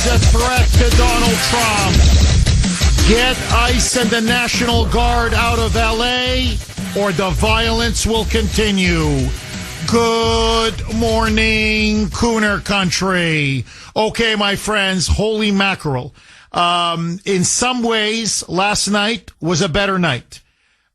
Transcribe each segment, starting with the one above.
is a threat to Donald Trump. Get ICE and the National Guard out of L.A. or the violence will continue. Good morning, Kuhner country. Okay, my friends, holy mackerel. In some ways, last night was a better night.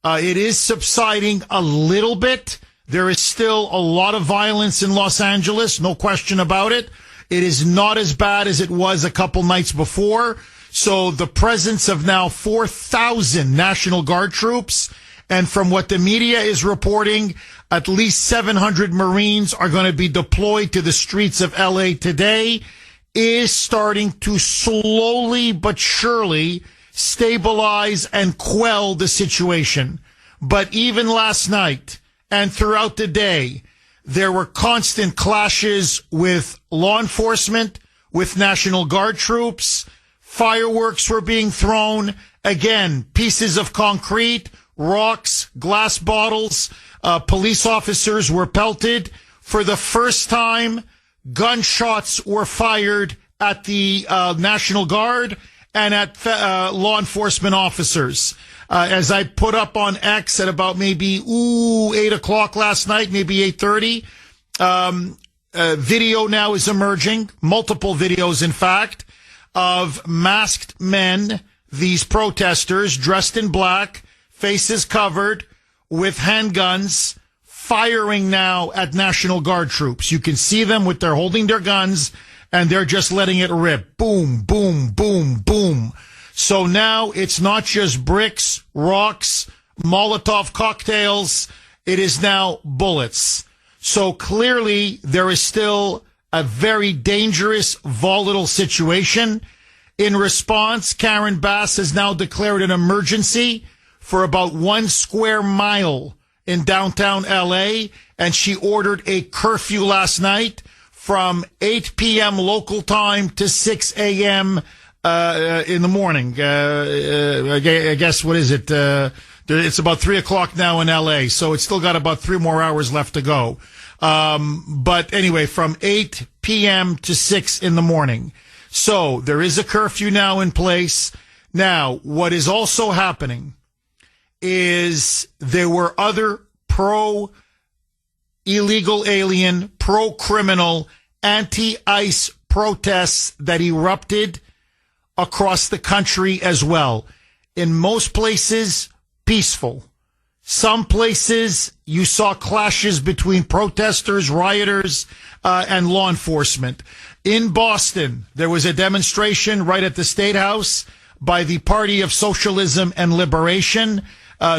It is subsiding a little bit. There is still a lot of violence in Los Angeles, no question about it. It is not as bad as it was a couple nights before. So the presence of now 4,000 National Guard troops, and from what the media is reporting, at least 700 Marines are going to be deployed to the streets of LA today, is starting to slowly but surely stabilize and quell the situation. But even last night and throughout the day, there were constant clashes with law enforcement, with National Guard troops. Fireworks were being thrown. Again, pieces of concrete, rocks, glass bottles. Police officers were pelted. For the first time, gunshots were fired at the National Guard and at law enforcement officers. As I put up on X at about maybe 8 o'clock last night, maybe 8:30, video now is emerging, multiple videos in fact, of masked men, these protesters dressed in black, faces covered, with handguns, firing now at National Guard troops. You can see them they're holding their guns, and they're just letting it rip. Boom, boom, boom, boom. So now it's not just bricks, rocks, Molotov cocktails. It is now bullets. So clearly there is still a very dangerous, volatile situation. In response, Karen Bass has now declared an emergency for about 1 square mile in downtown LA, and she ordered a curfew last night from 8 p.m. local time to 6 a.m. In the morning. I guess, what is it? It's about 3 o'clock now in LA, so it's still got about 3 more hours left to go. But anyway, from 8 p.m. to 6 in the morning. So there is a curfew now in place. Now, what is also happening is there were other pro-illegal alien, pro-criminal, anti-ICE protests that erupted across the country as well. In most places, peaceful. Some places, you saw clashes between protesters, rioters, and law enforcement. In Boston, there was a demonstration right at the State House by the Party of Socialism and Liberation.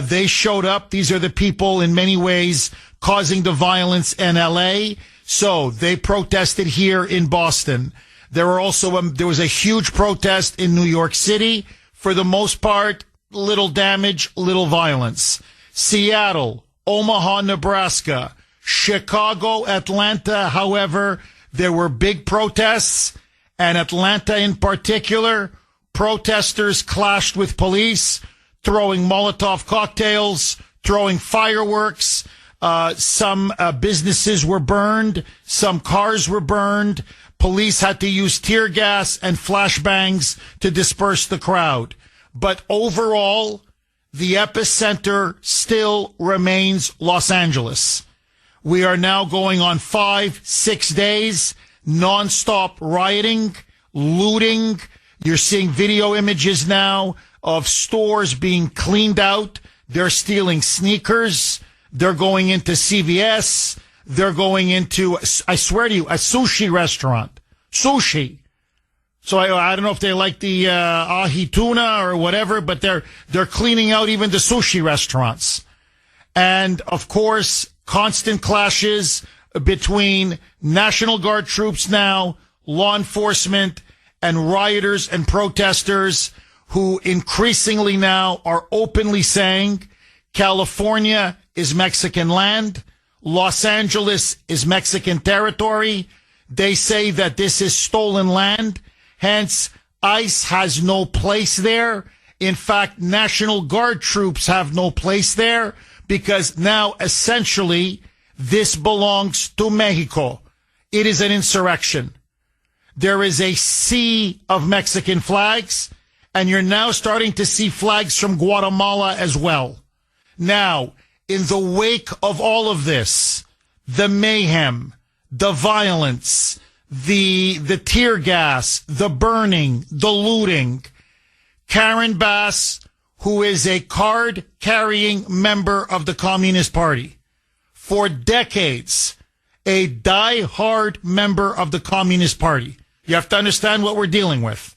They showed up. These are the people, in many ways, causing the violence in L.A., so they protested here in Boston. There was a huge protest in New York City. For the most part, little damage, little violence. Seattle, Omaha, Nebraska, Chicago, Atlanta, however, there were big protests, and Atlanta in particular, protesters clashed with police, throwing Molotov cocktails, throwing fireworks. Some businesses were burned, some cars were burned. Police had to use tear gas and flashbangs to disperse the crowd. But overall, the epicenter still remains Los Angeles. We are now going on 5-6 days, nonstop rioting, looting. You're seeing video images now of stores being cleaned out. They're stealing sneakers. They're going into CVS. They're going into, I swear to you, a sushi restaurant. Sushi. So I don't know if they like the ahi tuna or whatever, but they're cleaning out even the sushi restaurants. And, of course, constant clashes between National Guard troops now, law enforcement, and rioters and protesters who increasingly now are openly saying California is Mexican land, Los Angeles is Mexican territory. They say that this is stolen land. Hence, ICE has no place there. In fact, National Guard troops have no place there because now essentially this belongs to Mexico. It is an insurrection. there is a sea of Mexican flags, and you're now starting to see flags from Guatemala as well. Now, in the wake of all of this, the mayhem, the violence, the tear gas, the burning, the looting, Karen Bass, who is a card-carrying member of the Communist Party, for decades, a die-hard member of the Communist Party. You have to understand what we're dealing with.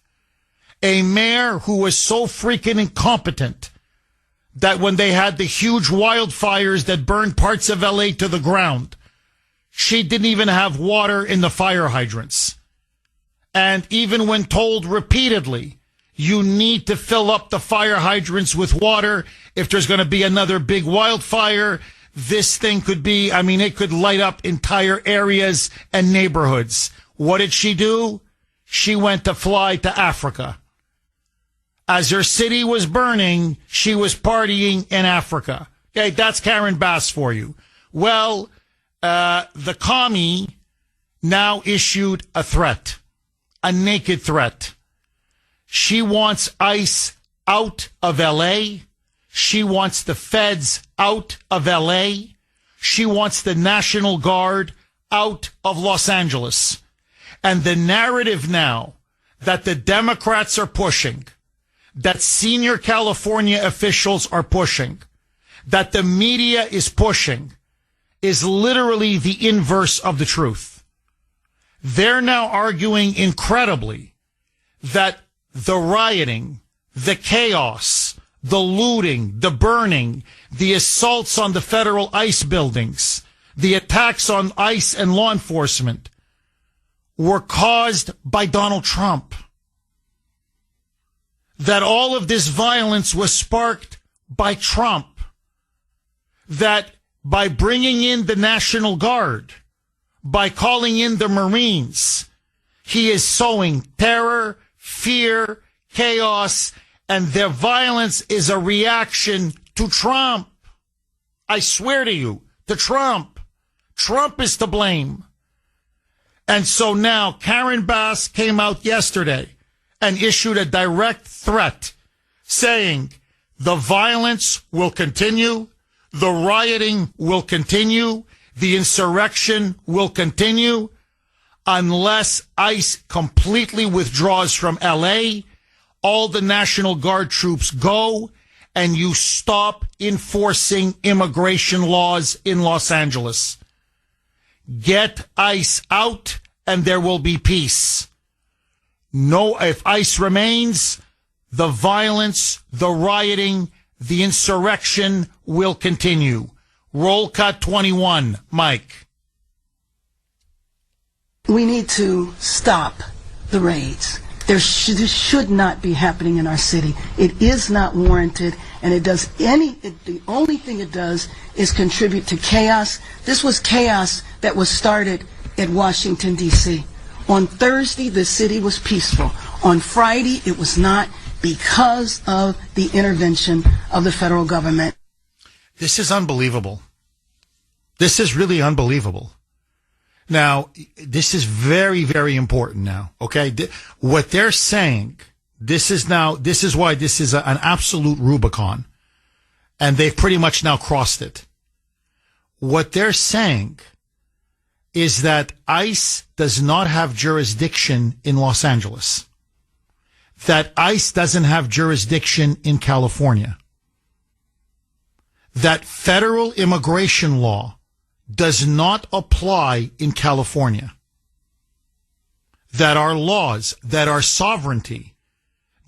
A mayor who was so freaking incompetent that when they had the huge wildfires that burned parts of LA to the ground, she didn't even have water in the fire hydrants. And even when told repeatedly, you need to fill up the fire hydrants with water if there's going to be another big wildfire, this thing could be, it could light up entire areas and neighborhoods. What did she do? She went to fly to Africa. As her city was burning, she was partying in Africa. Okay, that's Karen Bass for you. Well, the commie now issued a threat, a naked threat. She wants ICE out of L.A. She wants the feds out of L.A. She wants the National Guard out of Los Angeles. And the narrative now that the Democrats are pushing, that senior California officials are pushing, that the media is pushing, is literally the inverse of the truth. They're now arguing incredibly that the rioting, the chaos, the looting, the burning, the assaults on the federal ICE buildings, the attacks on ICE and law enforcement were caused by Donald Trump. That all of this violence was sparked by Trump. That by bringing in the National Guard, by calling in the Marines, he is sowing terror, fear, chaos, and their violence is a reaction to Trump. I swear to you, to Trump. Trump is to blame. And so now Karen Bass came out yesterday and issued a direct threat saying the violence will continue, the rioting will continue, the insurrection will continue unless ICE completely withdraws from L.A., all the National Guard troops go, and you stop enforcing immigration laws in Los Angeles. Get ICE out, and there will be peace. No, if ICE remains, the violence, the rioting, the insurrection will continue. Roll cut 21, Mike. We need to stop the raids. This should not be happening in our city. It is not warranted, and the only thing it does is contribute to chaos. This was chaos that was started at Washington, D.C. On Thursday, the city was peaceful. On Friday, it was not because of the intervention of the federal government. This is unbelievable. This is really unbelievable. Now, this is very, very important now, okay? What they're saying, this is why this is an absolute Rubicon, and they've pretty much now crossed it. What they're saying is that ICE does not have jurisdiction in Los Angeles, that ICE doesn't have jurisdiction in California, that federal immigration law does not apply in California, that our laws, that our sovereignty,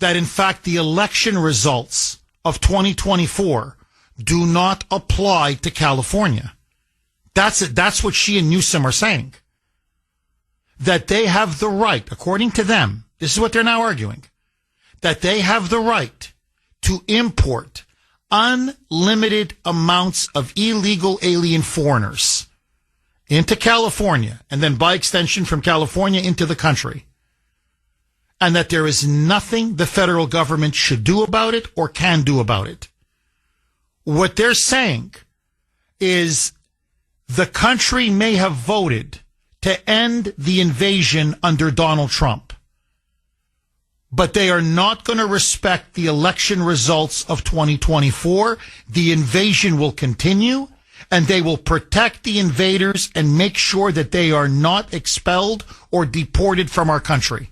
that in fact the election results of 2024 do not apply to California. That's it. That's what she and Newsome are saying. That they have the right, according to them, this is what they're now arguing, that they have the right to import unlimited amounts of illegal alien foreigners into California, and then by extension from California into the country, and that there is nothing the federal government should do about it or can do about it. What they're saying is the country may have voted to end the invasion under Donald Trump. But they are not going to respect the election results of 2024. The invasion will continue, and they will protect the invaders and make sure that they are not expelled or deported from our country.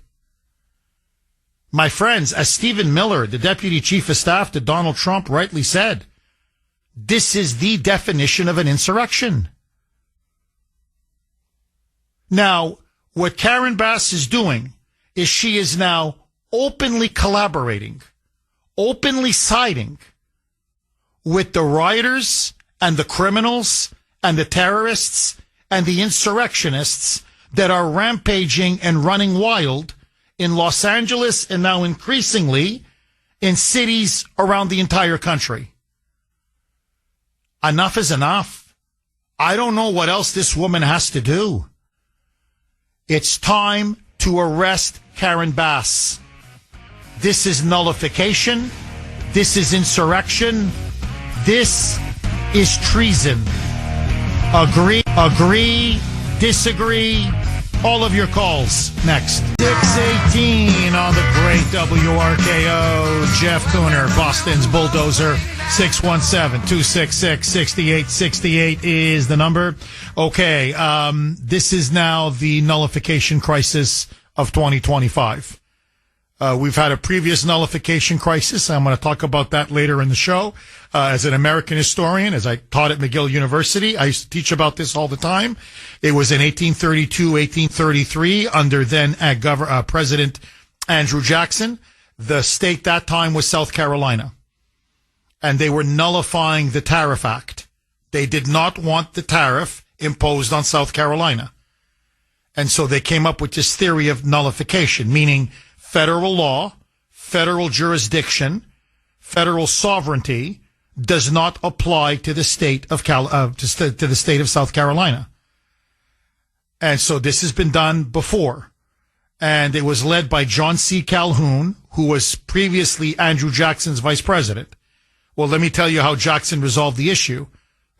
My friends, as Stephen Miller, the deputy chief of staff to Donald Trump, rightly said, this is the definition of an insurrection. Now, what Karen Bass is doing is she is now openly collaborating, openly siding with the rioters and the criminals and the terrorists and the insurrectionists that are rampaging and running wild in Los Angeles and now increasingly in cities around the entire country. Enough is enough. I don't know what else this woman has to do. It's time to arrest Karen Bass. This is nullification. This is insurrection. This is treason. Agree, disagree. All of your calls next. 618 on the great WRKO. Jeff Kuhner, Boston's bulldozer. 617-266-6868 is the number. Okay, this is now the nullification crisis of 2025. We've had a previous nullification crisis. I'm going to talk about that later in the show. As an American historian, as I taught at McGill University, I used to teach about this all the time. It was in 1832, 1833, under then President Andrew Jackson. The state that time was South Carolina. And they were nullifying the Tariff Act. They did not want the tariff imposed on South Carolina. And so they came up with this theory of nullification, meaning federal law, federal jurisdiction, federal sovereignty does not apply to the state of to the state of South Carolina. And so this has been done before. And it was led by John C. Calhoun, who was previously Andrew Jackson's vice president. Well, let me tell you how Jackson resolved the issue.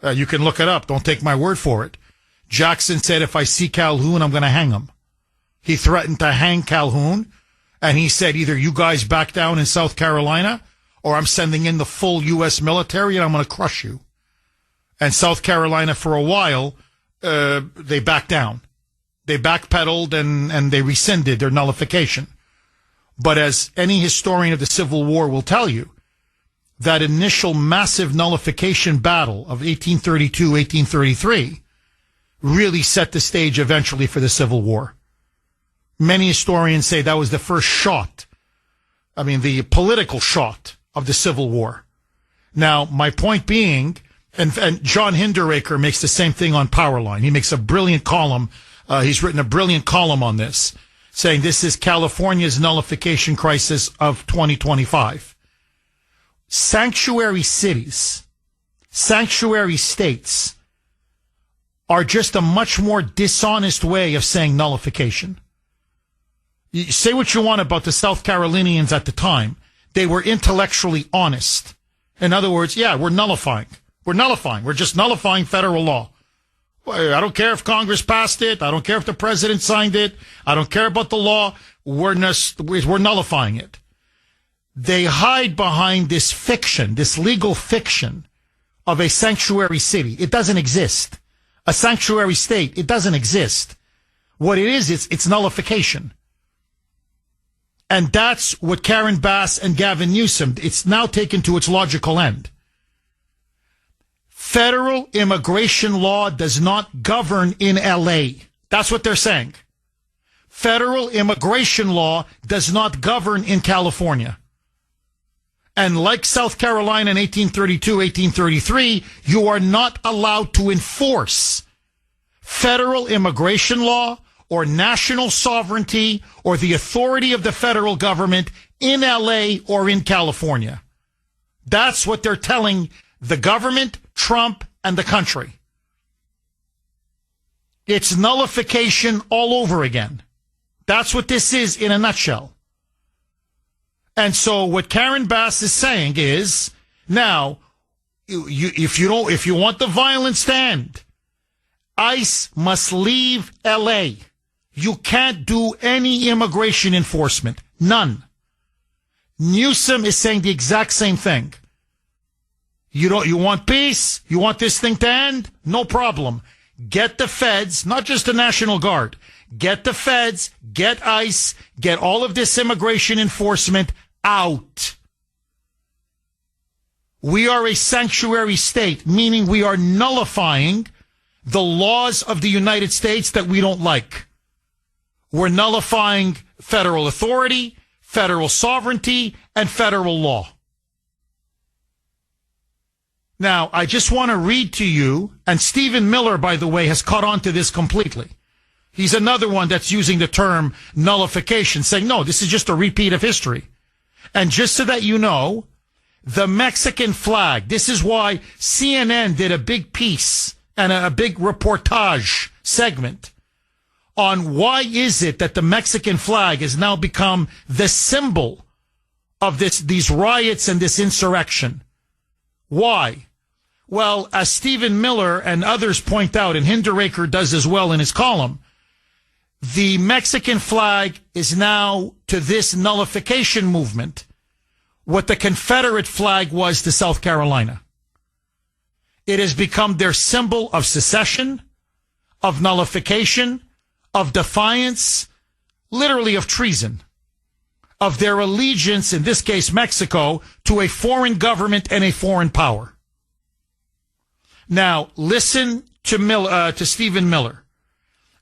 You can look it up. Don't take my word for it. Jackson said, if I see Calhoun, I'm going to hang him. He threatened to hang Calhoun. And he said, either you guys back down in South Carolina or I'm sending in the full U.S. military and I'm going to crush you. And South Carolina, for a while, they backed down. They backpedaled and they rescinded their nullification. But as any historian of the Civil War will tell you, that initial massive nullification battle of 1832, 1833 really set the stage eventually for the Civil War. Many historians say that was the first shot. I mean, the political shot of the Civil War. Now, my point being, and John Hinderaker makes the same thing on Powerline. He makes a brilliant column. He's written a brilliant column on this, saying this is California's nullification crisis of 2025. Sanctuary cities, sanctuary states are just a much more dishonest way of saying nullification. You say what you want about the South Carolinians at the time. They were intellectually honest. In other words, yeah, we're nullifying. We're nullifying. We're just nullifying federal law. I don't care if Congress passed it. I don't care if the president signed it. I don't care about the law. We're nullifying it. They hide behind this fiction, this legal fiction of a sanctuary city. It doesn't exist. A sanctuary state, it doesn't exist. What it is, it's nullification. And that's what Karen Bass and Gavin Newsom, it's now taken to its logical end. Federal immigration law does not govern in L.A. That's what they're saying. Federal immigration law does not govern in California. And like South Carolina in 1832, 1833, you are not allowed to enforce federal immigration law or national sovereignty or the authority of the federal government in L.A. or in California. That's what they're telling the government, Trump, and the country. It's nullification all over again. That's what this is in a nutshell. And so what Karen Bass is saying is, now, if you want the violence to end, ICE must leave L.A. You can't do any immigration enforcement. None. Newsome is saying the exact same thing. You want peace? You want this thing to end? No problem. Get the feds, not just the National Guard. Get the feds, get ICE, get all of this immigration enforcement out. We are a sanctuary state, meaning we are nullifying the laws of the United States that we don't like. We're nullifying federal authority, federal sovereignty, and federal law. Now, I just want to read to you, and Stephen Miller, by the way, has caught on to this completely. He's another one that's using the term nullification, saying, no, this is just a repeat of history. And just so that you know, the Mexican flag, this is why CNN did a big piece and a big reportage segment on why is it that the Mexican flag has now become the symbol of these riots and this insurrection. Why? Well, as Stephen Miller and others point out, and Hinderaker does as well in his column, the Mexican flag is now to this nullification movement what the Confederate flag was to South Carolina. It has become their symbol of secession, of nullification, of defiance, literally of treason, of their allegiance, in this case Mexico, to a foreign government and a foreign power. Now, listen to Stephen Miller.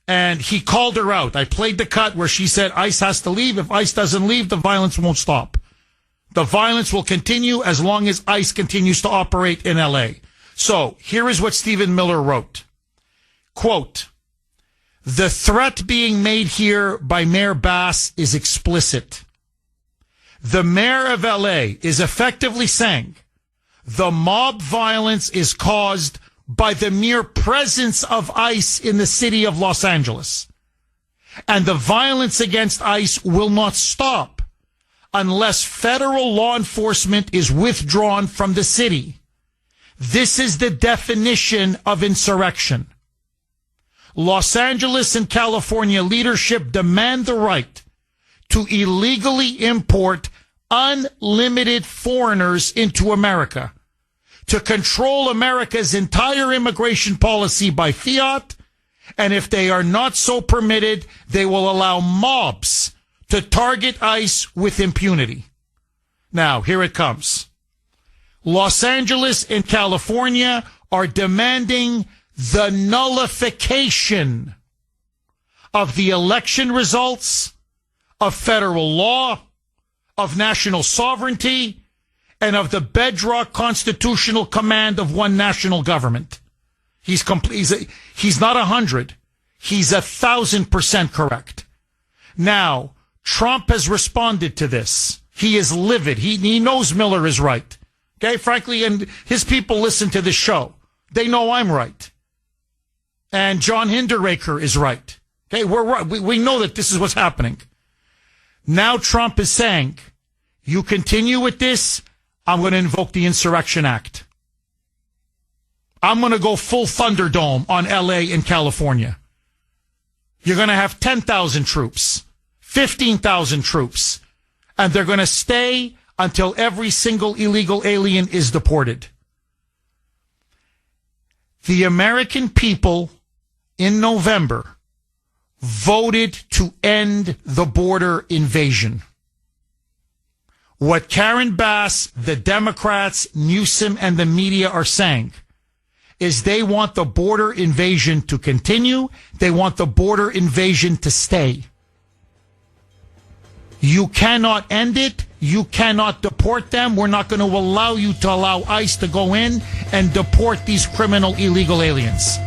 And he called her out. I played the cut where she said ICE has to leave. If ICE doesn't leave, the violence won't stop. The violence will continue as long as ICE continues to operate in L.A. So here is what Stephen Miller wrote. Quote, the threat being made here by Mayor Bass is explicit. The mayor of L.A. is effectively saying the mob violence is caused by the mere presence of ICE in the city of Los Angeles. And the violence against ICE will not stop unless federal law enforcement is withdrawn from the city. This is the definition of insurrection. Los Angeles and California leadership demand the right to illegally import unlimited foreigners into America, to control America's entire immigration policy by fiat, and if they are not so permitted, they will allow mobs to target ICE with impunity. Now, here it comes. Los Angeles and California are demanding the nullification of the election results, of federal law, of national sovereignty, and of the bedrock constitutional command of one national government. He's not 100. He's 1,000% correct. Now, Trump has responded to this. He is livid. He knows Miller is right. Okay, frankly, and his people listen to this show. They know I'm right. And John Hinderaker is right. Okay, we're right. We know that this is what's happening. Now Trump is saying, you continue with this, I'm going to invoke the Insurrection Act. I'm going to go full Thunderdome on L.A. and California. You're going to have 10,000 troops, 15,000 troops, and they're going to stay until every single illegal alien is deported. The American people in November voted to end the border invasion. What Karen Bass, the Democrats, Newsome, and the media are saying is they want the border invasion to continue. They want the border invasion to stay. You cannot end it. You cannot deport them. We're not going to allow you to allow ICE to go in and deport these criminal illegal aliens.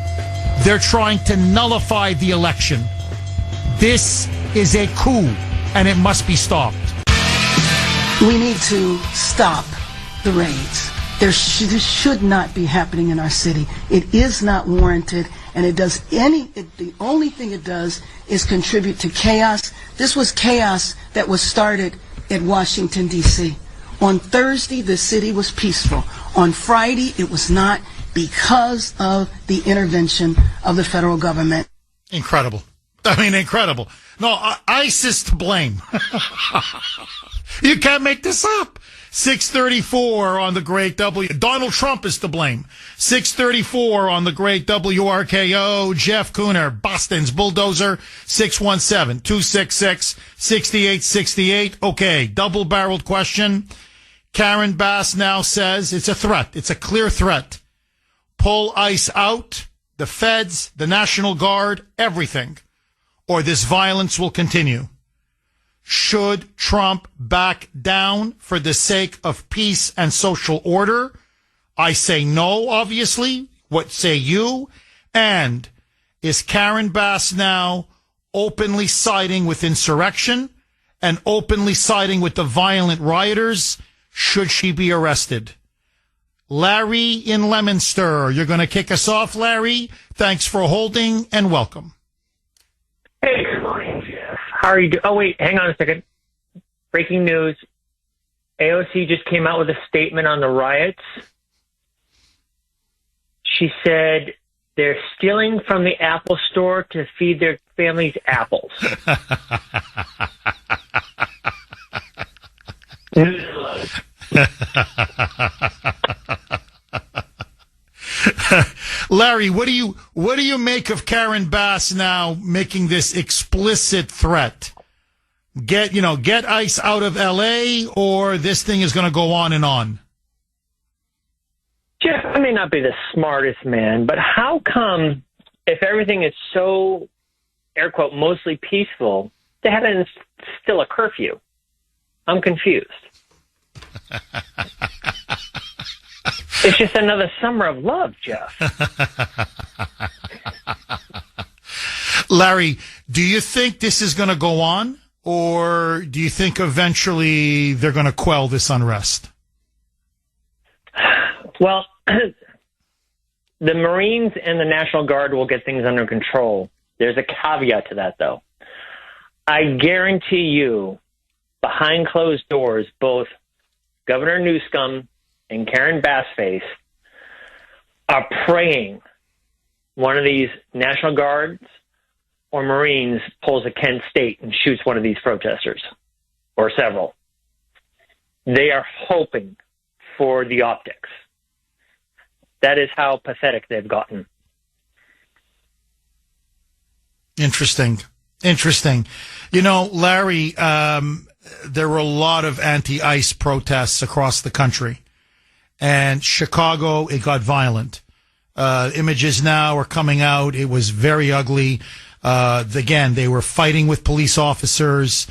They're trying to nullify the election. This is a coup, and it must be stopped. We need to stop the raids. This should not be happening in our city. It is not warranted, and the only thing it does is contribute to chaos. This was chaos that was started in Washington, D.C. On Thursday, the city was peaceful. On Friday, it was not. because of the intervention of the federal government. Incredible. I mean, incredible. No, ICE is to blame. You can't make this up. 634 on the Great W. Donald Trump is to blame. 634 on the Great WRKO. Jeff Kuhner, Boston's bulldozer. 617-266-6868. Okay, double-barreled question. Karen Bass now says it's a threat. It's a clear threat. Pull ICE out, the feds, the National Guard, everything, or this violence will continue. Should Trump back down for the sake of peace and social order? I say no, obviously. What say you? And is Karen Bass now openly siding with insurrection and openly siding with the violent rioters? Should she be arrested? Larry in Leominster, you're going to kick us off, Larry. Thanks for holding and welcome. Hey, good morning, Jeff. How are you doing? Oh, wait, hang on a second. Breaking news. AOC just came out with a statement on the riots. She said they're stealing from the Apple store to feed their families apples. Larry, what do you make of Karen Bass now making this explicit threat? Get ICE out of LA, or this thing is going to go on and on? Jeff, I may not be the smartest man, but how come, if everything is so, air quote, mostly peaceful, they have to instill a curfew? I'm confused. It's just another summer of love, Jeff. Larry, do you think this is going to go on, or do you think eventually they're going to quell this unrest? Well, the Marines and the National Guard will get things under control. There's a caveat to that, though. I guarantee you, behind closed doors, both Governor Newsome and Karen Bassface are praying one of these National Guards or Marines pulls a Kent State and shoots one of these protesters, or several. They are hoping for the optics. That is how pathetic they've gotten. Interesting. Larry, there were a lot of anti-ICE protests across the country. And Chicago, it got violent. Images now are coming out. It was very ugly. Again, they were fighting with police officers,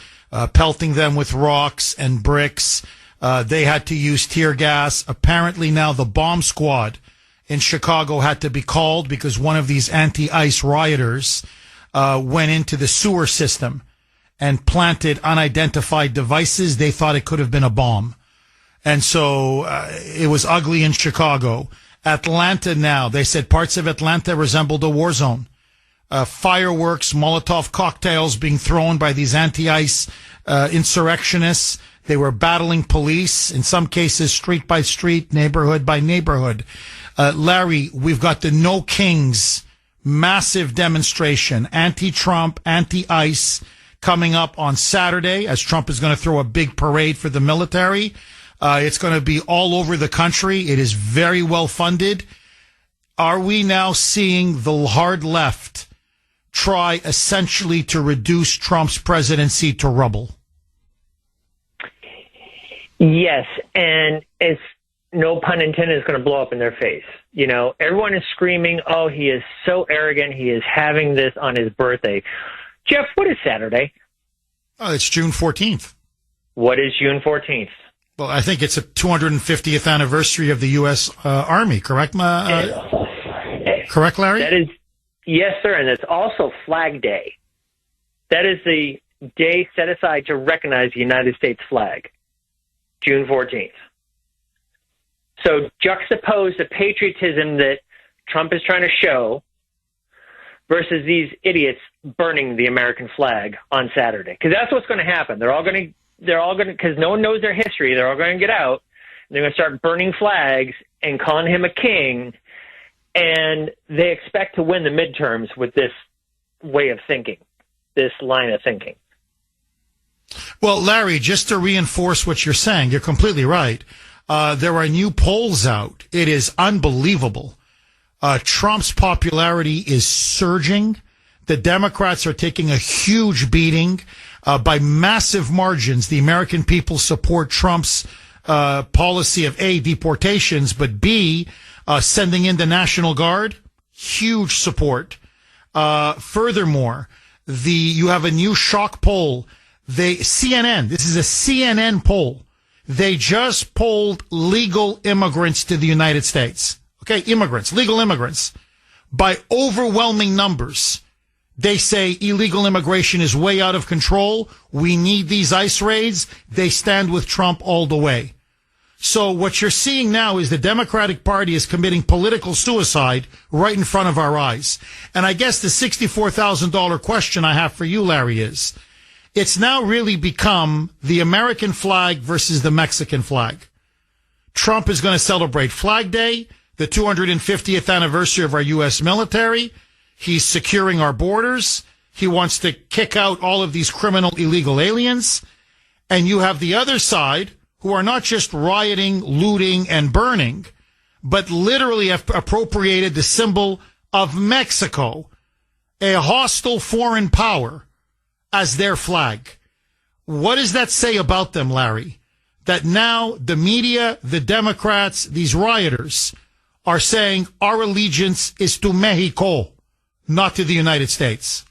pelting them with rocks and bricks. They had to use tear gas. Apparently now the bomb squad in Chicago had to be called because one of these anti-ICE rioters went into the sewer system and planted unidentified devices. They thought it could have been a bomb. And so it was ugly in Chicago. Atlanta now, they said parts of Atlanta resembled a war zone. Fireworks, Molotov cocktails being thrown by these anti-ICE insurrectionists. They were battling police, in some cases street by street, neighborhood by neighborhood. Larry, we've got the No Kings massive demonstration, anti-Trump, anti-ICE, coming up on Saturday, as Trump is going to throw a big parade for the military. It's going to be all over the country. It is very well funded. Are we now seeing the hard left try essentially to reduce Trump's presidency to rubble? Yes, and it's, no pun intended, is going to blow up in their face. You know, everyone is screaming, oh, he is so arrogant. He is having this on his birthday. Jeff, what is Saturday? Oh, it's June 14th. What is June 14th? Well, I think it's a 250th anniversary of the U.S. Army, correct? Correct, Larry? That is, yes, sir, and it's also Flag Day. That is the day set aside to recognize the United States flag, June 14th. So juxtapose the patriotism that Trump is trying to show versus these idiots burning the American flag on Saturday. Because that's what's going to happen. They're all going to, because no one knows their history, they're all going to get out, and they're going to start burning flags and calling him a king, And they expect to win the midterms with this way of thinking, this line of thinking. Well, Larry, just to reinforce what you're saying, you're completely right. There are new polls out. It is unbelievable. Trump's popularity is surging. The Democrats are taking a huge beating. By massive margins, the American people support Trump's policy of A, deportations, but B, sending in the National Guard. Huge support. Furthermore, you have a new shock poll. CNN, this is a CNN poll. They just polled legal immigrants to the United States. Okay, immigrants, legal immigrants. By overwhelming numbers, they say illegal immigration is way out of control. We need these ICE raids. They stand with Trump all the way. So what you're seeing now is the Democratic Party is committing political suicide right in front of our eyes. And I guess the $64,000 question I have for you, Larry, is it's now really become the American flag versus the Mexican flag. Trump is going to celebrate Flag Day, the 250th anniversary of our U.S. military. He's securing our borders. He wants to kick out all of these criminal illegal aliens. And you have the other side who are not just rioting, looting, and burning, but literally have appropriated the symbol of Mexico, a hostile foreign power, as their flag. What does that say about them, Larry? That now the media, the Democrats, these rioters are saying our allegiance is to Mexico, not to the United States.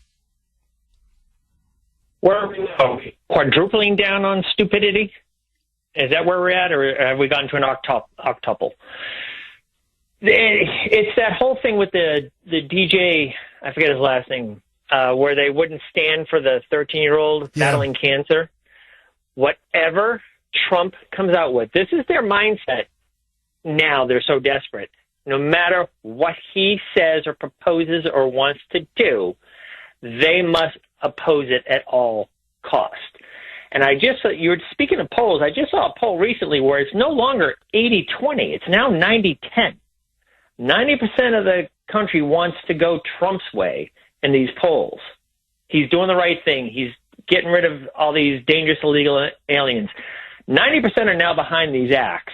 Where are we now? Quadrupling down on stupidity? Is that where we're at, or have we gotten to an octuple? It's that whole thing with the DJ, I forget his last name, where they wouldn't stand for the 13-year-old battling cancer. Whatever Trump comes out with, this is their mindset now. They're so desperate. No matter what he says or proposes or wants to do, they must oppose it at all cost. And you were speaking of polls, I just saw a poll recently where it's no longer 80-20. It's now 90-10. 90% of the country wants to go Trump's way in these polls. He's doing the right thing. He's getting rid of all these dangerous illegal aliens. 90% are now behind these acts.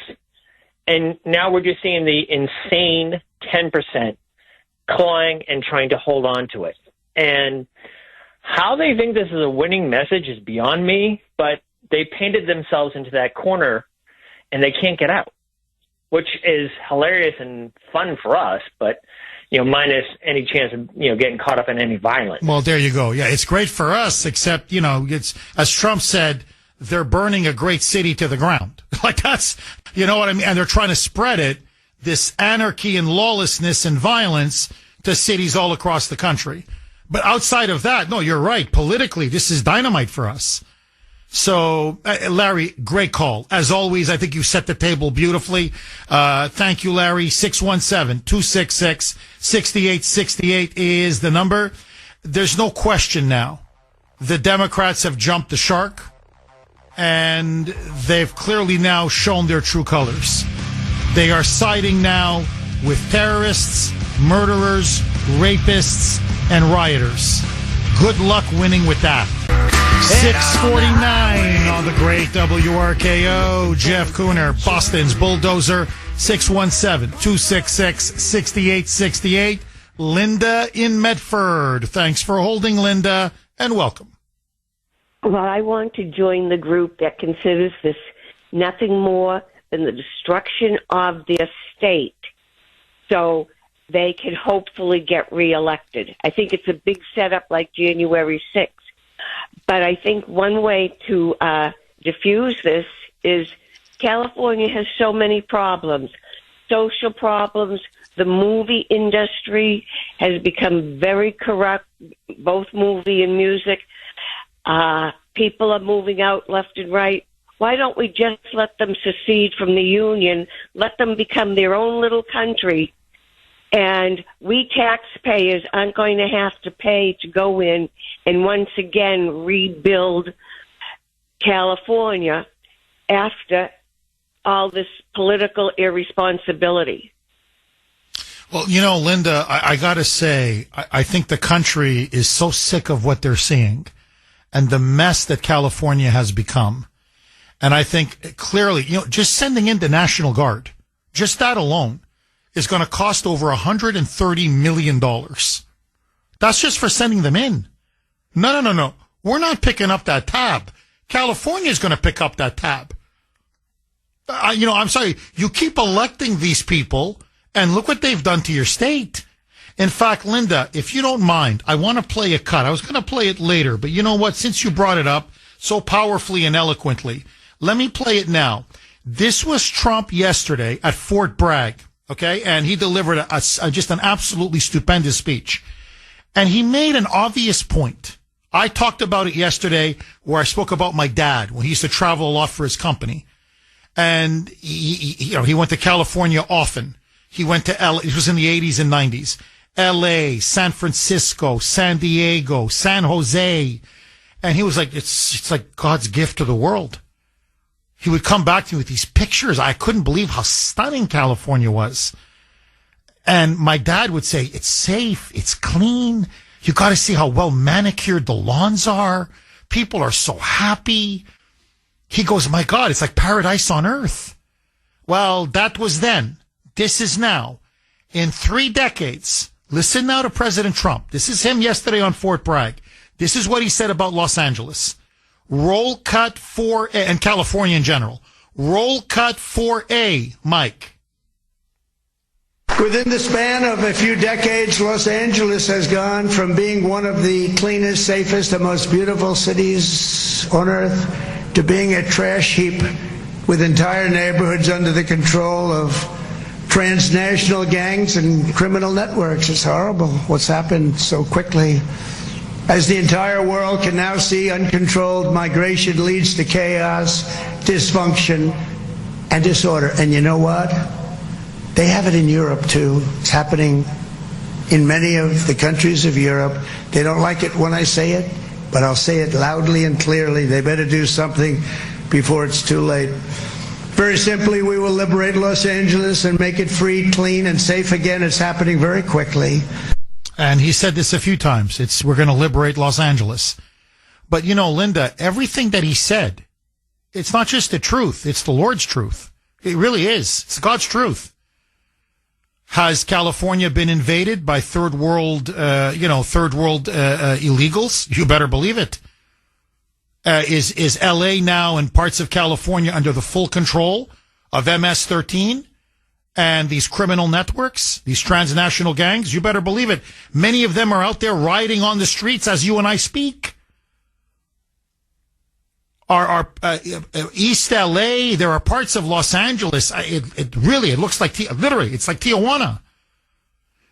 And now we're just seeing the insane 10% clawing and trying to hold on to it. And how they think this is a winning message is beyond me, but they painted themselves into that corner and they can't get out, which is hilarious and fun for us, but minus any chance of, getting caught up in any violence. Well, there you go. Yeah, it's great for us, except, it's, as Trump said, they're burning a great city to the ground. Like that's, you know what I mean? And they're trying to spread it, this anarchy and lawlessness and violence to cities all across the country. But outside of that, no, you're right. Politically, this is dynamite for us. So, Larry, great call. As always, I think you set the table beautifully. Thank you, Larry. 617-266-6868 is the number. There's no question now. The Democrats have jumped the shark, and they've clearly now shown their true colors. They are siding now with terrorists, murderers, rapists, and rioters. Good luck winning with that. 649 on the great WRKO. Jeff Kuhner, Boston's bulldozer. 617-266-6868. Linda in Medford. Thanks for holding, Linda, and welcome. Well, I want to join the group that considers this nothing more than the destruction of their state, so they can hopefully get reelected. I think it's a big setup like January 6th. But I think one way to diffuse this is California has so many problems, social problems. The movie industry has become very corrupt, both movie and music. People are moving out left and right. Why don't we just let them secede from the Union, let them become their own little country, and we taxpayers aren't going to have to pay to go in and once again rebuild California after all this political irresponsibility. Well, Linda, I got to say, I think the country is so sick of what they're seeing and the mess that California has become. And I think clearly, just sending in the National Guard, just that alone is going to cost over $130 million. That's just for sending them in. No. We're not picking up that tab. California is going to pick up that tab. I'm sorry. You keep electing these people, and look what they've done to your state. In fact, Linda, if you don't mind, I want to play a cut. I was going to play it later, but you know what? Since you brought it up so powerfully and eloquently, let me play it now. This was Trump yesterday at Fort Bragg, okay? And he delivered just an absolutely stupendous speech. And he made an obvious point. I talked about it yesterday where I spoke about my dad when he used to travel a lot for his company. And he went to California often. He went to LA. It was in the 80s and 90s. LA, San Francisco, San Diego, San Jose. And he was like, it's like God's gift to the world. He would come back to me with these pictures. I couldn't believe how stunning California was. And my dad would say, it's safe, it's clean. You got to see how well manicured the lawns are. People are so happy. He goes, my God, it's like paradise on earth. Well, that was then. This is now. In 3 decades, listen now to President Trump. This is him yesterday on Fort Bragg. This is what he said about Los Angeles. Roll cut 4A, and California in general. Roll cut 4A, Mike. Within the span of a few decades, Los Angeles has gone from being one of the cleanest, safest, and most beautiful cities on earth to being a trash heap with entire neighborhoods under the control of transnational gangs and criminal networks. It's horrible what's happened so quickly. As the entire world can now see, uncontrolled migration leads to chaos, dysfunction, and disorder. And you know what? They have it in Europe, too. It's happening in many of the countries of Europe. They don't like it when I say it, but I'll say it loudly and clearly. They better do something before it's too late. Very simply, we will liberate Los Angeles and make it free, clean, and safe again. It's happening very quickly. And he said this a few times. We're going to liberate Los Angeles. But, Linda, everything that he said, it's not just the truth. It's the Lord's truth. It really is. It's God's truth. Has California been invaded by third world illegals? You better believe it. Is LA now and parts of California under the full control of MS-13 and these criminal networks, these transnational gangs? You better believe it. Many of them are out there rioting on the streets as you and I speak. East LA, there are parts of Los Angeles. It looks like, literally, it's like Tijuana.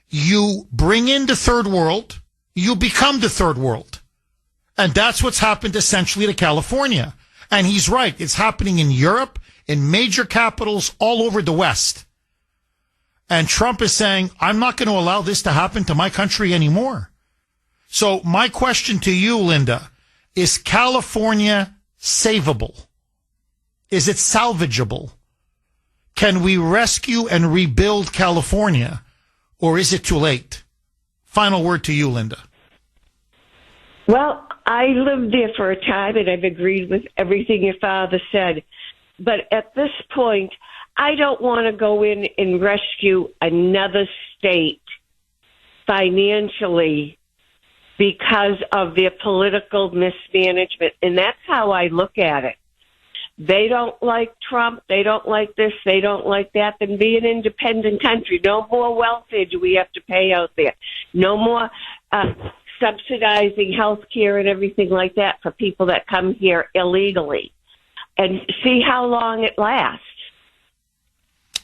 You bring in the third world, you become the third world. And that's what's happened essentially to California. And he's right. It's happening in Europe, in major capitals all over the West. And Trump is saying, I'm not going to allow this to happen to my country anymore. So my question to you, Linda, is California savable? Is it salvageable? Can we rescue and rebuild California, or is it too late? Final word to you, Linda. Well, I lived there for a time, and I've agreed with everything your father said. But at this point, I don't want to go in and rescue another state financially because of their political mismanagement. And that's how I look at it. They don't like Trump. They don't like this. They don't like that. Then be an independent country. No more welfare do we have to pay out there. No more subsidizing health care and everything like that for people that come here illegally. And see how long it lasts.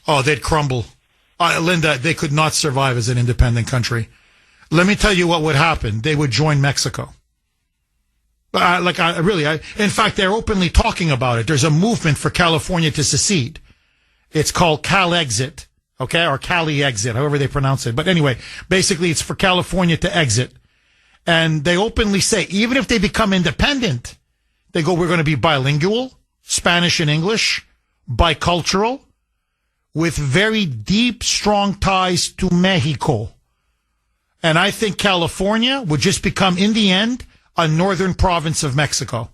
Oh, they'd crumble. Linda, they could not survive as an independent country. Let me tell you what would happen. They would join Mexico. In fact, they're openly talking about it. There's a movement for California to secede. It's called Cal-Exit, okay, or Cali-Exit, however they pronounce it. But anyway, basically it's for California to exit. And they openly say, even if they become independent, they go, we're going to be bilingual, Spanish and English, bicultural. with very deep, strong ties to Mexico. And I think California would just become, in the end, a northern province of Mexico.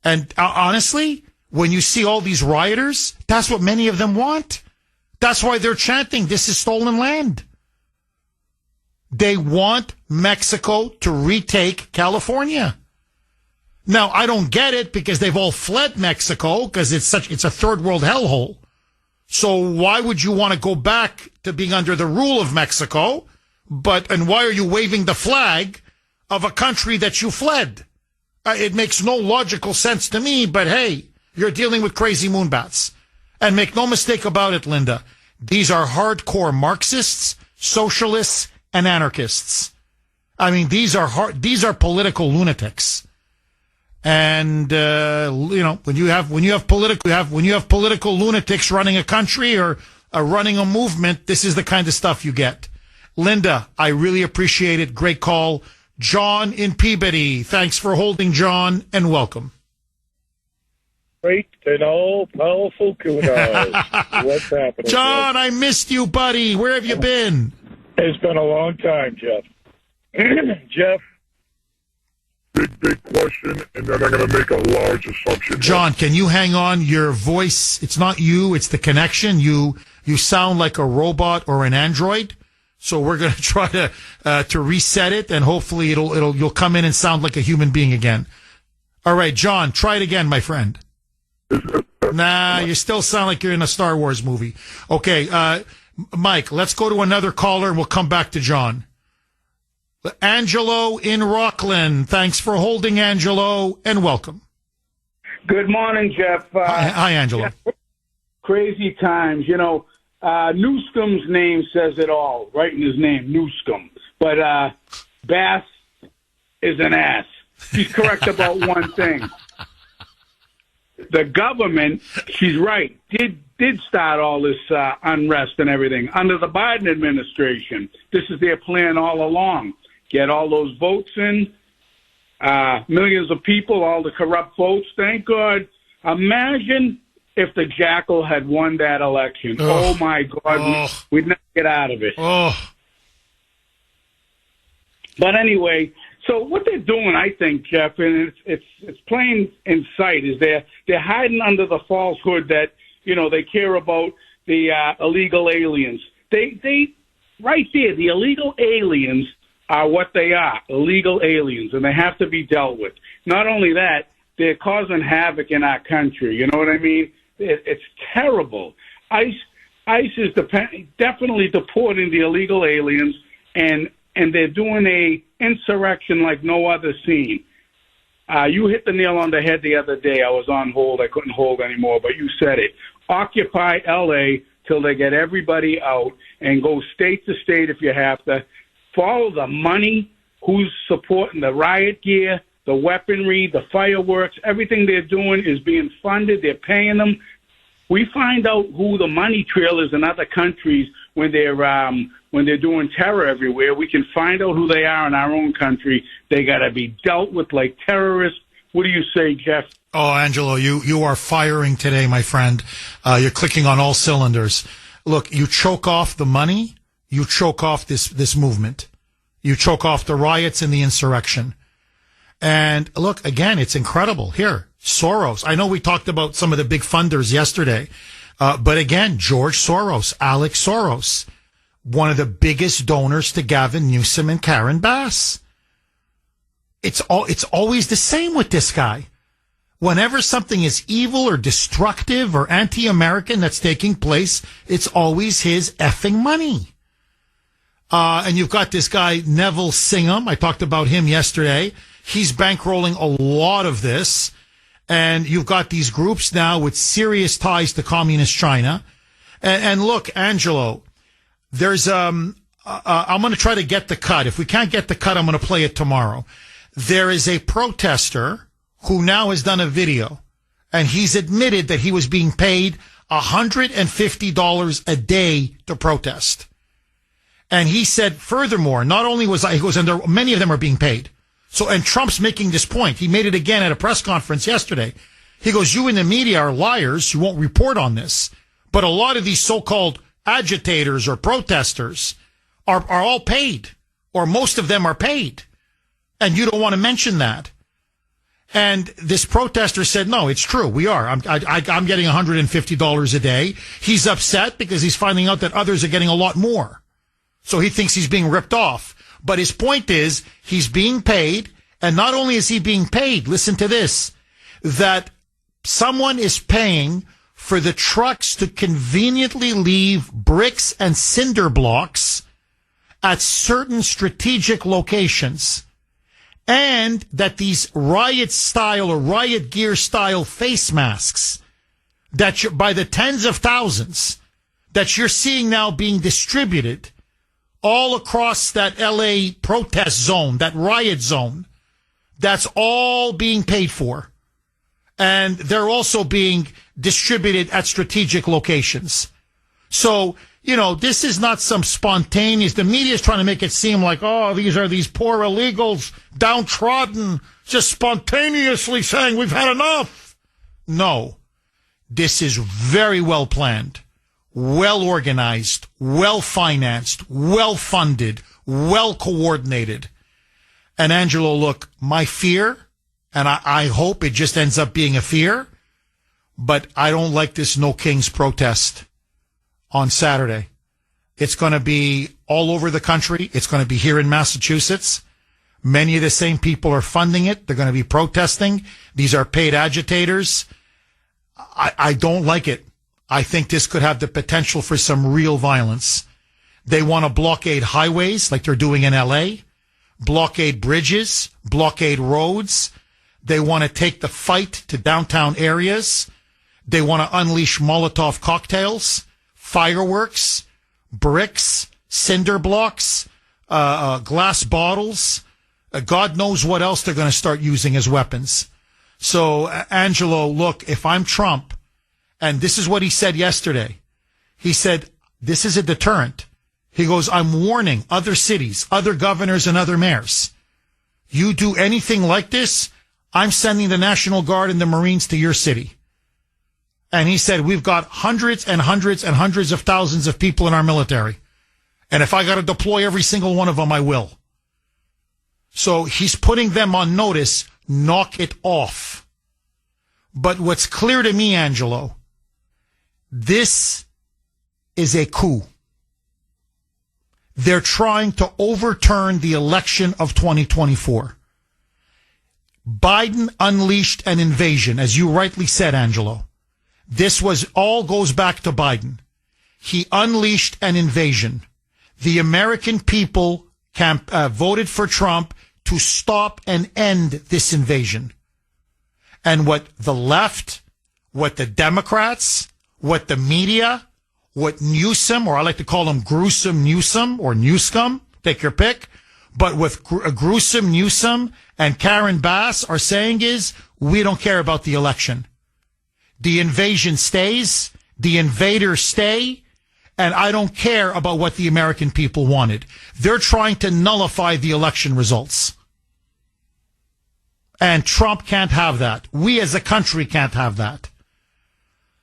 And honestly, when you see all these rioters, that's what many of them want. That's why they're chanting, this is stolen land. They want Mexico to retake California. Now, I don't get it because they've all fled Mexico because it's a third world hellhole. So why would you want to go back to being under the rule of Mexico? And why are you waving the flag of a country that you fled? It makes no logical sense to me, but hey, you're dealing with crazy moonbats. And make no mistake about it, Linda, these are hardcore Marxists, socialists, and anarchists. I mean, these are political lunatics. And when you have political lunatics running a country or running a movement, this is the kind of stuff you get. Linda, I really appreciate it. Great call. John in Peabody. Thanks for holding, John, and welcome. Great and all-powerful Kuhner. What's happening? John, I missed you, buddy. Where have you been? It's been a long time, Jeff. Jeff, big question, and then I'm going to make a large assumption. John, can you hang on? Your voice, it's not you, it's the connection. You sound like a robot or an android. So we're going to try to reset it, and hopefully you'll come in and sound like a human being again. All right, John, try it again, my friend. Nah, you still sound like you're in a Star Wars movie. Okay, Mike, let's go to another caller, and we'll come back to John. Angelo in Rockland. Thanks for holding, Angelo, and welcome. Good morning, Jeff. Hi, Angelo. Jeff, crazy times. You know, Newsome's name says it all, right in his name, Newsome. But Bass is an ass. He's correct about one thing. The government, she's right, did start all this unrest and everything. Under the Biden administration, this is their plan all along. Get all those votes in, millions of people, all the corrupt votes. Thank God. Imagine if the jackal had won that election. Oh my God, we'd never get out of it. But anyway, so what they're doing, I think, Jeff, and it's plain in sight, is they're hiding under the falsehood that, you know, they care about the illegal aliens. They right there, the illegal aliens are what they are, illegal aliens, and they have to be dealt with. Not only that, they're causing havoc in our country. You know what I mean? It's terrible. ICE is definitely deporting the illegal aliens, and they're doing a insurrection like no other seen. You hit the nail on the head the other day. I was on hold. I couldn't hold anymore, but you said it. Occupy L.A. till they get everybody out, and go state to state if you have to. Follow the money, who's supporting the riot gear, the weaponry, the fireworks. Everything they're doing is being funded. They're paying them. We find out who the money trail is in other countries when they're doing terror everywhere. We can find out who they are in our own country. They got to be dealt with like terrorists. What do you say, Jeff? Oh, Angelo, you are firing today, my friend. You're clicking on all cylinders. Look, you choke off the money, you choke off this movement. You choke off the riots and the insurrection. And look, again, it's incredible. Here, Soros. I know we talked about some of the big funders yesterday. But again, George Soros, Alex Soros, one of the biggest donors to Gavin Newsom and Karen Bass. It's always the same with this guy. Whenever something is evil or destructive or anti-American that's taking place, it's always his effing money. And you've got this guy, Neville Singham. I talked about him yesterday. He's bankrolling a lot of this. And you've got these groups now with serious ties to communist China. And look, Angelo, there's, I'm going to try to get the cut. If we can't get the cut, I'm going to play it tomorrow. There is a protester who now has done a video, and he's admitted that he was being paid $150 a day to protest. And he said, furthermore, not only he goes, and many of them are being paid. So, and Trump's making this point. He made it again at a press conference yesterday. He goes, you in the media are liars. You won't report on this. But a lot of these so-called agitators or protesters are all paid, or most of them are paid. And you don't want to mention that. And this protester said, no, it's true. We are. I'm getting $150 a day. He's upset because he's finding out that others are getting a lot more. So he thinks he's being ripped off. But his point is he's being paid. And not only is he being paid, listen to this, that someone is paying for the trucks to conveniently leave bricks and cinder blocks at certain strategic locations. And that these riot style or riot gear style face masks that by the tens of thousands that you're seeing now being distributed all across that LA protest zone, that riot zone, that's all being paid for. And they're also being distributed at strategic locations. So, you know, this is not some spontaneous, the media is trying to make it seem like, oh, these are these poor illegals, downtrodden, just spontaneously saying we've had enough. No, this is very well planned, well organized, well financed, well funded, well coordinated. And Angelo, look, my fear, and I hope it just ends up being a fear, but I don't like this No Kings protest on Saturday. It's going to be all over the country. It's going to be here in Massachusetts. Many of the same people are funding it. They're going to be protesting. These are paid agitators. I don't like it. I think this could have the potential for some real violence. They want to blockade highways like they're doing in LA, blockade bridges, blockade roads. They want to take the fight to downtown areas. They want to unleash Molotov cocktails, fireworks, bricks, cinder blocks, glass bottles. God knows what else they're going to start using as weapons. So, Angelo, look, if I'm Trump, and this is what he said yesterday, he said, this is a deterrent. He goes, I'm warning other cities, other governors, and other mayors. You do anything like this, I'm sending the National Guard and the Marines to your city. And he said, we've got hundreds and hundreds and hundreds of thousands of people in our military. And if I got to deploy every single one of them, I will. So he's putting them on notice, knock it off. But what's clear to me, Angelo, this is a coup. They're trying to overturn the election of 2024. Biden unleashed an invasion, as you rightly said, Angelo. This all goes back to Biden. He unleashed an invasion. The American people voted for Trump to stop and end this invasion. And what the left, what the Democrats, what the media, what Newsome, or I like to call him Gruesome Newsome or Newscum, take your pick, but what Gruesome Newsome and Karen Bass are saying is, we don't care about the election. The invasion stays, the invaders stay, and I don't care about what the American people wanted. They're trying to nullify the election results. And Trump can't have that. We as a country can't have that.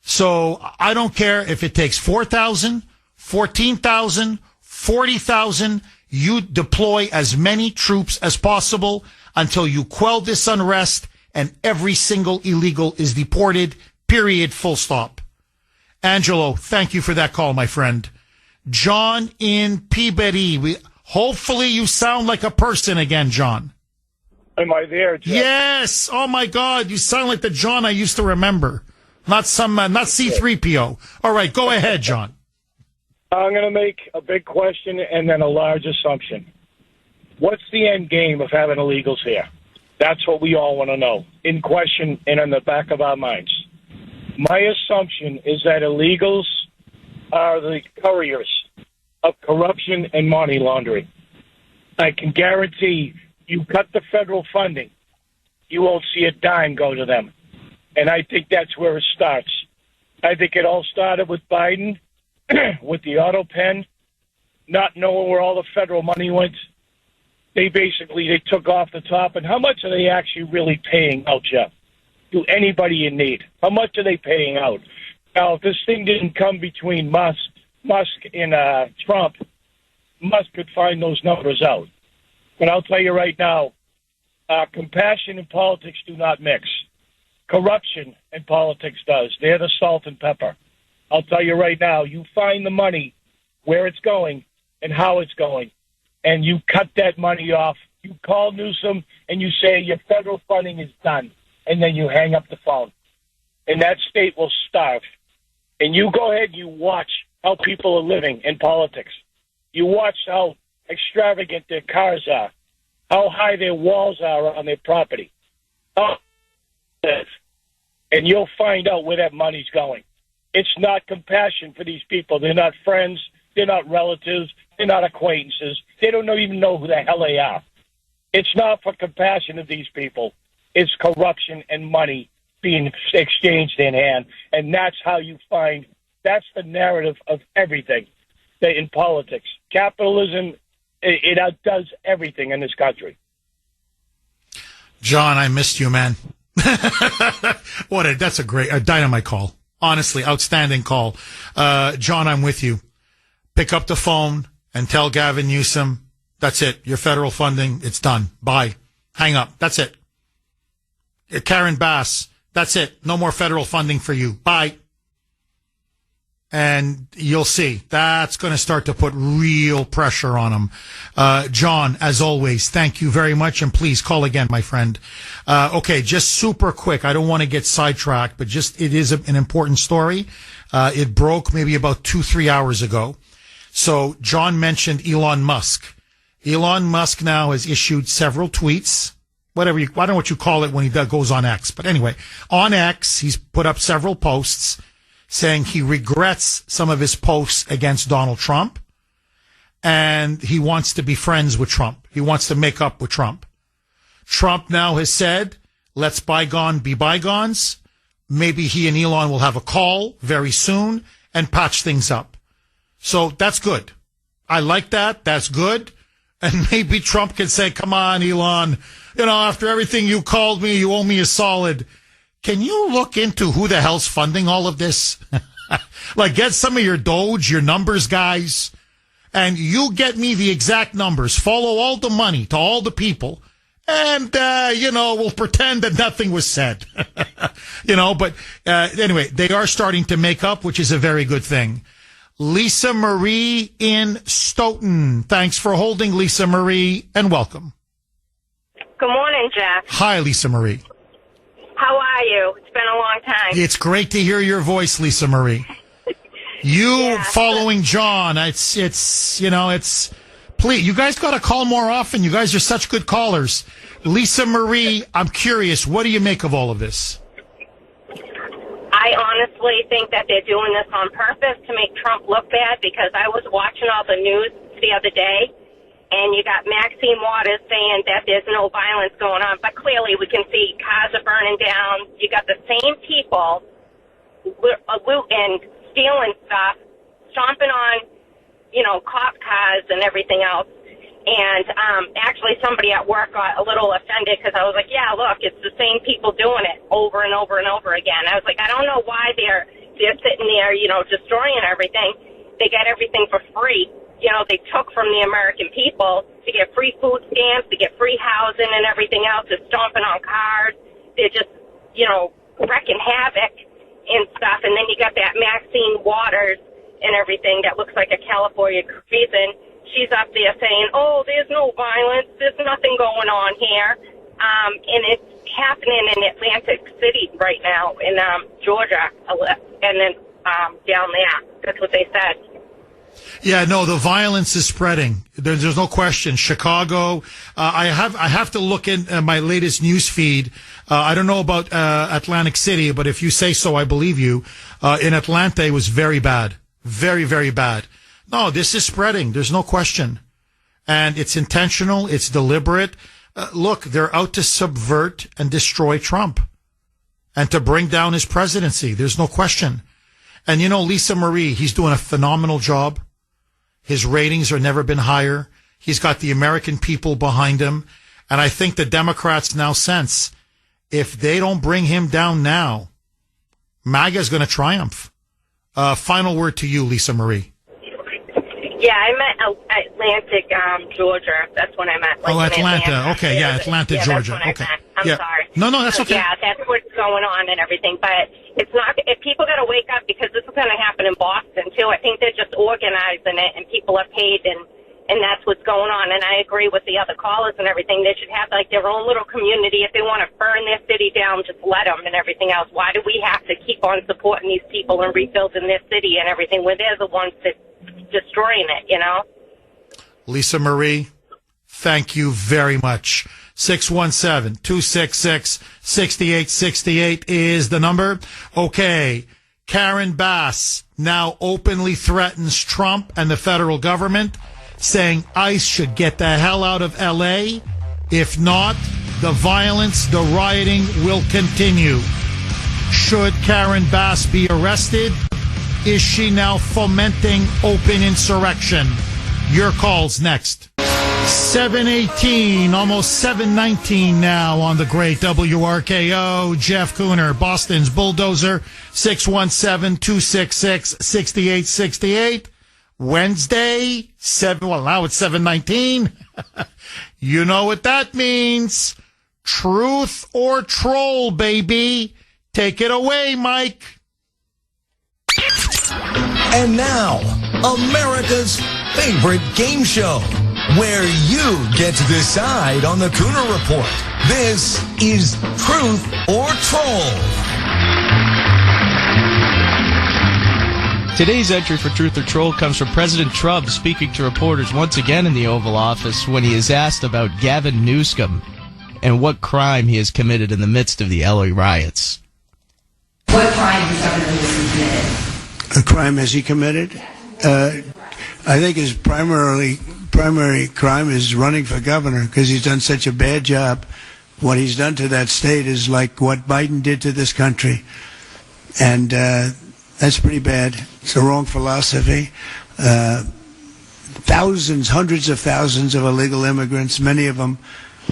So I don't care if it takes 4,000, 14,000, 40,000. You deploy as many troops as possible until you quell this unrest and every single illegal is deported. Period. Full stop. Angelo, thank you for that call, my friend. John in Peabody. Hopefully you sound like a person again, John. Am I there, Jeff? Yes. Oh my God. You sound like the John I used to remember. Not C-3PO. All right. Go ahead, John. I'm going to make a big question and then a large assumption. What's the end game of having illegals here? That's what we all want to know. In question and in the back of our minds. My assumption is that illegals are the couriers of corruption and money laundering. I can guarantee you cut the federal funding, you won't see a dime go to them. And I think that's where it starts. I think it all started with Biden, with the auto pen, not knowing where all the federal money went. They took off the top. And how much are they actually really paying out, Jeff? To anybody in need? How much are they paying out? Now, if this thing didn't come between Musk and Trump, Musk could find those numbers out. But I'll tell you right now, compassion and politics do not mix. Corruption and politics does. They're the salt and pepper. I'll tell you right now, you find the money where it's going and how it's going, and you cut that money off. You call Newsome and you say your federal funding is done, and then you hang up the phone. And that state will starve. And you go ahead and you watch how people are living in politics. You watch how extravagant their cars are, how high their walls are on their property. And you'll find out where that money's going. It's not compassion for these people. They're not friends. They're not relatives. They're not acquaintances. They don't even know who the hell they are. It's not for compassion of these people. It's corruption and money being exchanged in hand. And that's how you find, that's the narrative of everything in politics. Capitalism, it outdoes everything in this country. John, I missed you, man. That's a dynamite call. Honestly, outstanding call. John, I'm with you. Pick up the phone and tell Gavin Newsom, that's it. Your federal funding, it's done. Bye. Hang up. That's it. Karen Bass, that's it. No more federal funding for you. Bye. And you'll see that's going to start to put real pressure on him. John, as always, thank you very much. And please call again, my friend. Okay, just super quick. I don't want to get sidetracked, but it is an important story. It broke maybe about 2-3 hours ago. So John mentioned Elon Musk. Elon Musk now has issued several tweets. I don't know what you call it when he goes on X. But anyway, on X, he's put up several posts saying he regrets some of his posts against Donald Trump, and he wants to be friends with Trump. He wants to make up with Trump. Trump now has said, let's bygone be bygones. Maybe he and Elon will have a call very soon and patch things up. So that's good. I like that. That's good. And maybe Trump can say, come on, Elon, after everything you called me, you owe me a solid. Can you look into who the hell's funding all of this? Like, get some of your Doge, your numbers guys, and you get me the exact numbers. Follow all the money to all the people. And, we'll pretend that nothing was said. But anyway, they are starting to make up, which is a very good thing. Lisa Marie in Stoughton. Thanks for holding, Lisa Marie, and welcome. Good morning, Jeff. Hi, Lisa Marie. How are you? It's been a long time. It's great to hear your voice, Lisa Marie. You following John, please, you guys got to call more often. You guys are such good callers. Lisa Marie, I'm curious, what do you make of all of this? I honestly think that they're doing this on purpose to make Trump look bad, because I was watching all the news the other day, and you got Maxine Waters saying that there's no violence going on, but clearly we can see cars are burning down. You got the same people looting, stealing stuff, stomping on, cop cars and everything else. And actually somebody at work got a little offended because I was like, yeah, look, it's the same people doing it over and over and over again. I was like, I don't know why they're sitting there, destroying everything. They get everything for free. They took from the American people to get free food stamps, to get free housing and everything else. They're stomping on cars. They're just, wrecking havoc and stuff. And then you got that Maxine Waters and everything that looks like a California crazen. She's up there saying, oh, there's no violence. There's nothing going on here. And it's happening in Atlantic City right now, in Georgia, and then down there. That's what they said. Yeah, no, the violence is spreading. There's no question. Chicago. I have to look in my latest news feed. I don't know about Atlantic City, but if you say so, I believe you. In Atlanta, it was very bad. Very, very bad. No, this is spreading. There's no question. And it's intentional. It's deliberate. Look, they're out to subvert and destroy Trump and to bring down his presidency. There's no question. And Lisa Marie, he's doing a phenomenal job. His ratings have never been higher. He's got the American people behind him. And I think the Democrats now sense if they don't bring him down now, MAGA is going to triumph. Final word to you, Lisa Marie. Yeah, I meant Atlantic, Georgia. That's when I meant. Like Atlanta. Okay, yeah, Atlanta, Georgia. That's Okay. I'm sorry. No, that's okay. Yeah, that's what's going on and everything. But it's not. If people got to wake up, because this is going to happen in Boston too. I think they're just organizing it, and people are paid, and that's what's going on. And I agree with the other callers and everything. They should have like their own little community. If they want to burn their city down, just let them and everything else. Why do we have to keep on supporting these people and rebuilding their city and everything when they're the ones that destroying it, you know? Lisa Marie, thank you very much. 617-266-6868 is the number. Okay. Karen Bass now openly threatens Trump and the federal government, saying ICE should get the hell out of L.A. If not, the violence, the rioting will continue. Should Karen Bass be arrested? Is she now fomenting open insurrection? Your calls next. 7:18, almost 7:19 now on the great WRKO. Jeff Kuhner, Boston's bulldozer, 617-266-6868. Wednesday, now it's 7:19. You know what that means. Truth or troll, baby. Take it away, Mike. And now, America's favorite game show, where you get to decide on the Kuhner Report. This is Truth or Troll. Today's entry for Truth or Troll comes from President Trump speaking to reporters once again in the Oval Office when he is asked about Gavin Newsom and what crime he has committed in the midst of the LA riots. What crime has Governor Newsom committed? A crime has he committed? I think his primary crime is running for governor because he's done such a bad job. What he's done to that state is like what Biden did to this country. And that's pretty bad. It's the wrong philosophy. Thousands, hundreds of thousands of illegal immigrants, many of them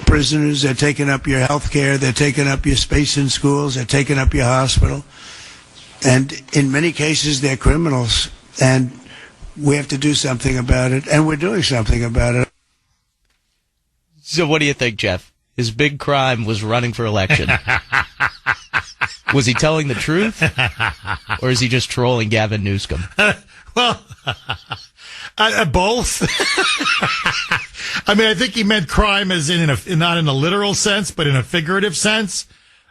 prisoners. They're taking up your health care. They're taking up your space in schools. They're taking up your hospital. And in many cases, they're criminals. And we have to do something about it. And we're doing something about it. So what do you think, Jeff? His big crime was running for election. Was he telling the truth? Or is he just trolling Gavin Newsom? Well, both. I mean, I think he meant crime as not in a literal sense, but in a figurative sense.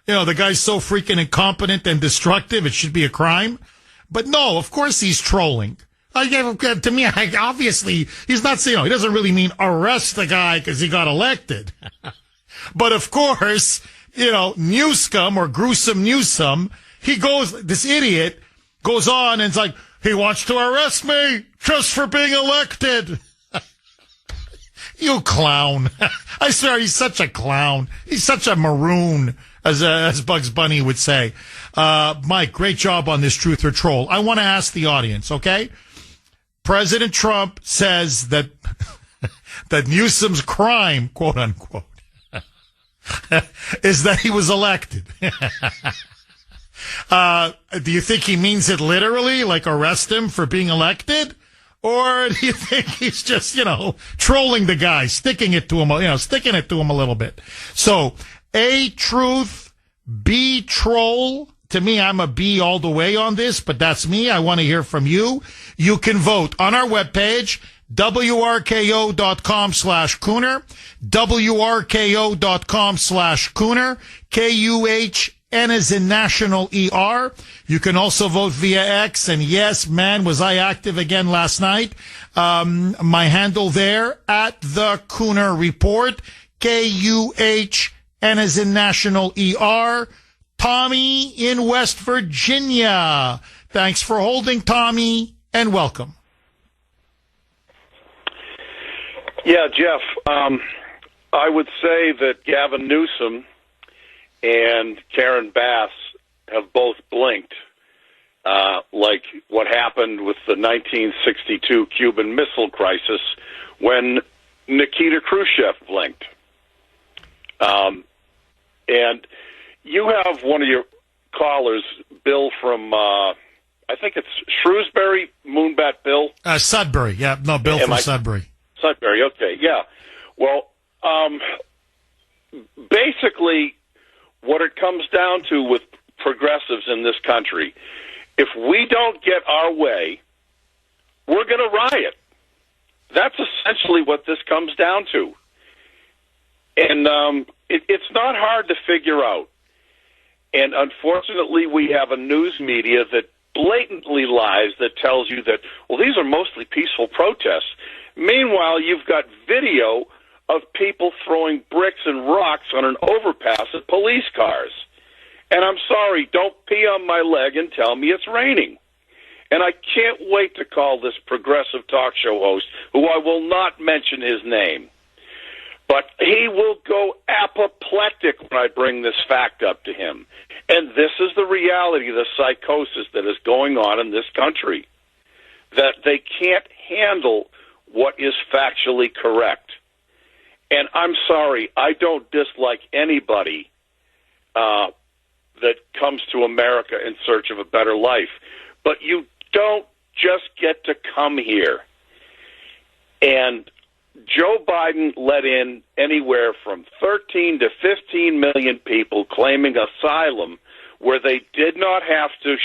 You know, the guy's so freaking incompetent and destructive, it should be a crime. But no, of course he's trolling. To me, obviously, he's not saying, he doesn't really mean arrest the guy because he got elected. But of course, Newsome or Gruesome Newsome, this idiot goes on and it's like, he wants to arrest me just for being elected. You clown. I swear, he's such a clown. He's such a maroon, as Bugs Bunny would say. Mike, great job on this Truth or Troll. I want to ask the audience, okay? President Trump says that that Newsom's crime, quote unquote, is that he was elected. Do you think he means it literally, like arrest him for being elected? Or do you think he's just, trolling the guy, sticking it to him a little bit? So, A, truth, B, troll. To me, I'm a B all the way on this, but that's me. I want to hear from you. You can vote on our webpage, WRKO.com/Kuhner, WRKO.com/Kuhner, KUHN as in National ER. You can also vote via X. And yes, man, was I active again last night. My handle there, at the Kuhner Report, KUHN as in National ER. Tommy in West Virginia. Thanks for holding, Tommy, and welcome. Yeah, Jeff, I would say that Gavin Newsom and Karen Bass have both blinked, like what happened with the 1962 Cuban Missile Crisis when Nikita Khrushchev blinked. And you have one of your callers, Bill from I think it's Shrewsbury, Moonbat Bill. Sudbury, yeah. No, Bill from Sudbury. Sudbury, okay, yeah. Well, basically, what it comes down to with progressives in this country, if we don't get our way, we're going to riot. That's essentially what this comes down to. And it's not hard to figure out. And unfortunately, we have a news media that blatantly lies, that tells you that, well, these are mostly peaceful protests. Meanwhile, you've got video of people throwing bricks and rocks on an overpass at police cars. And I'm sorry, don't pee on my leg and tell me it's raining. And I can't wait to call this progressive talk show host, who I will not mention his name, but he will go apoplectic when I bring this fact up to him. And this is the reality, the psychosis that is going on in this country, that they can't handle what is factually correct. And I'm sorry, I don't dislike anybody that comes to America in search of a better life. But you don't just get to come here. And Joe Biden let in anywhere from 13 to 15 million people claiming asylum where they did not have to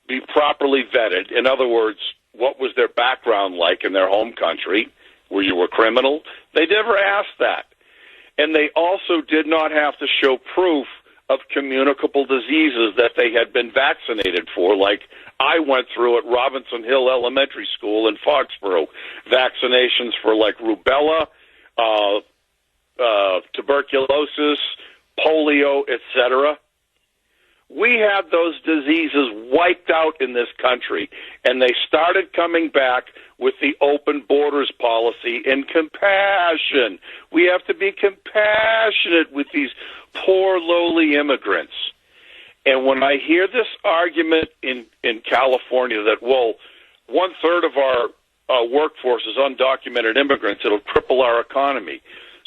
be properly vetted. In other words, what was their background like in their home country? Were you a criminal? They never asked that. And they also did not have to show proof of communicable diseases that they had been vaccinated for, like I went through at Robinson Hill Elementary School in Foxborough, vaccinations for like rubella, tuberculosis, polio, etc. We had those diseases wiped out in this country, and they started coming back with the open borders policy and compassion. We have to be compassionate with these poor, lowly immigrants. And when I hear this argument in California that, well, 1/3 of our workforce is undocumented immigrants, it'll cripple our economy.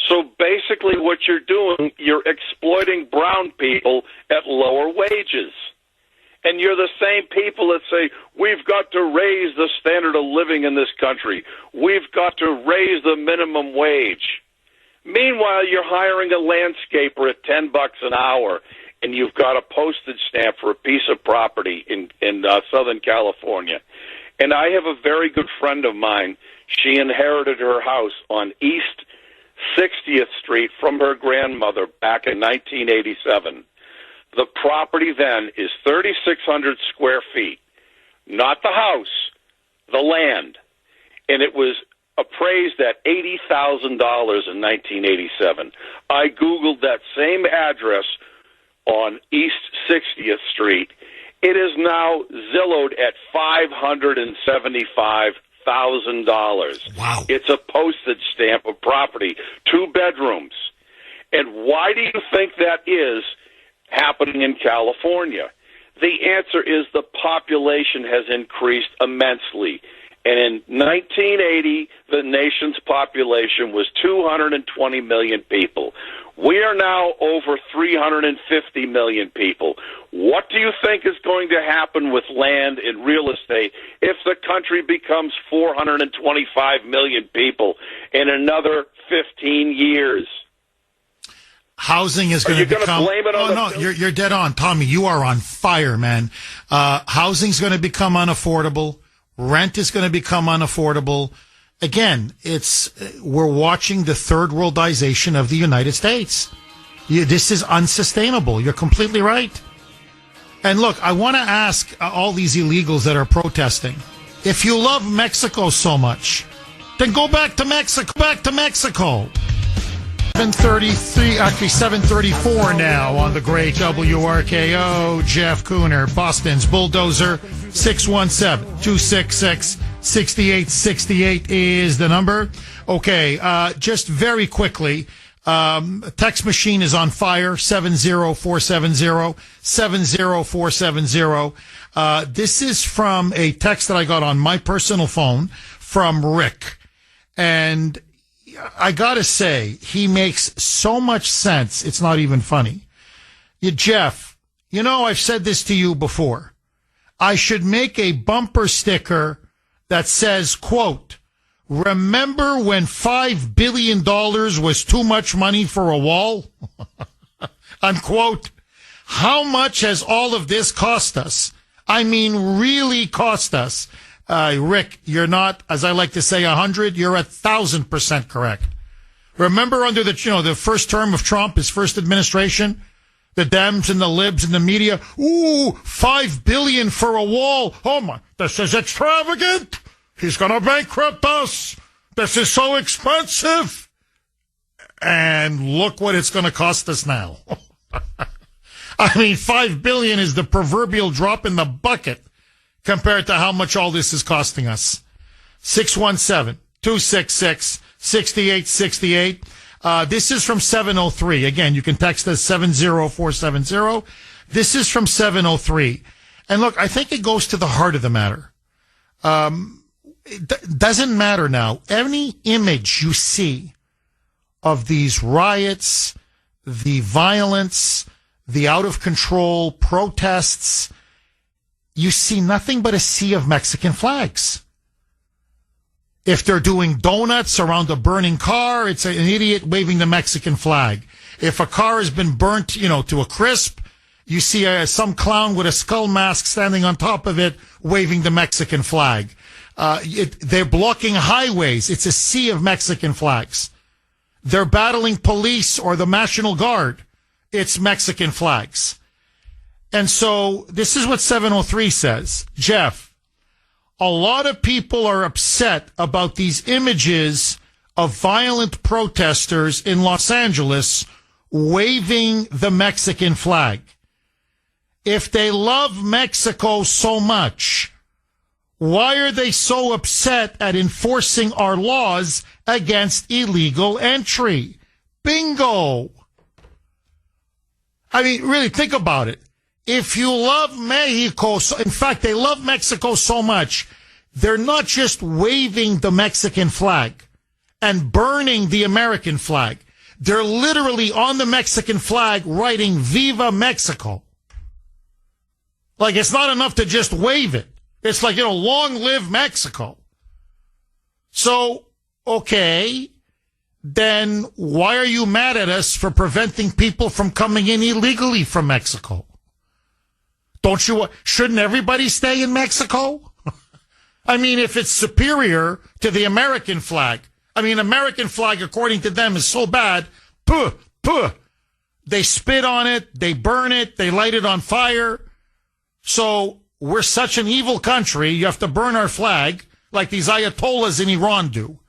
So basically what you're doing, you're exploiting brown people at lower wages. And you're the same people that say, we've got to raise the standard of living in this country. We've got to raise the minimum wage. Meanwhile, you're hiring a landscaper at $10 an hour, and you've got a postage stamp for a piece of property in Southern California. And I have a very good friend of mine. She inherited her house on East 60th Street from her grandmother back in 1987. The property then is 3,600 square feet, not the house, the land. And it was appraised at $80,000 in 1987. I Googled that same address on East 60th Street. It is now Zillowed at $575,000. Wow. It's a postage stamp of property, 2 bedrooms. And why do you think that is happening in California? The answer is the population has increased immensely. And in 1980, the nation's population was 220 million people. We are now over 350 million people. What do you think is going to happen with land and real estate if the country becomes 425 million people in another 15 years? Housing is going to become. Blame it on no, you're dead on, Tommy. You are on fire, man. Housing's going to become unaffordable. Rent is going to become unaffordable. Again, we're watching the third worldization of the United States. This is unsustainable. You're completely right. And look, I want to ask all these illegals that are protesting, if you love Mexico so much, then go back to Mexico. Back to Mexico. 7:33, actually 7:34 now on the great WRKO. Jeff Kuhner, Boston's Bulldozer. 617-266-6868 is the number. Okay, just very quickly, text machine is on fire, 70470, 70470. This is from a text that I got on my personal phone from Rick. And I gotta say, he makes so much sense, it's not even funny. Jeff, I've said this to you before. I should make a bumper sticker that says, quote, remember when $5 billion was too much money for a wall? Unquote. How much has all of this cost us? I mean, really cost us. Rick, you're not, as I like to say, 100, you're 1,000% correct. Remember under the first term of Trump, his first administration, the Dems and the libs and the media, ooh, $5 billion for a wall. Oh my, this is extravagant. He's going to bankrupt us. This is so expensive. And look what it's going to cost us now. I mean, $5 billion is the proverbial drop in the bucket compared to how much all this is costing us. 617-266-6868. This is from 703. Again, you can text us 70470. This is from 703. And look, I think it goes to the heart of the matter. It doesn't matter now. Any image you see of these riots, the violence, the out-of-control protests, you see nothing but a sea of Mexican flags. If they're doing donuts around a burning car, it's an idiot waving the Mexican flag. If a car has been burnt, to a crisp, you see some clown with a skull mask standing on top of it waving the Mexican flag. They're blocking highways. It's a sea of Mexican flags. They're battling police or the National Guard. It's Mexican flags. And so this is what 703 says. Jeff, a lot of people are upset about these images of violent protesters in Los Angeles waving the Mexican flag. If they love Mexico so much, why are they so upset at enforcing our laws against illegal entry? Bingo. I mean, really, think about it. If you love Mexico, in fact, they love Mexico so much, they're not just waving the Mexican flag and burning the American flag. They're literally on the Mexican flag writing Viva Mexico. Like, it's not enough to just wave it. It's like, long live Mexico. So, okay, then why are you mad at us for preventing people from coming in illegally from Mexico? Shouldn't everybody stay in Mexico? I mean, if it's superior to the American flag. I mean, American flag, according to them, is so bad. Puh. They spit on it. They burn it. They light it on fire. So we're such an evil country. You have to burn our flag like these Ayatollahs in Iran do.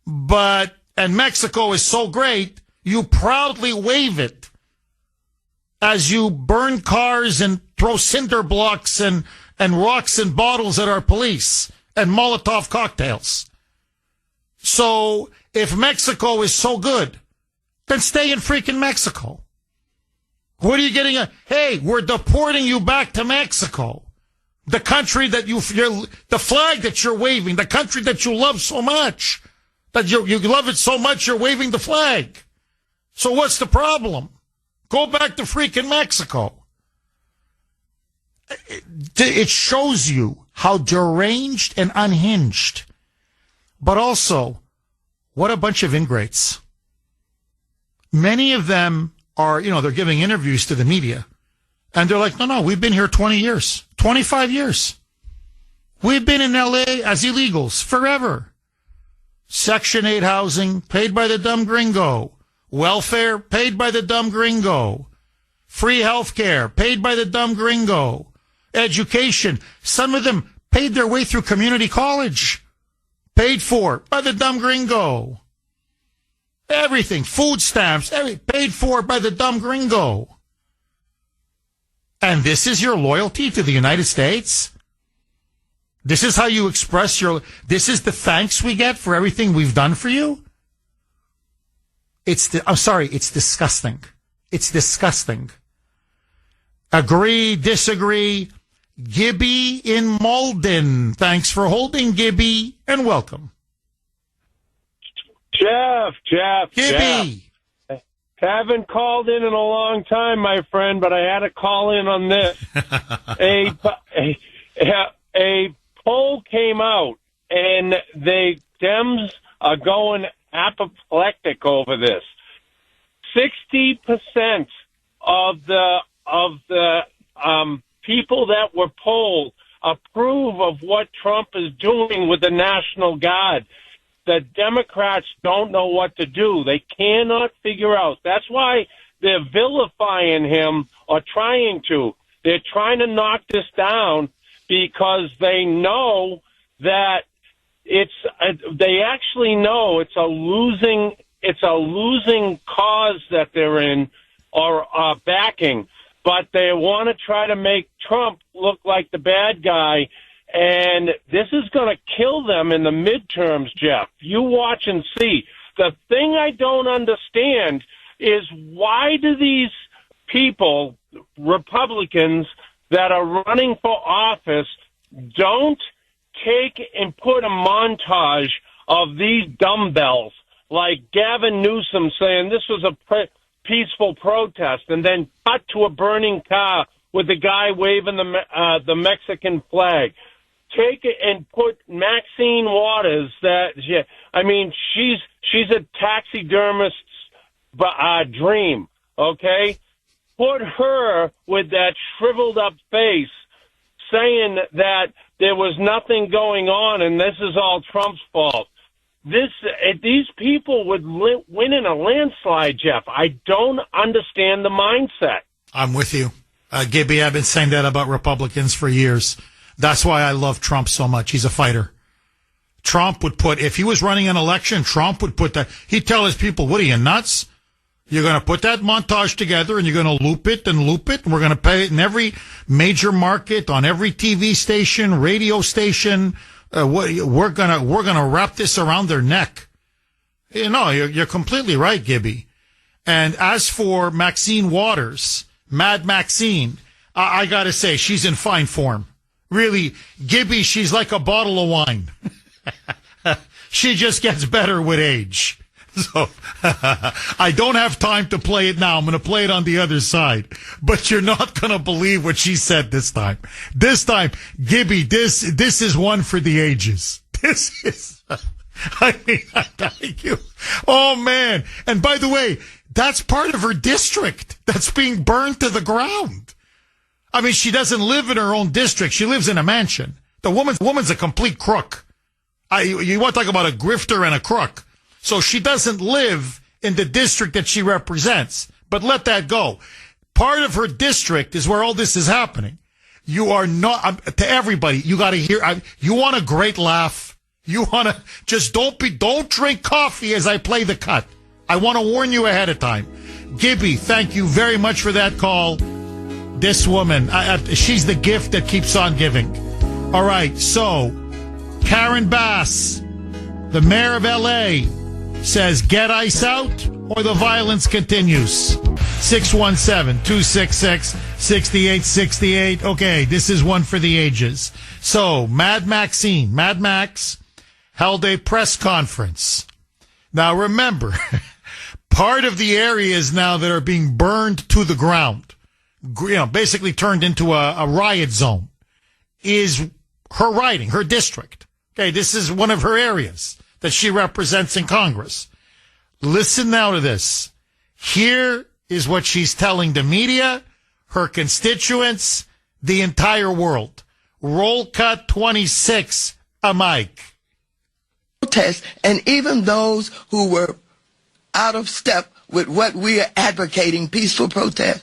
And Mexico is so great, you proudly wave it as you burn cars and throw cinder blocks and rocks and bottles at our police and Molotov cocktails. So if Mexico is so good, then stay in freaking Mexico. What are you getting at? Hey, we're deporting you back to Mexico. The country that the flag that you're waving, the country that you love so much, that you love it so much you're waving the flag. So what's the problem? Go back to freaking Mexico. It shows you how deranged and unhinged, but also what a bunch of ingrates. Many of them are, they're giving interviews to the media, and they're like, no, we've been here 20 years, 25 years. We've been in L.A. as illegals forever. Section 8 housing paid by the dumb gringo. Welfare paid by the dumb gringo. Free health care paid by the dumb gringo. Education, some of them paid their way through community college. Paid for by the dumb gringo. Everything, food stamps, paid for by the dumb gringo. And this is your loyalty to the United States? This is how you express this is the thanks we get for everything we've done for you? It's disgusting. It's disgusting. Agree, disagree. Gibby in Malden. Thanks for holding, Gibby, and welcome. Jeff. Gibby. Haven't called in a long time, my friend, but I had to call in on this. A poll came out, and the Dems are going apoplectic over this. 60% of the people that were polled approve of what Trump is doing with the National Guard. The Democrats don't know what to do. They cannot figure out. That's why they're vilifying him or trying to. They're trying to knock this down because they know that they actually know it's a losing cause that they're in or backing, but they want to try to make Trump look like the bad guy, and this is going to kill them in the midterms, Jeff. You watch and see. The thing I don't understand is why do these people, Republicans that are running for office, don't take and put a montage of these dumbbells, like Gavin Newsome saying this was a peaceful protest, and then cut to a burning car with the guy waving the Mexican flag. Take it and put Maxine Waters. She's a taxidermist's dream. Okay, put her with that shriveled up face, saying that there was nothing going on and this is all Trump's fault. These people would win in a landslide, Jeff. I don't understand the mindset. I'm with you. Gibby, I've been saying that about Republicans for years. That's why I love Trump so much. He's a fighter. Trump would put, if he was running an election, Trump would put that. He'd tell his people, what are you, nuts? You're going to put that montage together and you're going to loop it. And we're going to pay it in every major market, on every TV station, radio station. We're going to wrap this around their neck. You're completely right, Gibby. And as for Maxine Waters, Mad Maxine, I got to say, she's in fine form. Really, Gibby, she's like a bottle of wine. She just gets better with age. So I don't have time to play it now. I'm going to play it on the other side. But you're not going to believe what she said this time. This time, Gibby, this is one for the ages. This is, I'm telling you. Oh, man. And by the way, that's part of her district that's being burned to the ground. I mean, she doesn't live in her own district. She lives in a mansion. The woman's a complete crook. You want to talk about a grifter and a crook. So she doesn't live in the district that she represents. But let that go. Part of her district is where all this is happening. You are not, to everybody, you got to hear, you want a great laugh. You want to, just don't drink coffee as I play the cut. I want to warn you ahead of time. Gibby, thank you very much for that call. This woman, she's the gift that keeps on giving. All right, so Karen Bass, the mayor of L.A., says get ICE out or the violence continues. 617-266-6868. Okay, this is one for the ages. So Mad Max held a press conference. Now remember, part of the areas now that are being burned to the ground, basically turned into a riot zone, is her riding, her district. Okay, this is one of her areas that she represents in Congress. Listen now to this. Here is what she's telling the media, her constituents, the entire world. Roll cut 26, a mic. Protest, and even those who were out of step with what we are advocating, peaceful protest,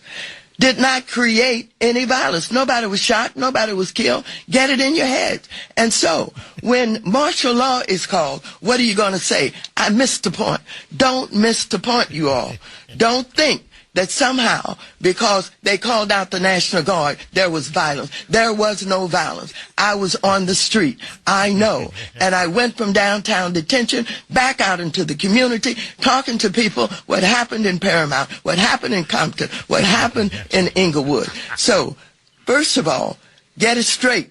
did not create any violence. Nobody was shot. Nobody was killed. Get it in your head. And so when martial law is called, what are you going to say? I missed the point. Don't miss the point, you all. Don't think that somehow, because they called out the National Guard, there was violence. There was no violence. I was on the street. I know. And I went from downtown detention back out into the community, talking to people what happened in Paramount, what happened in Compton, what happened in Inglewood. So, first of all, get it straight.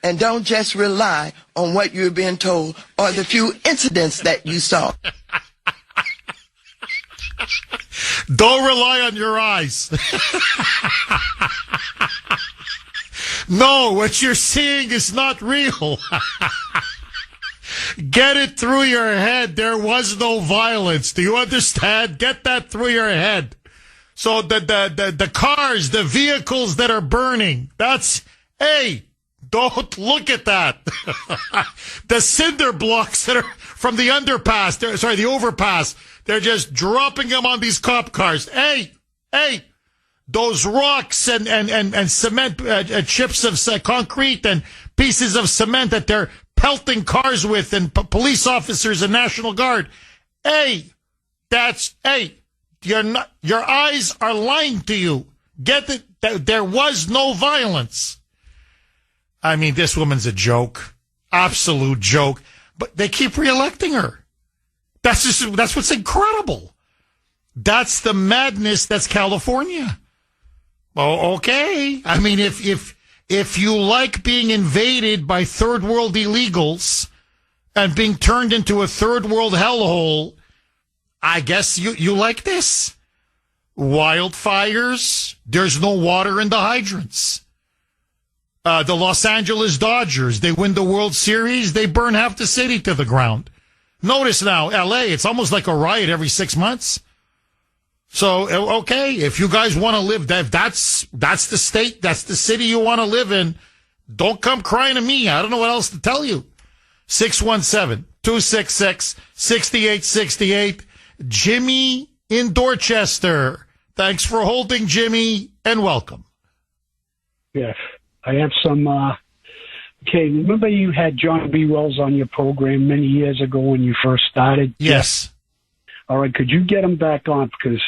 And don't just rely on what you're being told or the few incidents that you saw. Don't rely on your eyes. No, what you're seeing is not real. Get it through your head. There was no violence. Do you understand? Get that through your head. So the cars, the vehicles that are burning, hey, don't look at that. The cinder blocks that are from the underpass, the overpass, they're just dropping them on these cop cars. Hey, those rocks and cement, chips of concrete and pieces of cement that they're pelting cars with, and police officers and National Guard. Your eyes are lying to you. Get it? There was no violence. I mean, this woman's a joke. Absolute joke. But they keep reelecting her. That's what's incredible. That's the madness that's California. Oh, okay. I mean, if you like being invaded by third world illegals and being turned into a third world hellhole, I guess you like this. Wildfires. There's no water in the hydrants. The Los Angeles Dodgers, they win the World Series, they burn half the city to the ground. Notice now, LA, it's almost like a riot every 6 months. So, okay, if you guys want to live, that's the state, that's the city you want to live in, don't come crying to me. I don't know what else to tell you. 617-266-6868. Jimmy in Dorchester. Thanks for holding, Jimmy, and welcome. Yes. I have some, okay, remember you had John B. Wells on your program many years ago when you first started? Yes. All right, could you get him back on? Because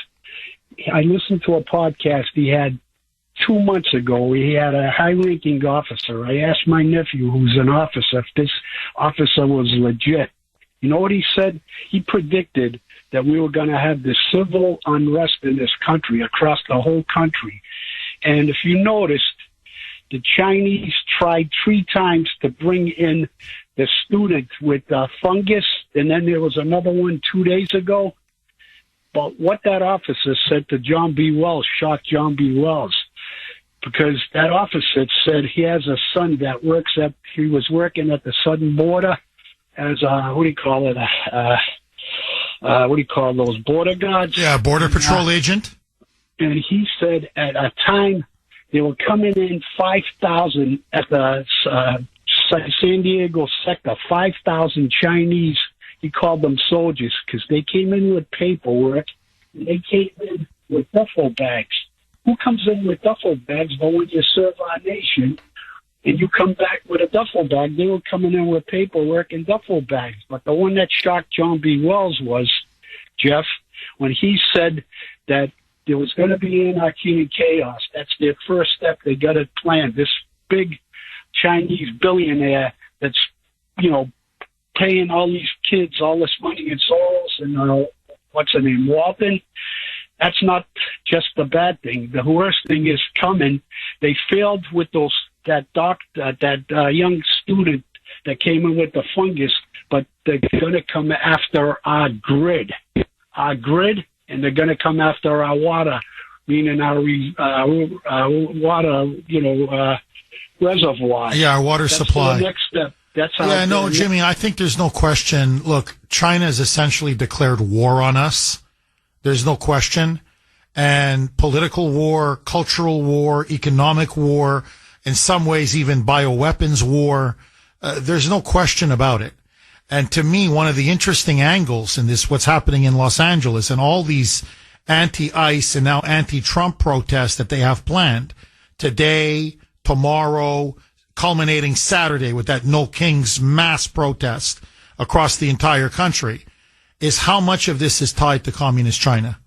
I listened to a podcast he had 2 months ago. He had a high-ranking officer. I asked my nephew, who's an officer, if this officer was legit. You know what he said? He predicted that we were going to have this civil unrest in this country, across the whole country. And if you noticed, the Chinese tried 3 times to bring in the student with fungus, and then there was another one 2 days ago. But what that officer said to John B. Wells shocked John B. Wells, because that officer said he has a son that he was working at the southern border as what do you call it? What do you call those border guards? Yeah, border patrol agent. And he said at a time, they were coming in 5,000 at the San Diego sector, 5,000 Chinese. He called them soldiers because they came in with paperwork. And they came in with duffel bags. Who comes in with duffel bags? But when you serve our nation and you come back with a duffel bag, they were coming in with paperwork and duffel bags. But the one that shocked John B. Wells was, Jeff, when he said that there was going to be anarchy and chaos. That's their first step. They got it planned. This big Chinese billionaire that's, paying all these kids all this money in souls and what's her name, Walton. That's not just the bad thing. The worst thing is coming. They failed with that young student that came in with the fungus, but they're going to come after our grid. And they're going to come after our water, meaning our water, reservoir. Yeah, our water supply. The next step. That's how. Yeah, no, Jimmy, I think there's no question. Look, China has essentially declared war on us. There's no question. And political war, cultural war, economic war, in some ways even bioweapons war. There's no question about it. And to me, one of the interesting angles in this, what's happening in Los Angeles and all these anti-ICE and now anti-Trump protests that they have planned today, tomorrow, culminating Saturday with that No Kings mass protest across the entire country, is how much of this is tied to communist China.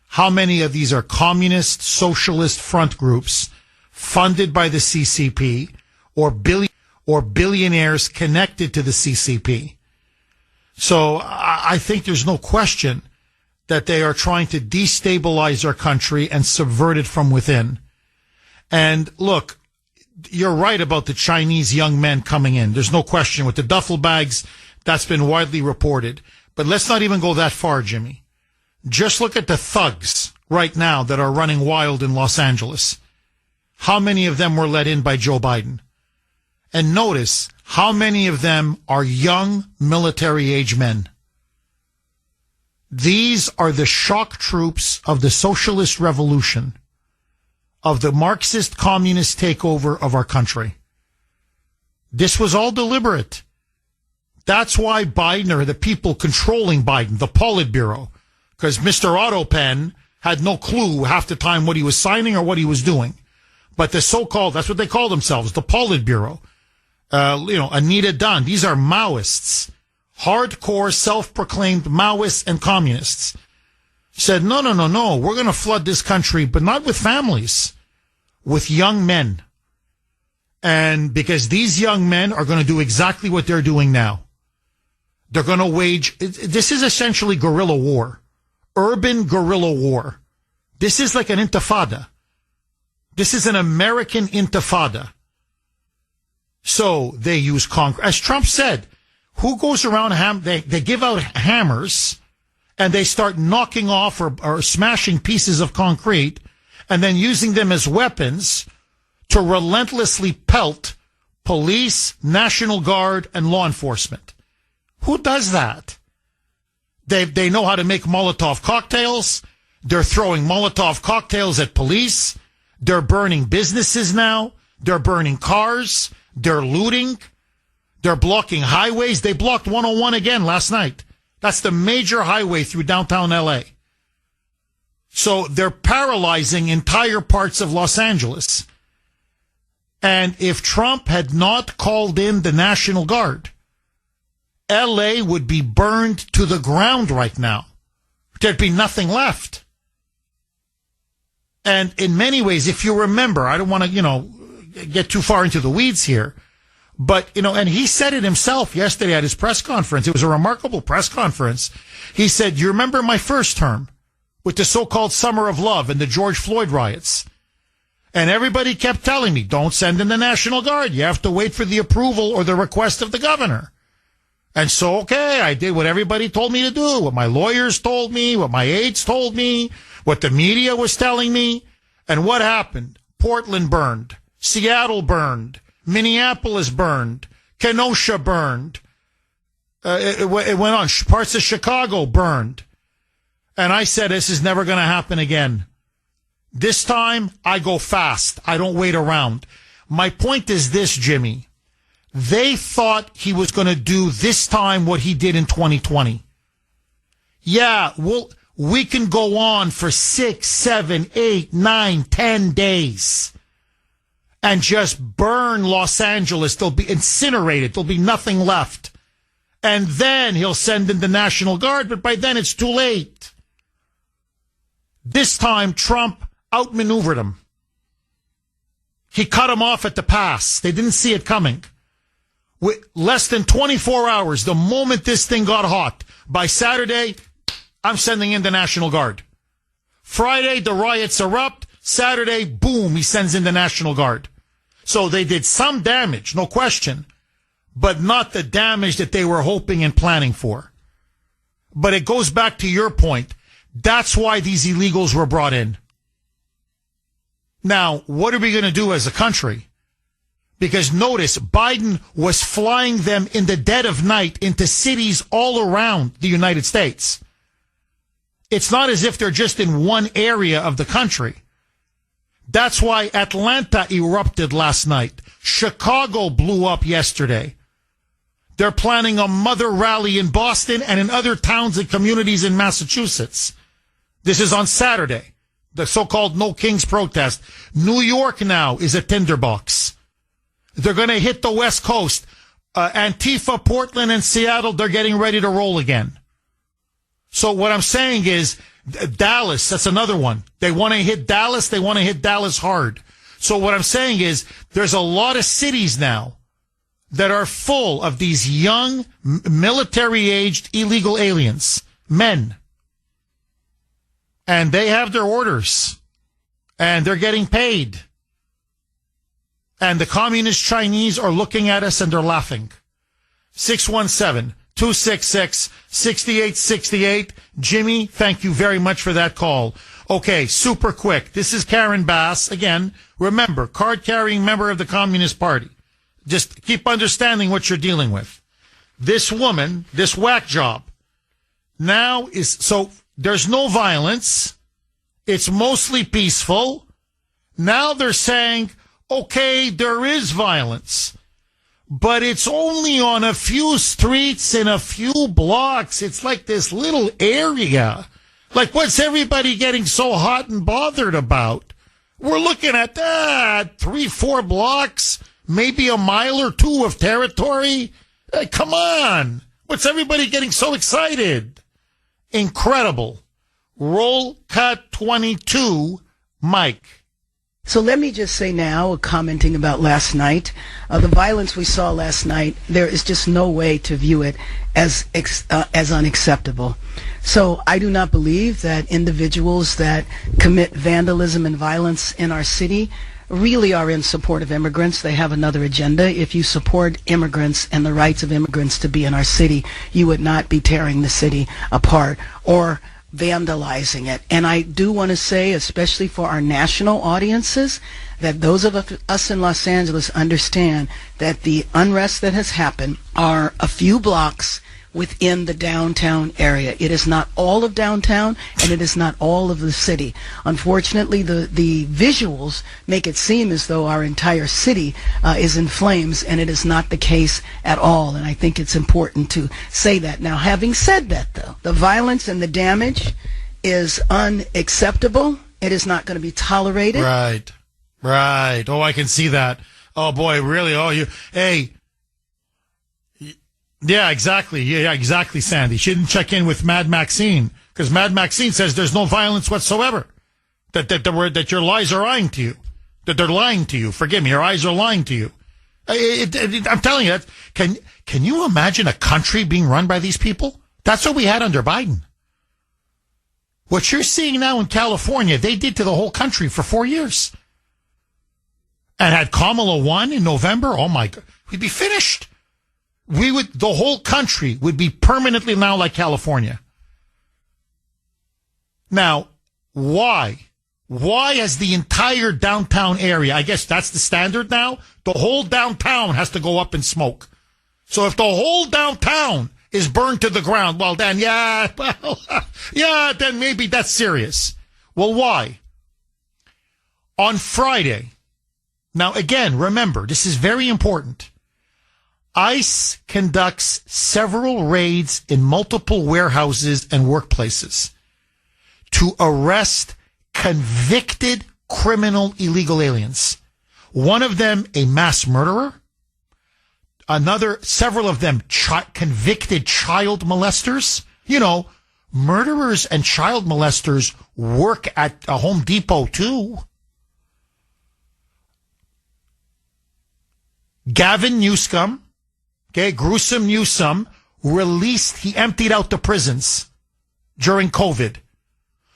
How many of these are communist, socialist front groups funded by the CCP or billionaires connected to the CCP. So I think there's no question that they are trying to destabilize our country and subvert it from within. And look, you're right about the Chinese young men coming in. There's no question with the duffel bags. That's been widely reported. But let's not even go that far, Jimmy. Just look at the thugs right now that are running wild in Los Angeles. How many of them were let in by Joe Biden? And notice how many of them are young military-age men. These are the shock troops of the socialist revolution, of the Marxist communist takeover of our country. This was all deliberate. That's why Biden, or the people controlling Biden, the Politburo, because Mr. Autopen had no clue half the time what he was signing or what he was doing. But the so-called, that's what they call themselves, the Politburo. Anita Dunn, these are Maoists, hardcore self-proclaimed Maoists and communists. Said, no, we're going to flood this country, but not with families, with young men. And because these young men are going to do exactly what they're doing now. They're going to wage, this is essentially guerrilla war, urban guerrilla war. This is like an intifada. This is an American intifada. So they use concrete. As Trump said, who goes around, they give out hammers and they start knocking off or smashing pieces of concrete and then using them as weapons to relentlessly pelt police, National Guard, and law enforcement. Who does that? They know how to make Molotov cocktails. They're throwing Molotov cocktails at police. They're burning businesses now. They're burning cars. They're looting. They're blocking highways. They blocked 101 again last night. That's the major highway through downtown LA. So they're paralyzing entire parts of Los Angeles. And if Trump had not called in the National Guard, LA would be burned to the ground right now. There'd be nothing left. And in many ways, if you remember, I don't want to, get too far into the weeds here, but, and he said it himself yesterday at his press conference. It was a remarkable press conference. He said, you remember my first term with the so-called Summer of Love and the George Floyd riots? And everybody kept telling me, don't send in the National Guard. You have to wait for the approval or the request of the governor. And so, okay, I did what everybody told me to do, what my lawyers told me, what my aides told me, what the media was telling me. And what happened? Portland burned. Seattle burned. Minneapolis burned. Kenosha burned. It went on. Parts of Chicago burned. And I said, this is never going to happen again. This time, I go fast. I don't wait around. My point is this, Jimmy. They thought he was going to do this time what he did in 2020. Yeah, we can go on for 6, 7, 8, 9, 10 days and just burn Los Angeles. They'll be incinerated. There'll be nothing left. And then he'll send in the National Guard, but by then it's too late. This time, Trump outmaneuvered him. He cut him off at the pass. They didn't see it coming. With less than 24 hours, the moment this thing got hot, by Saturday, I'm sending in the National Guard. Friday, the riots erupt. Saturday, boom, he sends in the National Guard. So they did some damage, no question, but not the damage that they were hoping and planning for. But it goes back to your point. That's why these illegals were brought in. Now, what are we going to do as a country? Because notice, Biden was flying them in the dead of night into cities all around the United States. It's not as if they're just in one area of the country. That's why Atlanta erupted last night. Chicago blew up yesterday. They're planning a mother rally in Boston and in other towns and communities in Massachusetts. This is on Saturday, the so-called No Kings protest. New York now is a tinderbox. They're going to hit the West Coast. Antifa, Portland, and Seattle, they're getting ready to roll again. So what I'm saying is Dallas, that's another one. They want to hit Dallas. They want to hit Dallas hard. So what I'm saying is there's a lot of cities now that are full of these young, military-aged illegal aliens, men. And they have their orders. And they're getting paid. And the communist Chinese are looking at us and they're laughing. 617 266-6868. Jimmy, thank you very much for that call. Okay, super quick. This is Karen Bass. Again, remember, card-carrying member of the Communist Party. Just keep understanding what you're dealing with. This woman, this whack job, now is, so there's no violence. It's mostly peaceful. Now they're saying, okay, there is violence, but it's only on a few streets and a few blocks. It's like this little area. Like, what's everybody getting so hot and bothered about? We're looking at that 3-4 blocks, maybe a mile or two of territory. Come on. What's everybody getting so excited? Incredible. Roll cut 22, Mike. So let me just say now, commenting about last night, the violence we saw last night, there is just no way to view it as unacceptable. So I do not believe that individuals that commit vandalism and violence in our city really are in support of immigrants. They have another agenda. If you support immigrants and the rights of immigrants to be in our city, you would not be tearing the city apart or vandalizing it. And I do want to say, especially for our national audiences, that those of us in Los Angeles understand that the unrest that has happened are a few blocks within the downtown area. It is not all of downtown, and it is not all of the city. Unfortunately, the visuals make it seem as though our entire city is in flames, and it is not the case at all. And I think it's important to say that. Now, having said that, though, the violence and the damage is unacceptable. It is not going to be tolerated. Right. Oh, I can see that. Oh, boy, really? Oh, hey. Yeah, exactly. Yeah, exactly, Sandy. She didn't check in with Mad Maxine because Mad Maxine says there's no violence whatsoever. That your lies are lying to you. That they're lying to you. Forgive me, your eyes are lying to you. I'm telling you that. Can you imagine a country being run by these people? That's what we had under Biden. What you're seeing now in California, they did to the whole country for 4 years. And had Kamala won in November, oh my God, we'd be finished. The whole country would be permanently now like California. Now, why? Why has the entire downtown area, I guess that's the standard now, the whole downtown has to go up in smoke. So if the whole downtown is burned to the ground, well then, then maybe that's serious. Well, why? On Friday, now again, remember, this is very important. ICE conducts several raids in multiple warehouses and workplaces to arrest convicted criminal illegal aliens. One of them, a mass murderer. Several of them, convicted child molesters. You know, murderers and child molesters work at a Home Depot too. Gavin Newsome, gruesome Newsome, he emptied out the prisons during COVID.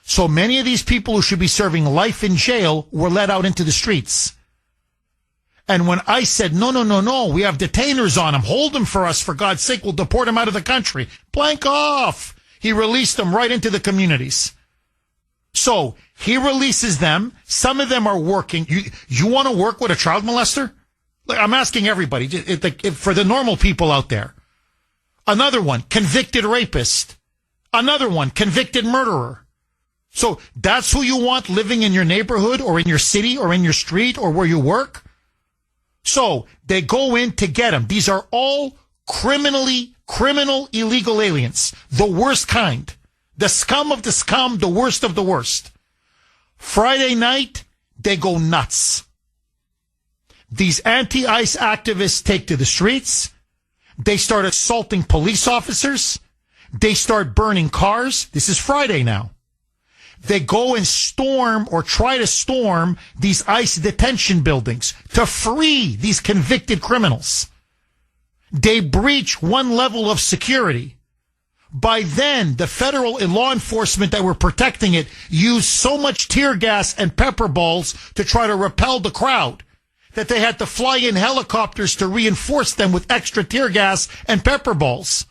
So many of these people who should be serving life in jail were let out into the streets. And when ICE said, no, we have detainers on them, hold them for us, for God's sake, we'll deport them out of the country. Blank off. He released them right into the communities. So he releases them. Some of them are working. You want to work with a child molester? I'm asking everybody, for the normal people out there. Another one, convicted rapist. Another one, convicted murderer. So that's who you want living in your neighborhood or in your city or in your street or where you work? So they go in to get them. These are all criminal illegal aliens. The worst kind. The scum of the scum, the worst of the worst. Friday night, they go nuts. These anti-ICE activists take to the streets. They start assaulting police officers. They start burning cars. This is Friday now. They go and storm or try to storm these ICE detention buildings to free these convicted criminals. They breach one level of security. By then, the federal law enforcement that were protecting it used so much tear gas and pepper balls to try to repel the crowd that they had to fly in helicopters to reinforce them with extra tear gas and pepper balls.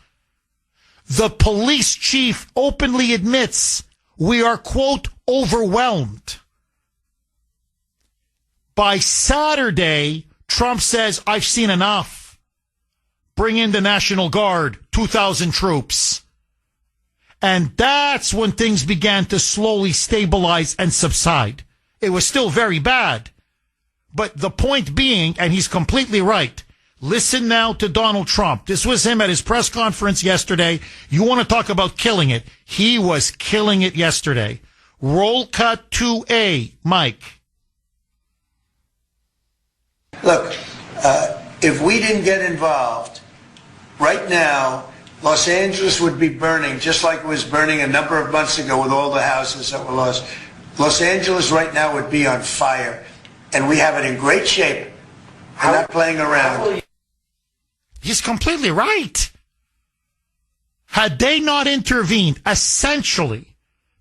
The police chief openly admits we are, quote, overwhelmed. By Saturday, Trump says, I've seen enough. Bring in the National Guard, 2,000 troops. And that's when things began to slowly stabilize and subside. It was still very bad. But the point being, and he's completely right, listen now to Donald Trump. This was him at his press conference yesterday. You want to talk about killing it? He was killing it yesterday. Roll cut to A, Mike. Look, if we didn't get involved, right now, Los Angeles would be burning, just like it was burning a number of months ago with all the houses that were lost. Los Angeles right now would be on fire, and we have it in great shape. We're not playing around. He's completely right. Had they not intervened, essentially,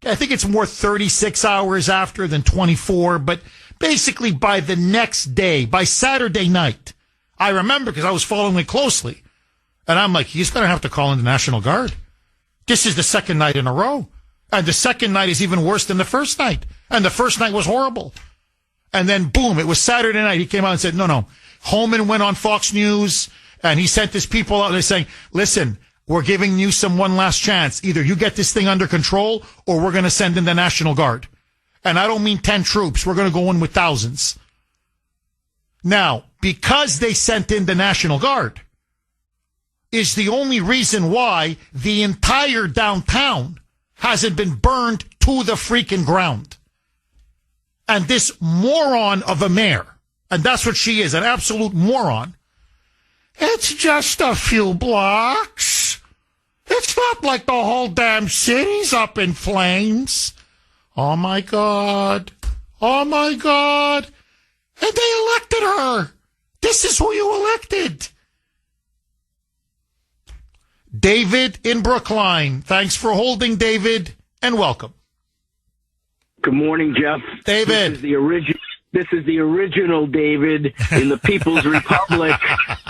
I think it's more 36 hours after than 24, but basically by the next day, by Saturday night, I remember because I was following it closely. And I'm like, he's going to have to call in the National Guard. This is the second night in a row. And the second night is even worse than the first night. And the first night was horrible. And then, boom, it was Saturday night. He came out and said, no. Holman went on Fox News, and he sent his people out there saying, listen, we're giving Newsome one last chance. Either you get this thing under control, or we're going to send in the National Guard. And I don't mean 10 troops. We're going to go in with thousands. Now, because they sent in the National Guard, is the only reason why the entire downtown hasn't been burned to the freaking ground. And this moron of a mayor, and that's what she is, an absolute moron, it's just a few blocks. It's not like the whole damn city's up in flames. Oh, my God. Oh, my God. And they elected her. This is who you elected. David in Brookline. Thanks for holding, David, and welcome. Good morning, Jeff. David. This is the original David in the People's Republic,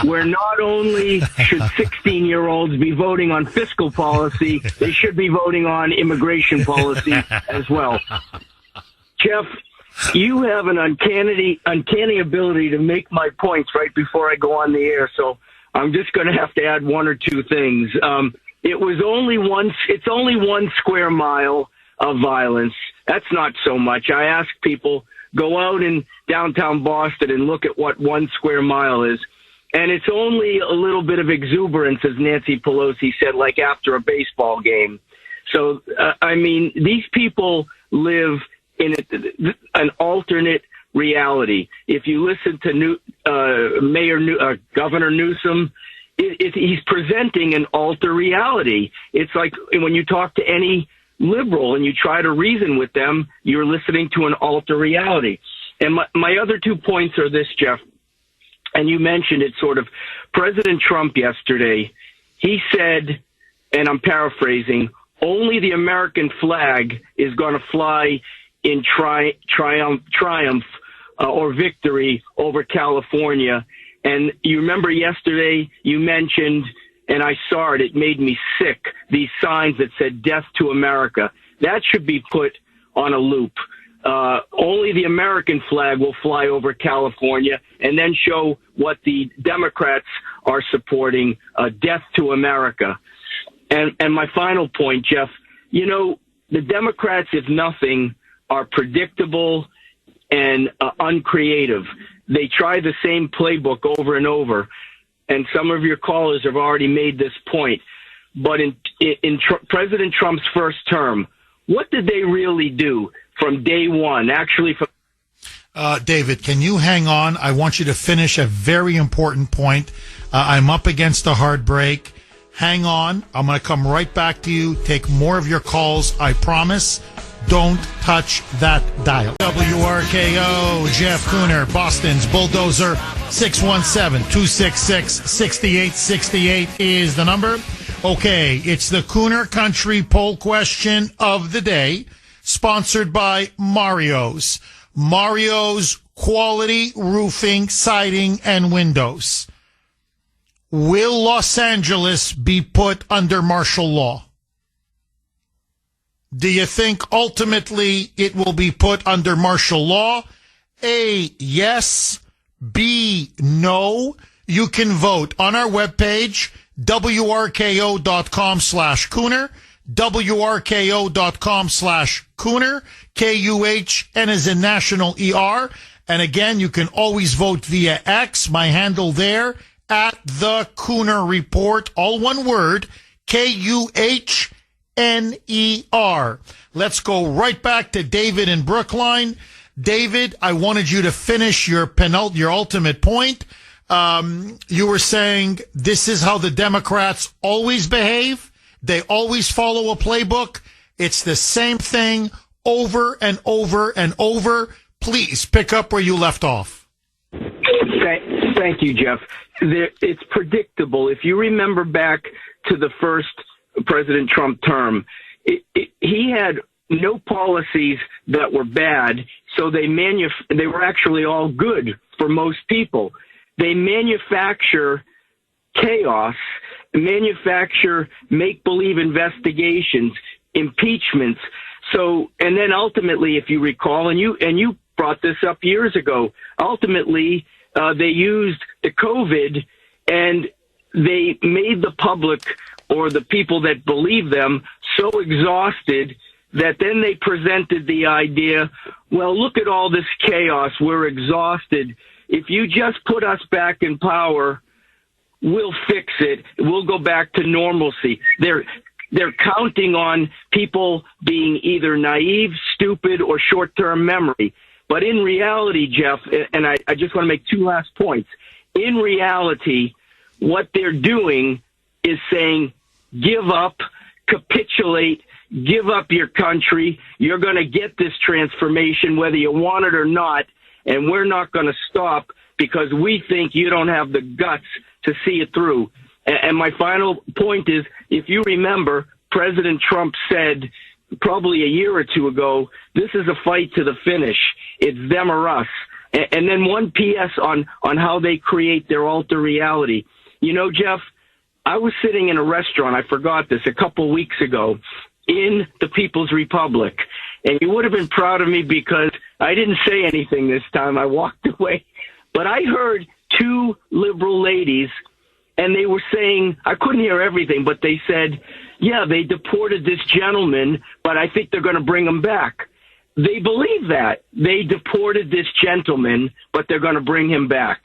where not only should 16-year-olds be voting on fiscal policy, they should be voting on immigration policy as well. Jeff, you have an uncanny ability to make my points right before I go on the air, so I'm just going to have to add one or two things. It's only one square mile of violence. That's not so much. I ask people, go out in downtown Boston and look at what 1 square mile is. And it's only a little bit of exuberance, as Nancy Pelosi said, like after a baseball game. So, these people live in an alternate reality. If you listen to Governor Newsome, he's presenting an alter reality. It's like when you talk to any liberal and you try to reason with them, you're listening to an alter reality. And my other 2 points are this, Jeff, and you mentioned it sort of. President Trump yesterday, he said, and I'm paraphrasing, only the American flag is going to fly in triumph or victory over California. And you remember yesterday you mentioned, and I saw it made me sick, these signs that said death to America. That should be put on a loop. Only the American flag will fly over California, and then show what the Democrats are supporting, death to America. And my final point, Jeff, the Democrats, if nothing, are predictable and uncreative. They try the same playbook over and over. And some of your callers have already made this point. But in President Trump's first term, what did they really do from day one? Actually, David, can you hang on? I want you to finish a very important point. I'm up against a hard break. Hang on. I'm going to come right back to you. Take more of your calls. I promise. Don't touch that dial. WRKO, Jeff Kuhner, Boston's Bulldozer, 617-266-6868 is the number. Okay, it's the Kuhner Country poll question of the day, sponsored by Mario's. Mario's quality roofing, siding, and windows. will Los Angeles be put under martial law? Do you think ultimately it will be put under martial law? A, yes. B, no. You can vote on our webpage, WRKO.com/Kuhner, WRKO.com/Kuhner, KUHN is in national ER. And again, you can always vote via X, my handle there, at the Kuhner Report, all one word, KUHNER. Let's go right back to David in Brookline. David, I wanted you to finish your ultimate point. You were saying this is how the Democrats always behave. They always follow a playbook. It's the same thing over and over and over. Please pick up where you left off. Thank you, Jeff. It's predictable. If you remember back to the first President Trump term, he had no policies that were bad, so they were actually all good for most people. They manufacture chaos, manufacture make-believe investigations, impeachments. So, and then ultimately, if you recall, and you brought this up years ago, ultimately they used the COVID and they made the public or the people that believe them so exhausted that then they presented the idea, well, look at all this chaos. We're exhausted. If you just put us back in power, we'll fix it. We'll go back to normalcy. They're counting on people being either naive, stupid, or short-term memory. But in reality, Jeff, and I just want to make two last points. In reality, what they're doing is saying, give up, capitulate, give up your country. You're going to get this transformation whether you want it or not, and we're not going to stop because we think you don't have the guts to see it through. And my final point is, if you remember, President Trump said probably a year or two ago, this is a fight to the finish. It's them or us. And then one PS on how they create their alter reality. You know, Jeff, I was sitting in a restaurant, I forgot this, a couple weeks ago, in the People's Republic. And you would have been proud of me because I didn't say anything this time. I walked away. But I heard two liberal ladies, and they were saying, I couldn't hear everything, but they said, yeah, they deported this gentleman, but I think they're going to bring him back. They believe that. They deported this gentleman, but they're going to bring him back.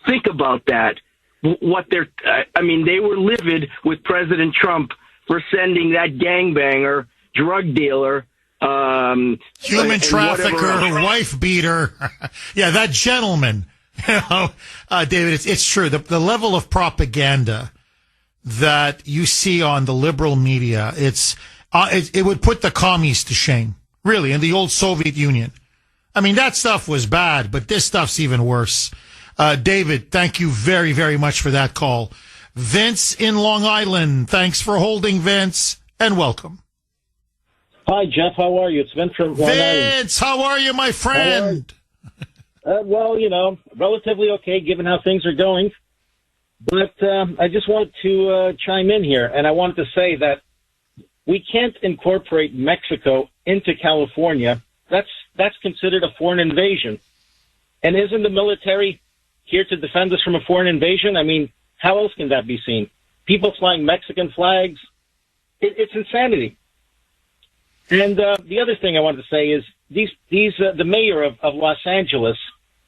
Think about that. They were livid with President Trump for sending that gangbanger, drug dealer, human trafficker, wife beater. Yeah, that gentleman. David, it's true. The level of propaganda that you see on the liberal media, it would put the commies to shame, really, in the old Soviet Union. I mean, that stuff was bad, but this stuff's even worse. David, thank you very, very much for that call. Vince in Long Island, thanks for holding, Vince, and welcome. Hi, Jeff. How are you? It's Vince from Long Island. Vince, how are you, my friend? Well, relatively okay given how things are going. But I just wanted to chime in here, and I wanted to say that we can't incorporate Mexico into California. That's considered a foreign invasion. And isn't the military here to defend us from a foreign invasion? I mean, how else can that be seen? People flying Mexican flags, it's insanity. And the other thing I wanted to say is the mayor of Los Angeles,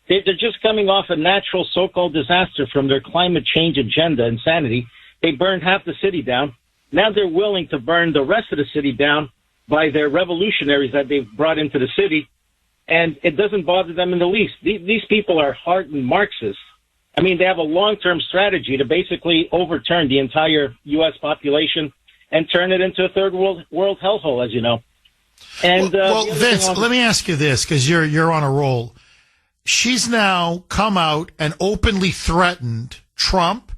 they're just coming off a natural so-called disaster from their climate change agenda, insanity. They burned half the city down. Now they're willing to burn the rest of the city down by their revolutionaries that they've brought into the city, and it doesn't bother them in the least. These people are hardened Marxists. I mean, they have a long-term strategy to basically overturn the entire U.S. population and turn it into a third world hellhole, as you know. And well, Vince, let me ask you this, because you're on a roll. She's now come out and openly threatened Trump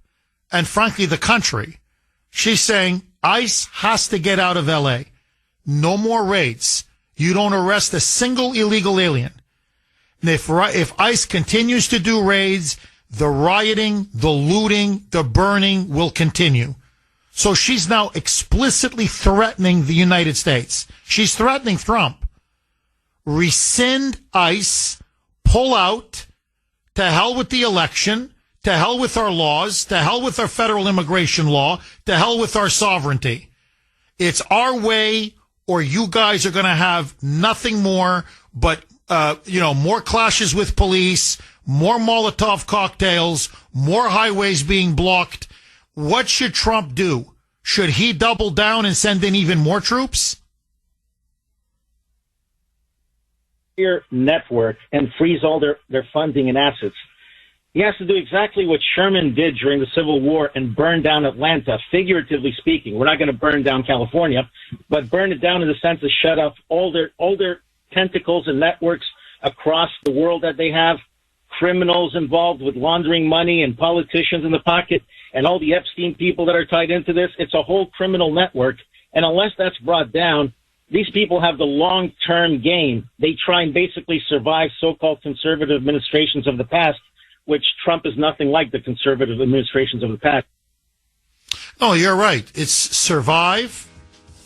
and, frankly, the country. She's saying ICE has to get out of L.A. No more raids. You don't arrest a single illegal alien. And if ICE continues to do raids, the rioting, the looting, the burning will continue. So she's now explicitly threatening the United States. She's threatening Trump. Rescind ICE, pull out, to hell with the election, to hell with our laws, to hell with our federal immigration law, to hell with our sovereignty. It's our way, or you guys are going to have nothing more but, more clashes with police, more Molotov cocktails, more highways being blocked. What should Trump do? Should he double down and send in even more troops? Your network and freeze all their funding and assets. He has to do exactly what Sherman did during the Civil War and burn down Atlanta, figuratively speaking. We're not going to burn down California, but burn it down in the sense of shut off all their tentacles and networks across the world that they have, criminals involved with laundering money and politicians in the pocket and all the Epstein people that are tied into this. It's a whole criminal network. And unless that's brought down, these people have the long-term game. They try and basically survive so-called conservative administrations of the past, which Trump is nothing like the conservative administrations of the past. No, you're right. It's survive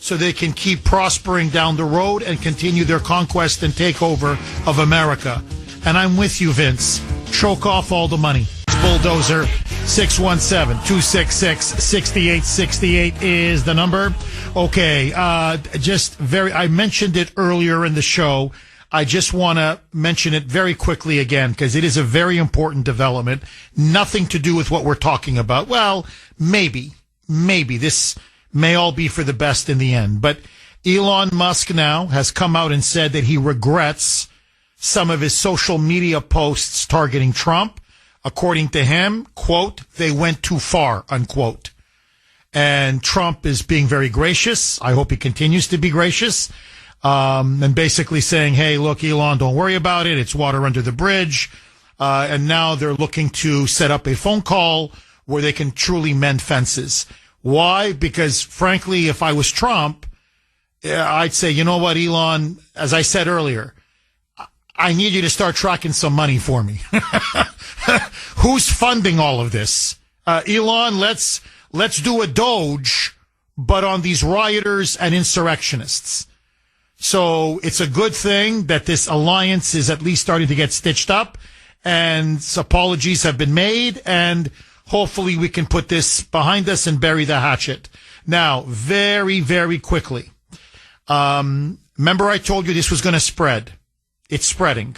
so they can keep prospering down the road and continue their conquest and takeover of America. And I'm with you, Vince. Choke off all the money. Bulldozer 617-266-6868 is the number. Okay, I mentioned it earlier in the show. I just want to mention it very quickly again because it is a very important development. Nothing to do with what we're talking about. Well, maybe this may all be for the best in the end. But Elon Musk now has come out and said that he regrets some of his social media posts targeting Trump. According to him, quote, they went too far, unquote. And Trump is being very gracious. I hope he continues to be gracious. And basically saying, hey, look, Elon, don't worry about it. It's water under the bridge. And now they're looking to set up a phone call where they can truly mend fences. Why? Because frankly, if I was Trump, I'd say, you know what, Elon, as I said earlier, I need you to start tracking some money for me. Who's funding all of this? Elon, let's do a Doge, but on these rioters and insurrectionists. So it's a good thing that this alliance is at least starting to get stitched up and apologies have been made and hopefully we can put this behind us and bury the hatchet. Now, very, very quickly. Remember I told you this was going to spread. It's spreading.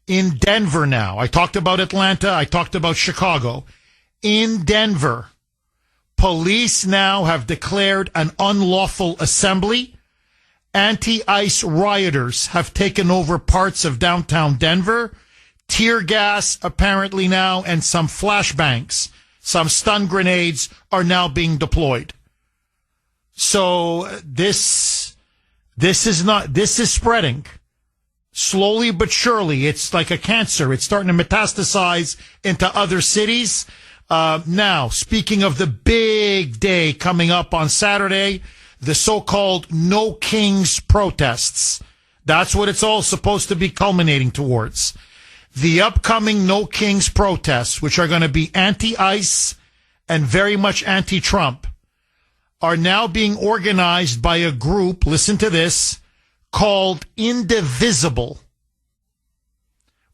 In Denver now, I talked about Atlanta, I talked about Chicago. In Denver, police now have declared an unlawful assembly. Anti-ICE rioters have taken over parts of downtown Denver. Tear gas, apparently now, and some flashbangs, some stun grenades are now being deployed. So this is spreading. Slowly but surely, it's like a cancer. It's starting to metastasize into other cities. Now, speaking of the big day coming up on Saturday, the so-called No Kings protests. That's what it's all supposed to be culminating towards. The upcoming No Kings protests, which are going to be anti-ICE and very much anti-Trump, are now being organized by a group, listen to this, called Indivisible,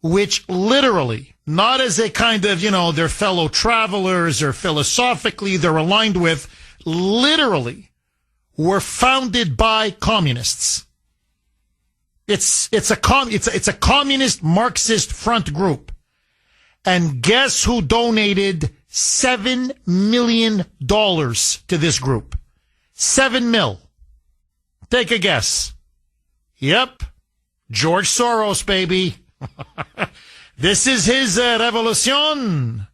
which literally, not as a kind of, their fellow travelers or philosophically they're aligned with, literally were founded by communists. It's a communist Marxist front group. And guess who donated $7 million to this group? $7 million. Take a guess. Yep. George Soros, baby. This is his revolution.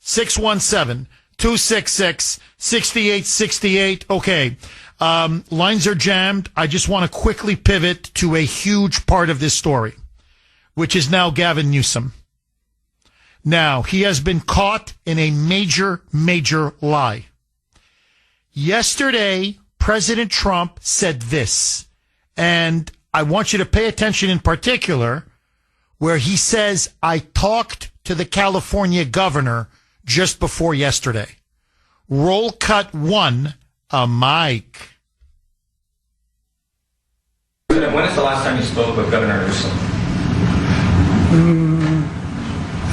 617-266-6868. Okay. Lines are jammed. I just want to quickly pivot to a huge part of this story, which is now Gavin Newsom. Now, he has been caught in a major, major lie. Yesterday, President Trump said this, and I want you to pay attention in particular, where he says, I talked to the California governor just before yesterday. Roll cut one, a mic. President, when is the last time you spoke with Governor Newsome?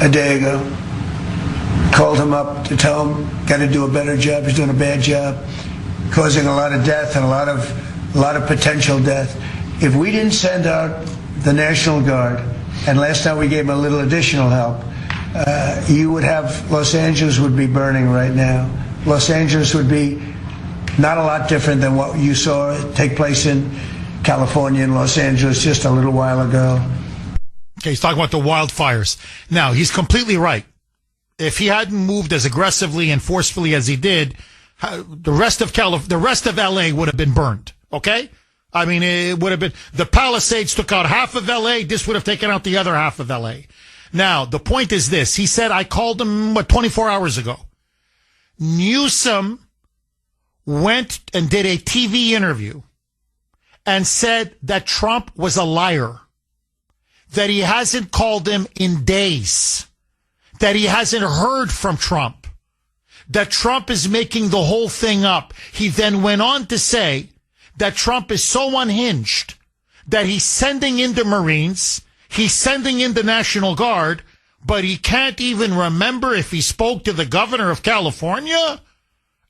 A day ago. Called him up to tell him, got to do a better job. He's doing a bad job, causing a lot of death and a lot of potential death. If we didn't send out the National Guard, and last time we gave him a little additional help, you would have, Los Angeles would be burning right now. Los Angeles would be not a lot different than what you saw take place in California and Los Angeles just a little while ago. Okay, he's talking about the wildfires. Now, he's completely right. If he hadn't moved as aggressively and forcefully as he did, the rest of LA would have been burned. Okay? I mean, it would have been, the Palisades took out half of LA. This would have taken out the other half of LA. Now, the point is this. He said, I called him, 24 hours ago. Newsome went and did a TV interview and said that Trump was a liar, that he hasn't called him in days, that he hasn't heard from Trump, that Trump is making the whole thing up. He then went on to say that Trump is so unhinged that he's sending in the Marines, he's sending in the National Guard, but he can't even remember if he spoke to the governor of California,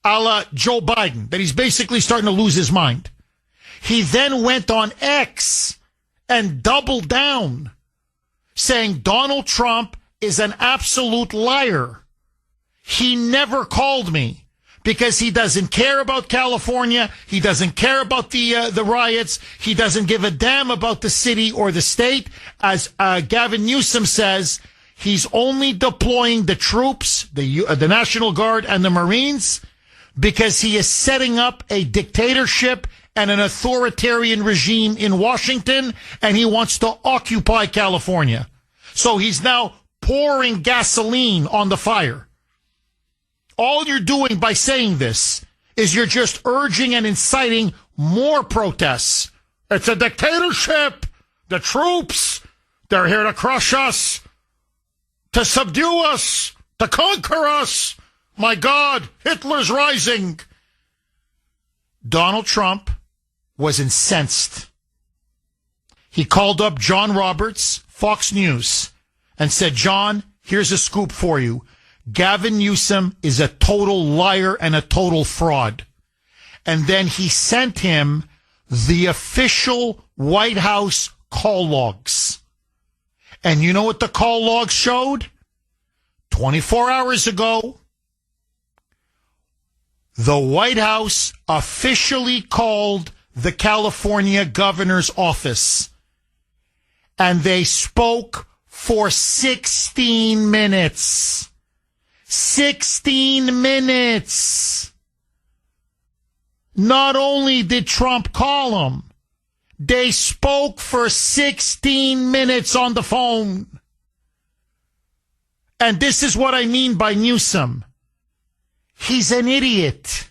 a la Joe Biden, that he's basically starting to lose his mind. He then went on X and doubled down, saying Donald Trump is an absolute liar. He never called me because he doesn't care about California. He doesn't care about the riots. He doesn't give a damn about the city or the state. As Gavin Newsom says, he's only deploying the troops, the National Guard and the Marines, because he is setting up a dictatorship and an authoritarian regime in Washington, and he wants to occupy California. So he's now pouring gasoline on the fire. All you're doing by saying this is you're just urging and inciting more protests. It's a dictatorship. The troops, they're here to crush us, to subdue us, to conquer us. My God, Hitler's rising. Donald Trump was incensed. He called up John Roberts, Fox News, and said, John, here's a scoop for you. Gavin Newsom is a total liar and a total fraud. And then he sent him the official White House call logs. And you know what the call logs showed? 24 hours ago, the White House officially called the California governor's office, and they spoke for 16 minutes. 16 minutes. Not only did Trump call him, they spoke for 16 minutes on the phone. And this is what I mean by Newsom. He's an idiot.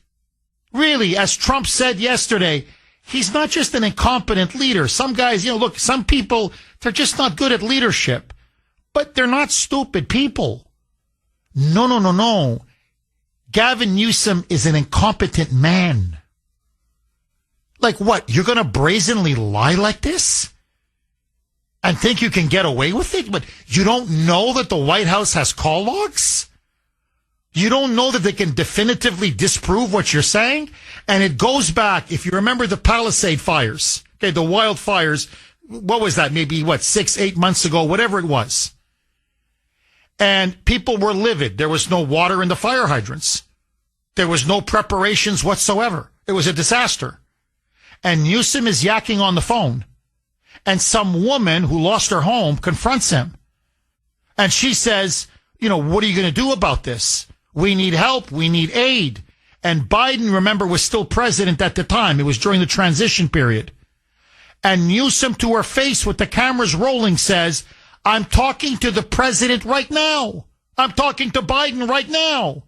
Really, as Trump said yesterday, he's not just an incompetent leader. Some guys, look, some people, they're just not good at leadership. But they're not stupid people. No. Gavin Newsom is an incompetent man. Like what? You're going to brazenly lie like this? And think you can get away with it? But you don't know that the White House has call logs? You don't know that they can definitively disprove what you're saying? And it goes back, if you remember the Palisade fires, okay, the wildfires, what was that? Maybe, 6-8 months ago, whatever it was. And people were livid. There was no water in the fire hydrants. There was no preparations whatsoever. It was a disaster. And Newsom is yakking on the phone. And some woman who lost her home confronts him. And she says, what are you going to do about this? We need help. We need aid. And Biden, remember, was still president at the time. It was during the transition period. And Newsom, to her face with the cameras rolling, says, I'm talking to the president right now. I'm talking to Biden right now.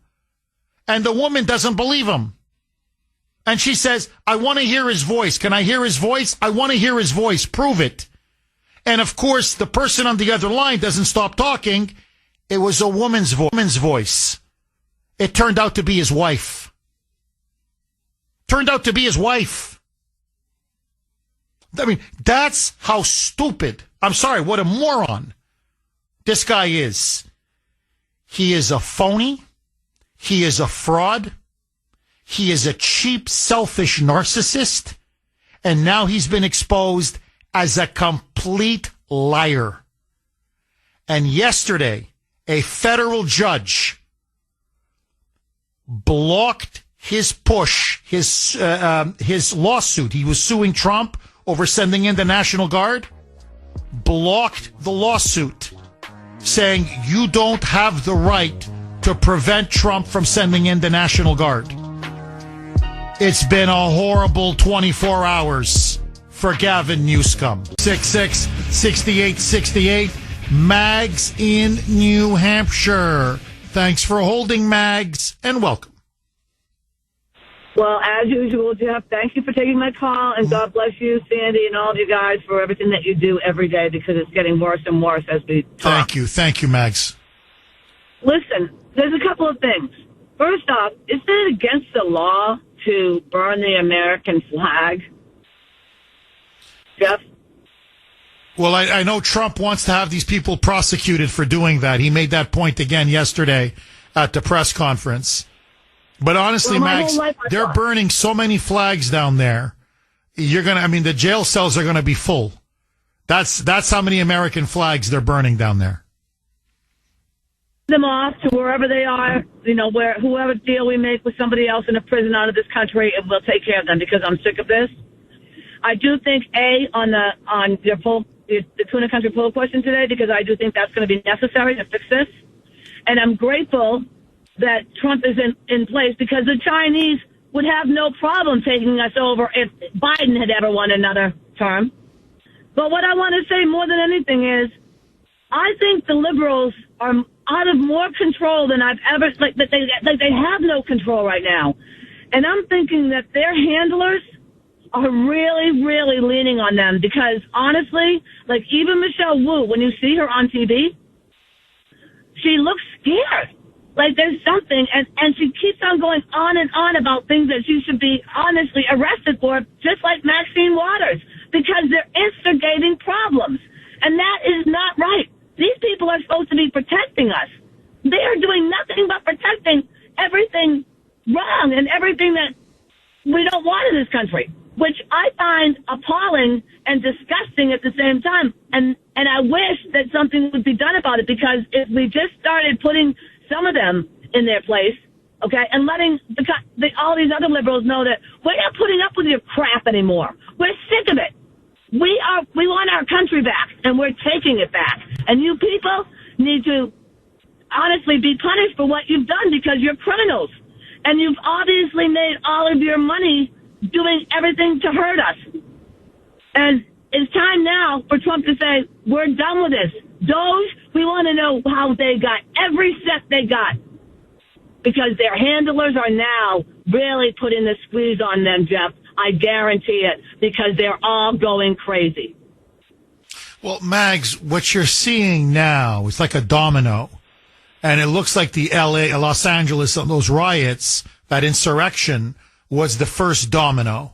And the woman doesn't believe him. And she says, I want to hear his voice. Can I hear his voice? I want to hear his voice. Prove it. And of course, the person on the other line doesn't stop talking. It was a woman's voice. It turned out to be his wife. Turned out to be his wife. I mean, that's how stupid, I'm sorry, what a moron this guy is. He is a phony. He is a fraud. He is a cheap, selfish narcissist. And now he's been exposed as a complete liar. And yesterday, a federal judge blocked his push, his lawsuit. He was suing Trump over sending in the National Guard. Blocked the lawsuit, saying you don't have the right to prevent Trump from sending in the National Guard. It's been a horrible 24 hours for Gavin Newsome. 66-6868, Mags in New Hampshire. Thanks for holding, Mags, and welcome. Well, as usual, Jeff, thank you for taking my call, and God bless you, Sandy, and all of you guys for everything that you do every day, because it's getting worse and worse as we talk. Thank you, Mags. Listen, there's a couple of things. First off, isn't it against the law to burn the American flag? Jeff? Well, I know Trump wants to have these people prosecuted for doing that. He made that point again yesterday at the press conference. But honestly, Max, they're burning so many flags down there. The jail cells are going to be full. That's how many American flags they're burning down there. Them off to wherever they are, whoever deal we make with somebody else in a prison out of this country, and we'll take care of them, because I'm sick of this. I do think, on the Kuhner Country poll question today, because I do think that's going to be necessary to fix this. And I'm grateful that Trump is in place, because the Chinese would have no problem taking us over if Biden had ever won another term. But what I want to say more than anything is, I think the liberals are out of more control than I've ever, they have no control right now. And I'm thinking that their handlers are really, really leaning on them, because honestly, even Michelle Wu, when you see her on TV, she looks scared. There's something, and she keeps on going on and on about things that she should be honestly arrested for, just like Maxine Waters, because they're instigating problems. And that is not right. These people are supposed to be protecting us. They are doing nothing but protecting everything wrong and everything that we don't want in this country, which I find appalling and disgusting at the same time. And I wish that something would be done about it, because if we just started putting some of them in their place, okay, and letting all these other liberals know that we're not putting up with your crap anymore. We're sick of it. We want our country back, and we're taking it back. And you people need to honestly be punished for what you've done, because you're criminals. And you've obviously made all of your money doing everything to hurt us. And it's time now for Trump to say, we're done with this. Those, we want to know how they got every cent they got, because their handlers are now really putting the squeeze on them, Jeff. I guarantee it, because they're all going crazy. Well, Mags, what you're seeing now is like a domino, and it looks like the Los Angeles, those riots, that insurrection was the first domino.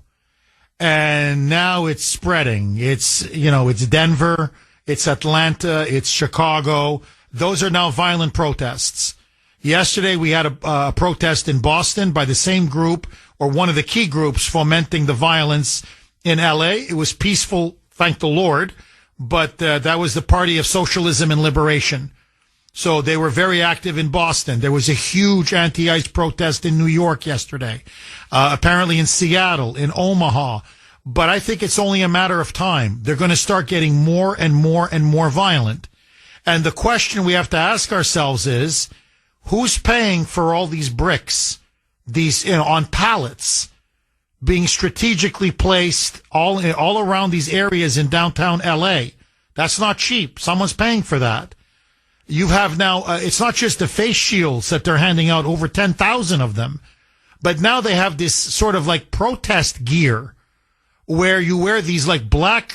And now it's spreading. It's Denver, it's Atlanta, it's Chicago. Those are now violent protests. Yesterday we had a protest in Boston by the same group, or one of the key groups fomenting the violence in L.A. It was peaceful, thank the Lord, but that was the Party of Socialism and Liberation. So they were very active in Boston. There was a huge anti-ICE protest in New York yesterday, apparently in Seattle, in Omaha. But I think it's only a matter of time. They're going to start getting more and more and more violent. And the question we have to ask ourselves is, who's paying for all these bricks, on pallets, being strategically placed all around these areas in downtown LA? That's not cheap. Someone's paying for that. You have now, it's not just the face shields that they're handing out, over 10,000 of them, but now they have this sort of protest gear where you wear these black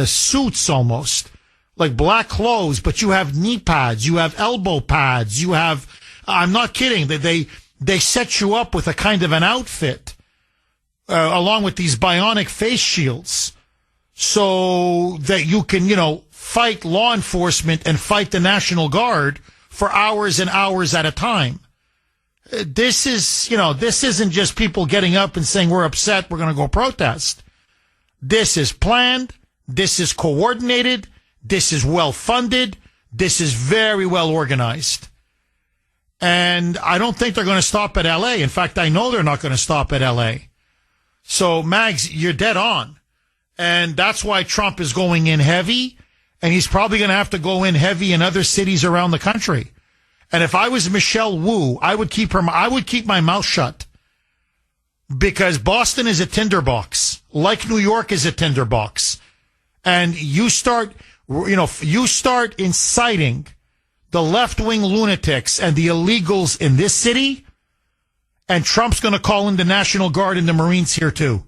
suits almost, like black clothes, but you have knee pads, you have elbow pads, you have, I'm not kidding, they set you up with a kind of an outfit, along with these bionic face shields, so that you can, fight law enforcement and fight the National Guard for hours and hours at a time. This is, this isn't just people getting up and saying, we're upset, we're going to go protest. This is planned. This is coordinated. This is well funded. This is very well organized. And I don't think they're going to stop at LA. In fact, I know they're not going to stop at LA. So, Mags, you're dead on. And that's why Trump is going in heavy. And he's probably going to have to go in heavy in other cities around the country. And if I was Michelle Wu, I would keep my mouth shut. Because Boston is a tinderbox, like New York is a tinderbox. And you start inciting the left-wing lunatics and the illegals in this city, and Trump's going to call in the National Guard and the Marines here too.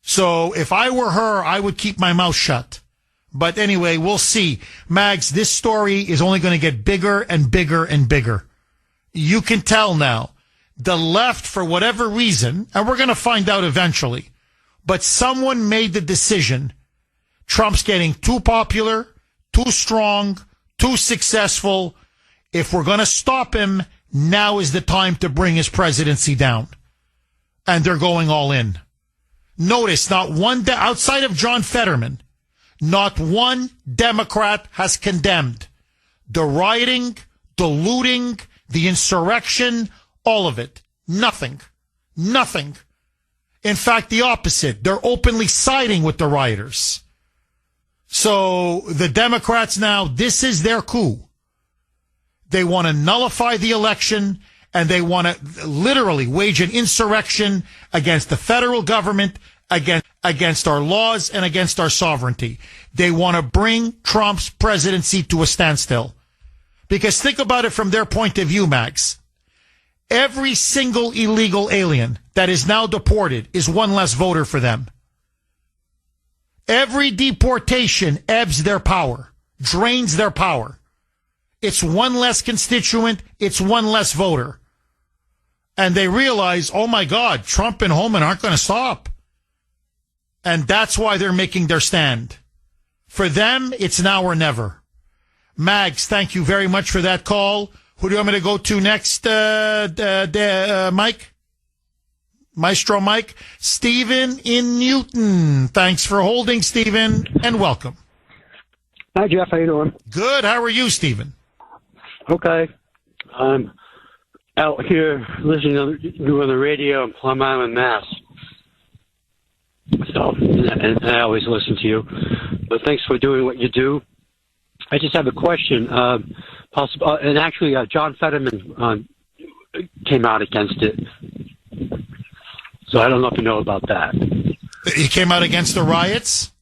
So if I were her, I would keep my mouth shut. But anyway, we'll see. Mags, this story is only going to get bigger and bigger and bigger. You can tell now. The left, for whatever reason, and we're going to find out eventually, but someone made the decision. Trump's getting too popular, too strong, too successful. If we're going to stop him, now is the time to bring his presidency down. And they're going all in. Notice, not one, outside of John Fetterman, not one Democrat has condemned the rioting, the looting, the insurrection, all of it. Nothing. Nothing. In fact, the opposite. They're openly siding with the rioters. So the Democrats now, this is their coup. They want to nullify the election, and they want to literally wage an insurrection against the federal government, against our laws, and against our sovereignty. They want to bring Trump's presidency to a standstill. Because think about it from their point of view, Max. Every single illegal alien that is now deported is one less voter for them. Every deportation ebbs their power, drains their power. It's one less constituent, it's one less voter. And they realize, oh my God, Trump and Holman aren't going to stop. And that's why they're making their stand. For them, it's now or never. Mags, thank you very much for that call. Who do you want me to go to next, Mike? Maestro Mike? Stephen in Newton. Thanks for holding, Stephen, and welcome. Hi, Jeff. How you doing? Good. How are you, Stephen? Okay. I'm out here listening on the radio in Plum Island, Mass. So, and I always listen to you. But thanks for doing what you do. I just have a question. And actually, John Fetterman came out against it. So I don't know if you know about that. He came out against the riots?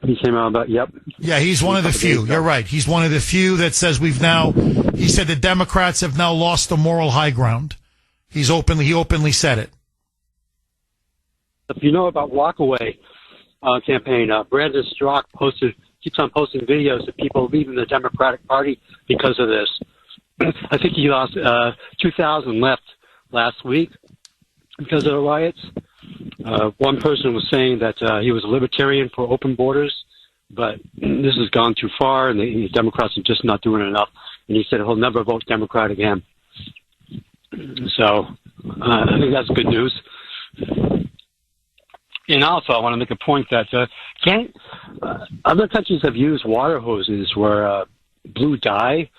He came out about, yep. Yeah, he's one of the few. You're right. He's one of the few that says he said the Democrats have now lost the moral high ground. He openly said it. If you know about Walkaway campaign, Brandon Strzok keeps on posting videos of people leaving the Democratic Party because of this. I think he lost 2,000 left last week because of the riots. One person was saying that he was a libertarian for open borders, but this has gone too far, and the Democrats are just not doing enough. And he said he'll never vote Democrat again. So I think that's good news. And also, I want to make a point that other countries have used water hoses where blue dye.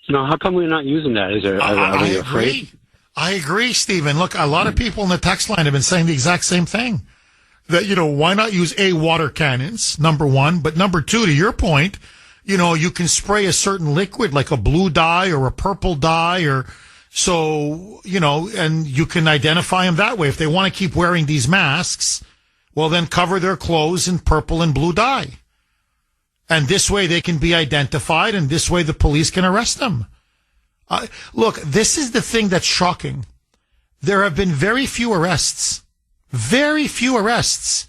How come we're not using that? Are we afraid? I agree, Stephen. Look, a lot of people in the text line have been saying the exact same thing. That, why not use water cannons, number one, but number two, to your point, you can spray a certain liquid like a blue dye or a purple dye and you can identify them that way. If they want to keep wearing these masks, well, then cover their clothes in purple and blue dye. And this way they can be identified, and this way the police can arrest them. Look, this is the thing that's shocking. There have been very few arrests. Very few arrests.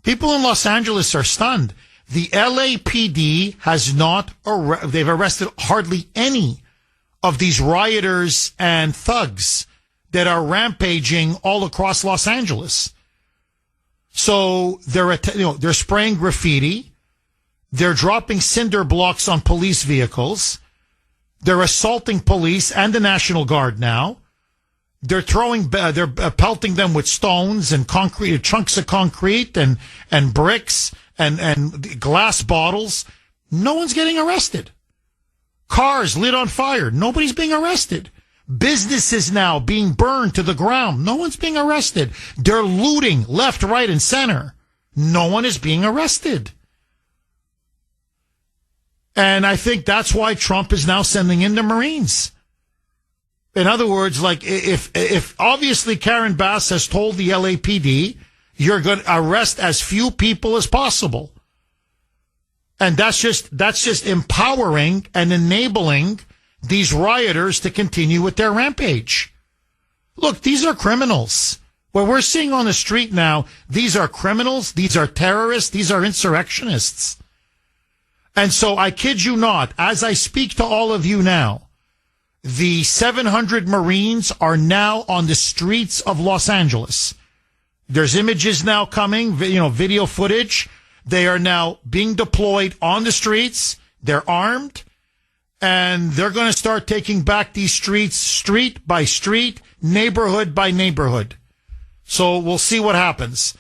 People in Los Angeles are stunned. The LAPD has not, they've arrested hardly any of these rioters and thugs that are rampaging all across Los Angeles. So they're spraying graffiti. They're dropping cinder blocks on police vehicles. They're assaulting police and the National Guard now. They're pelting them with stones and concrete, chunks of concrete and bricks and glass bottles. No one's getting arrested. Cars lit on fire. Nobody's being arrested. Businesses now being burned to the ground. No one's being arrested. They're looting left, right, and center. No one is being arrested. And I think that's why Trump is now sending in the Marines. In other words, like if obviously Karen Bass has told the LAPD, you're going to arrest as few people as possible. And that's just empowering and enabling these rioters to continue with their rampage. Look, these are criminals. What we're seeing on the street now, these are criminals, these are terrorists, these are insurrectionists. And so I kid you not, as I speak to all of you now, the 700 Marines are now on the streets of Los Angeles. There's images now coming, video footage. They are now being deployed on the streets. They're armed. And they're going to start taking back these streets, street by street, neighborhood by neighborhood. So we'll see what happens.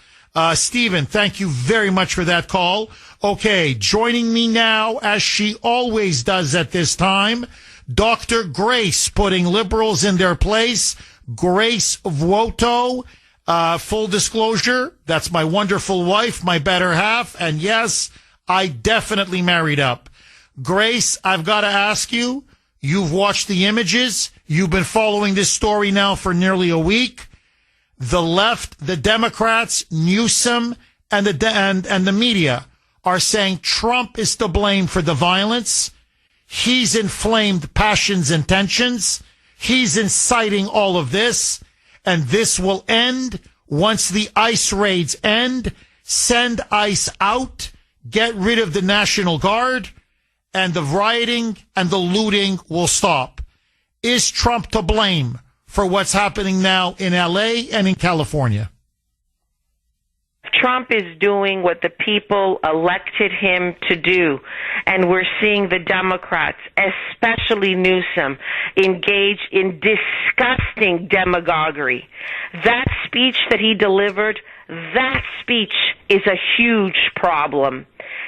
Stephen, thank you very much for that call. Okay, joining me now, as she always does at this time, Dr. Grace, putting liberals in their place. Grace Voto. Full disclosure, that's my wonderful wife, my better half. And yes, I definitely married up. Grace, I've got to ask you, you've watched the images. You've been following this story now for nearly a week. The left, the Democrats, Newsome, and the media are saying Trump is to blame for the violence. He's inflamed passions and tensions. He's inciting all of this. And this will end once the ICE raids end. Send ICE out. Get rid of the National Guard. And the rioting and the looting will stop. Is Trump to blame for what's happening now in LA and in California? Trump is doing what the people elected him to do. And we're seeing the Democrats, especially Newsome, engage in disgusting demagoguery. That speech that he delivered, that speech is a huge problem.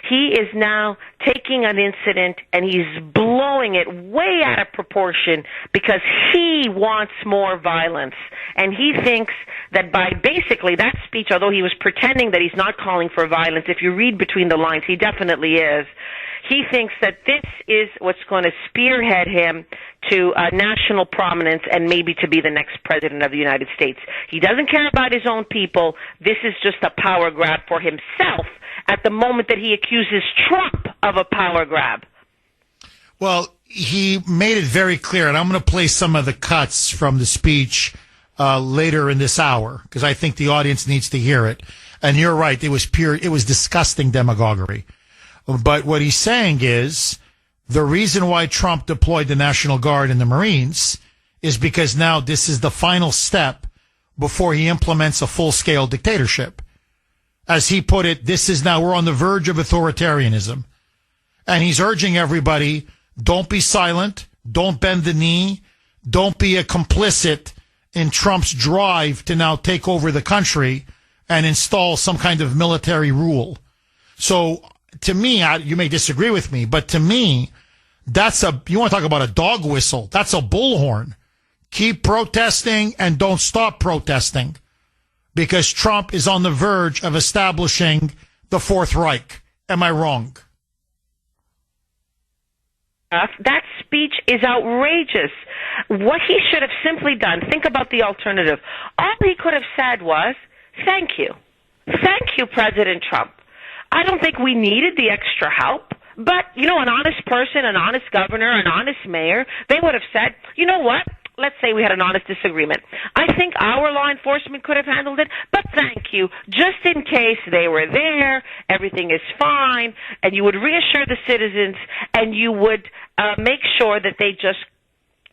He is now taking an incident and he's blowing it way out of proportion because he wants more violence. And he thinks that by basically that speech, although he was pretending that he's not calling for violence, if you read between the lines, he definitely is. He thinks that this is what's going to spearhead him to national prominence and maybe to be the next president of the United States. He doesn't care about his own people. This is just a power grab for himself at the moment that he accuses Trump of a power grab. Well, he made it very clear, and I'm going to play some of the cuts from the speech later in this hour because I think the audience needs to hear it. And you're right, it was disgusting demagoguery. But what he's saying is the reason why Trump deployed the National Guard and the Marines is because now this is the final step before he implements a full-scale dictatorship. As he put it, we're on the verge of authoritarianism. And he's urging everybody, don't be silent, don't bend the knee, don't be a complicit in Trump's drive to now take over the country and install some kind of military rule. So, to me, you may disagree with me, but to me, you want to talk about a dog whistle. That's a bullhorn. Keep protesting and don't stop protesting because Trump is on the verge of establishing the Fourth Reich. Am I wrong? That speech is outrageous. What he should have simply done, think about the alternative. All he could have said was, thank you. Thank you, President Trump. I don't think we needed the extra help. But, an honest person, an honest governor, an honest mayor, they would have said, you know what? let's say we had an honest disagreement. I think our law enforcement could have handled it, but thank you. Just in case they were there, everything is fine, and you would reassure the citizens, and you would make sure that they just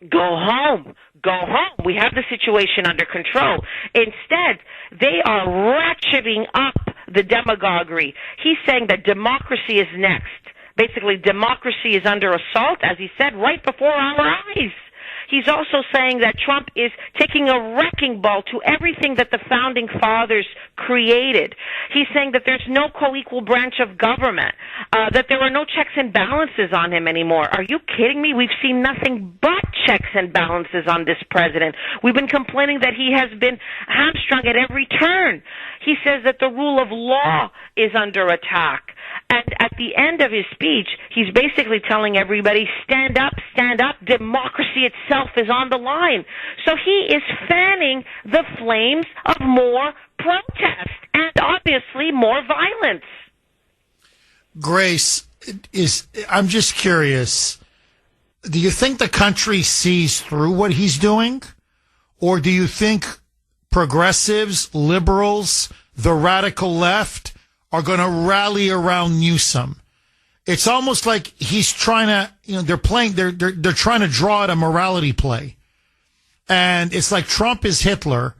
go home. Go home. We have the situation under control. Instead, they are ratcheting up the demagoguery. He's saying that democracy is next. Basically, democracy is under assault, as he said, right before our eyes. He's also saying that Trump is taking a wrecking ball to everything that the founding fathers created. He's saying that there's no co-equal branch of government, that there are no checks and balances on him anymore. Are you kidding me? We've seen nothing but checks and balances on this president. We've been complaining that he has been hamstrung at every turn. He says that the rule of law is under attack. And at the end of his speech, he's basically telling everybody, stand up, democracy itself is on the line. So he is fanning the flames of more protest and obviously more violence. Grace, I'm just curious, do you think the country sees through what he's doing? Or do you think progressives, liberals, the radical left are going to rally around Newsome? It's almost like he's trying to, they're trying to draw out a morality play. And it's like Trump is Hitler,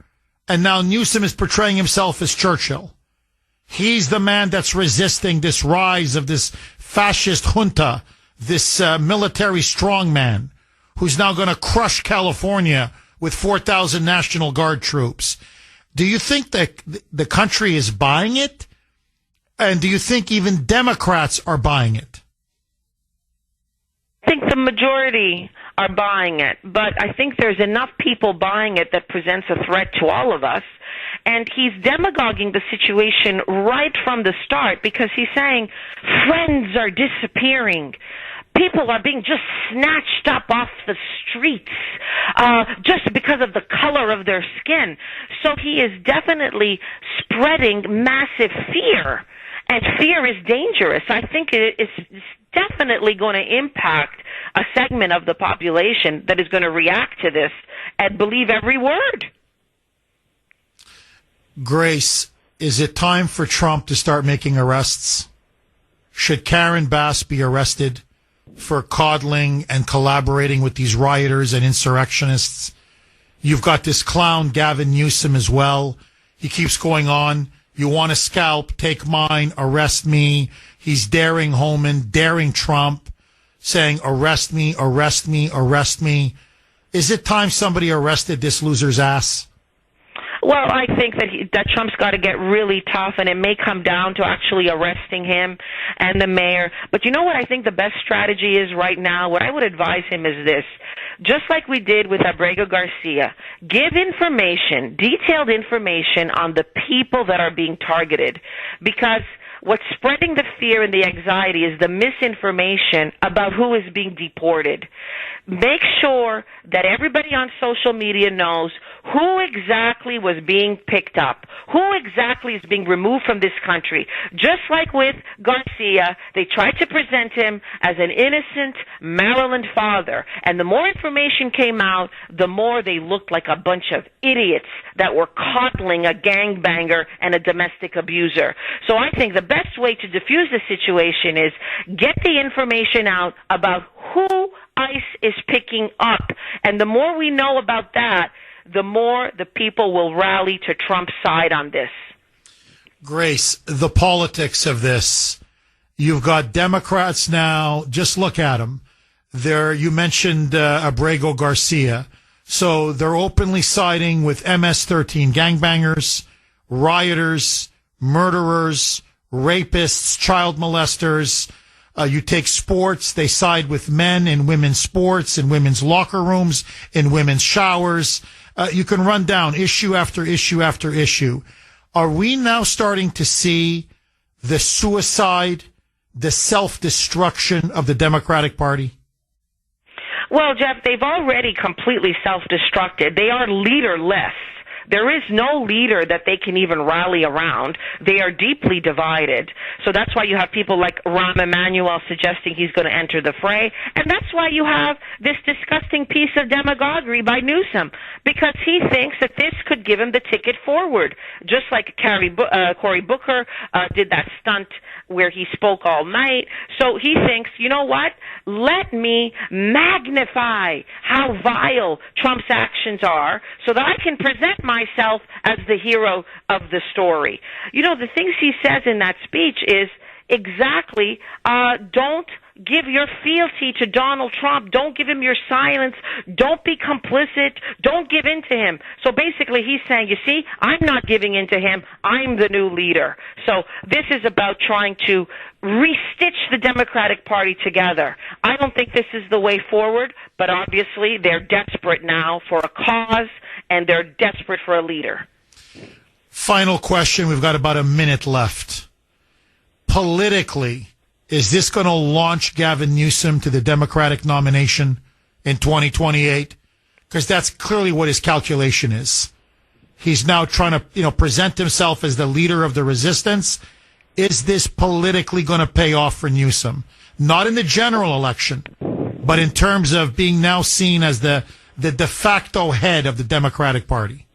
and now Newsome is portraying himself as Churchill. He's the man that's resisting this rise of this fascist junta, this military strongman who's now going to crush California with 4,000 National Guard troops. Do you think that the country is buying it? And do you think even Democrats are buying it? I think the majority are buying it, but I think there's enough people buying it that presents a threat to all of us. And he's demagoguing the situation right from the start because he's saying friends are disappearing. People are being just snatched up off the streets just because of the color of their skin. So he is definitely spreading massive fear. And fear is dangerous. I think it's definitely going to impact a segment of the population that is going to react to this and believe every word. Grace, is it time for Trump to start making arrests? Should Karen Bass be arrested for coddling and collaborating with these rioters and insurrectionists? You've got this clown, Gavin Newsom, as well. He keeps going on. You want a scalp, take mine, arrest me. He's daring Holman, daring Trump, saying, arrest me, arrest me, arrest me. Is it time somebody arrested this loser's ass? Well, I think that Trump's got to get really tough, and it may come down to actually arresting him and the mayor. But you know what I think the best strategy is right now? What I would advise him is this. Just like we did with Abrego Garcia, give information, detailed information on the people that are being targeted. Because what's spreading the fear and the anxiety is the misinformation about who is being deported. Make sure that everybody on social media knows who exactly was being picked up, who exactly is being removed from this country. Just like with Garcia, they tried to present him as an innocent Maryland father. And the more information came out, the more they looked like a bunch of idiots that were coddling a gangbanger and a domestic abuser. So I think the best way to diffuse the situation is get the information out about who ICE is picking up. And the more we know about that, the more the people will rally to Trump's side on this. Grace, the politics of this. You've got Democrats now. Just look at them. You mentioned Abrego Garcia. So they're openly siding with MS-13 gangbangers, rioters, murderers, rapists, child molesters. You take sports, they side with men in women's sports, in women's locker rooms, in women's showers. You can run down issue after issue after issue. Are we now starting to see the suicide, the self-destruction of the Democratic Party? Well, Jeff, they've already completely self-destructed. They are leaderless. There is no leader that they can even rally around. They are deeply divided. So that's why you have people like Rahm Emanuel suggesting he's going to enter the fray. And that's why you have this disgusting piece of demagoguery by Newsome, because he thinks that this could give him the ticket forward, just like Cory Booker did that stunt where he spoke all night. So he thinks, you know what? Let me magnify how vile Trump's actions are so that I can present myself as the hero of the story. You know, the things he says in that speech is exactly, don't give your fealty to Donald Trump. Don't give him your silence. Don't be complicit. Don't give in to him. So basically he's saying, you see, I'm not giving in to him. I'm the new leader. So this is about trying to restitch the Democratic Party together. I don't think this is the way forward, but obviously they're desperate now for a cause, and they're desperate for a leader. Final question. We've got about a minute left. Politically, is this going to launch Gavin Newsom to the Democratic nomination in 2028? Because that's clearly what his calculation is. He's now trying to, present himself as the leader of the resistance. Is this politically going to pay off for Newsom? Not in the general election, but in terms of being now seen as the de facto head of the Democratic Party.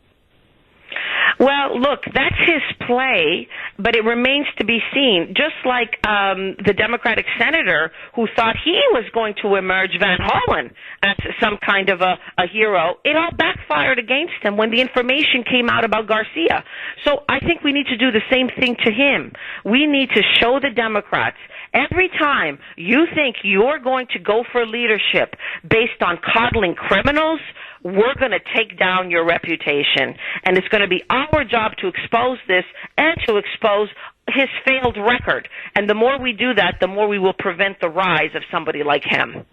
Well, look, that's his play, but it remains to be seen. Just like the Democratic senator who thought he was going to emerge, Van Hollen, as some kind of a hero, it all backfired against him when the information came out about Garcia. So I think we need to do the same thing to him. We need to show the Democrats, every time you think you're going to go for leadership based on coddling criminals, we're going to take down your reputation. And it's going to be our job to expose this and to expose his failed record. And the more we do that, the more we will prevent the rise of somebody like him.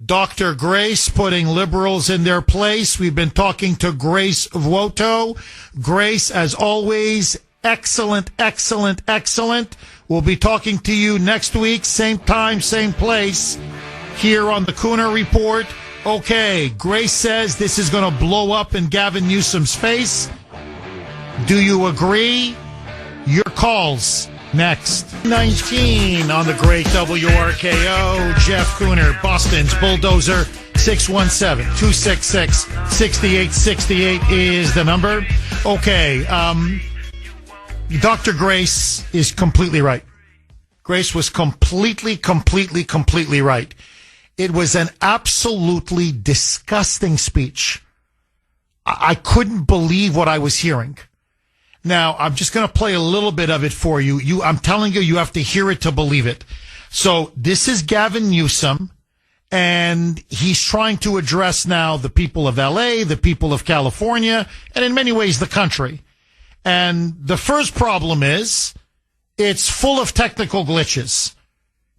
Dr. Grace putting liberals in their place. We've been talking to Grace Voto. Grace, as always, excellent, excellent, excellent. We'll be talking to you next week, same time, same place, here on the Kuhner Report. Okay, Grace says this is going to blow up in Gavin Newsom's face. Do you agree? Your calls next. 19 on the great WRKO. Jeff Kuhner, Boston's Bulldozer. 617-266-6868 is the number. Okay, Dr. Grace is completely right. Grace was completely right. It was an absolutely disgusting speech. I couldn't believe what I was hearing. Now, I'm just going to play a little bit of it for you. I'm telling you, you have to hear it to believe it. So this is Gavin Newsom, and he's trying to address now the people of LA, the people of California, and in many ways the country. And the first problem is it's full of technical glitches.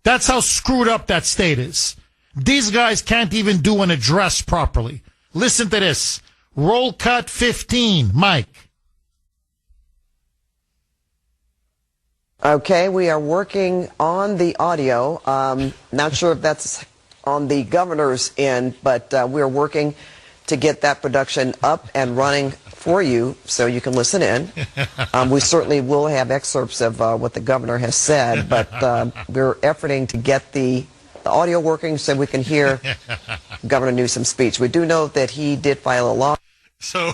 That's how screwed up that state is. These guys can't even do an address properly. Listen to this. Roll cut 15. Mike. Okay, we are working on the audio. Not sure if that's on the governor's end, but we're working to get that production up and running for you so you can listen in. We certainly will have excerpts of what the governor has said, but we're efforting to get the audio working so we can hear Governor Newsom's speech. We do know that he did file a law. So,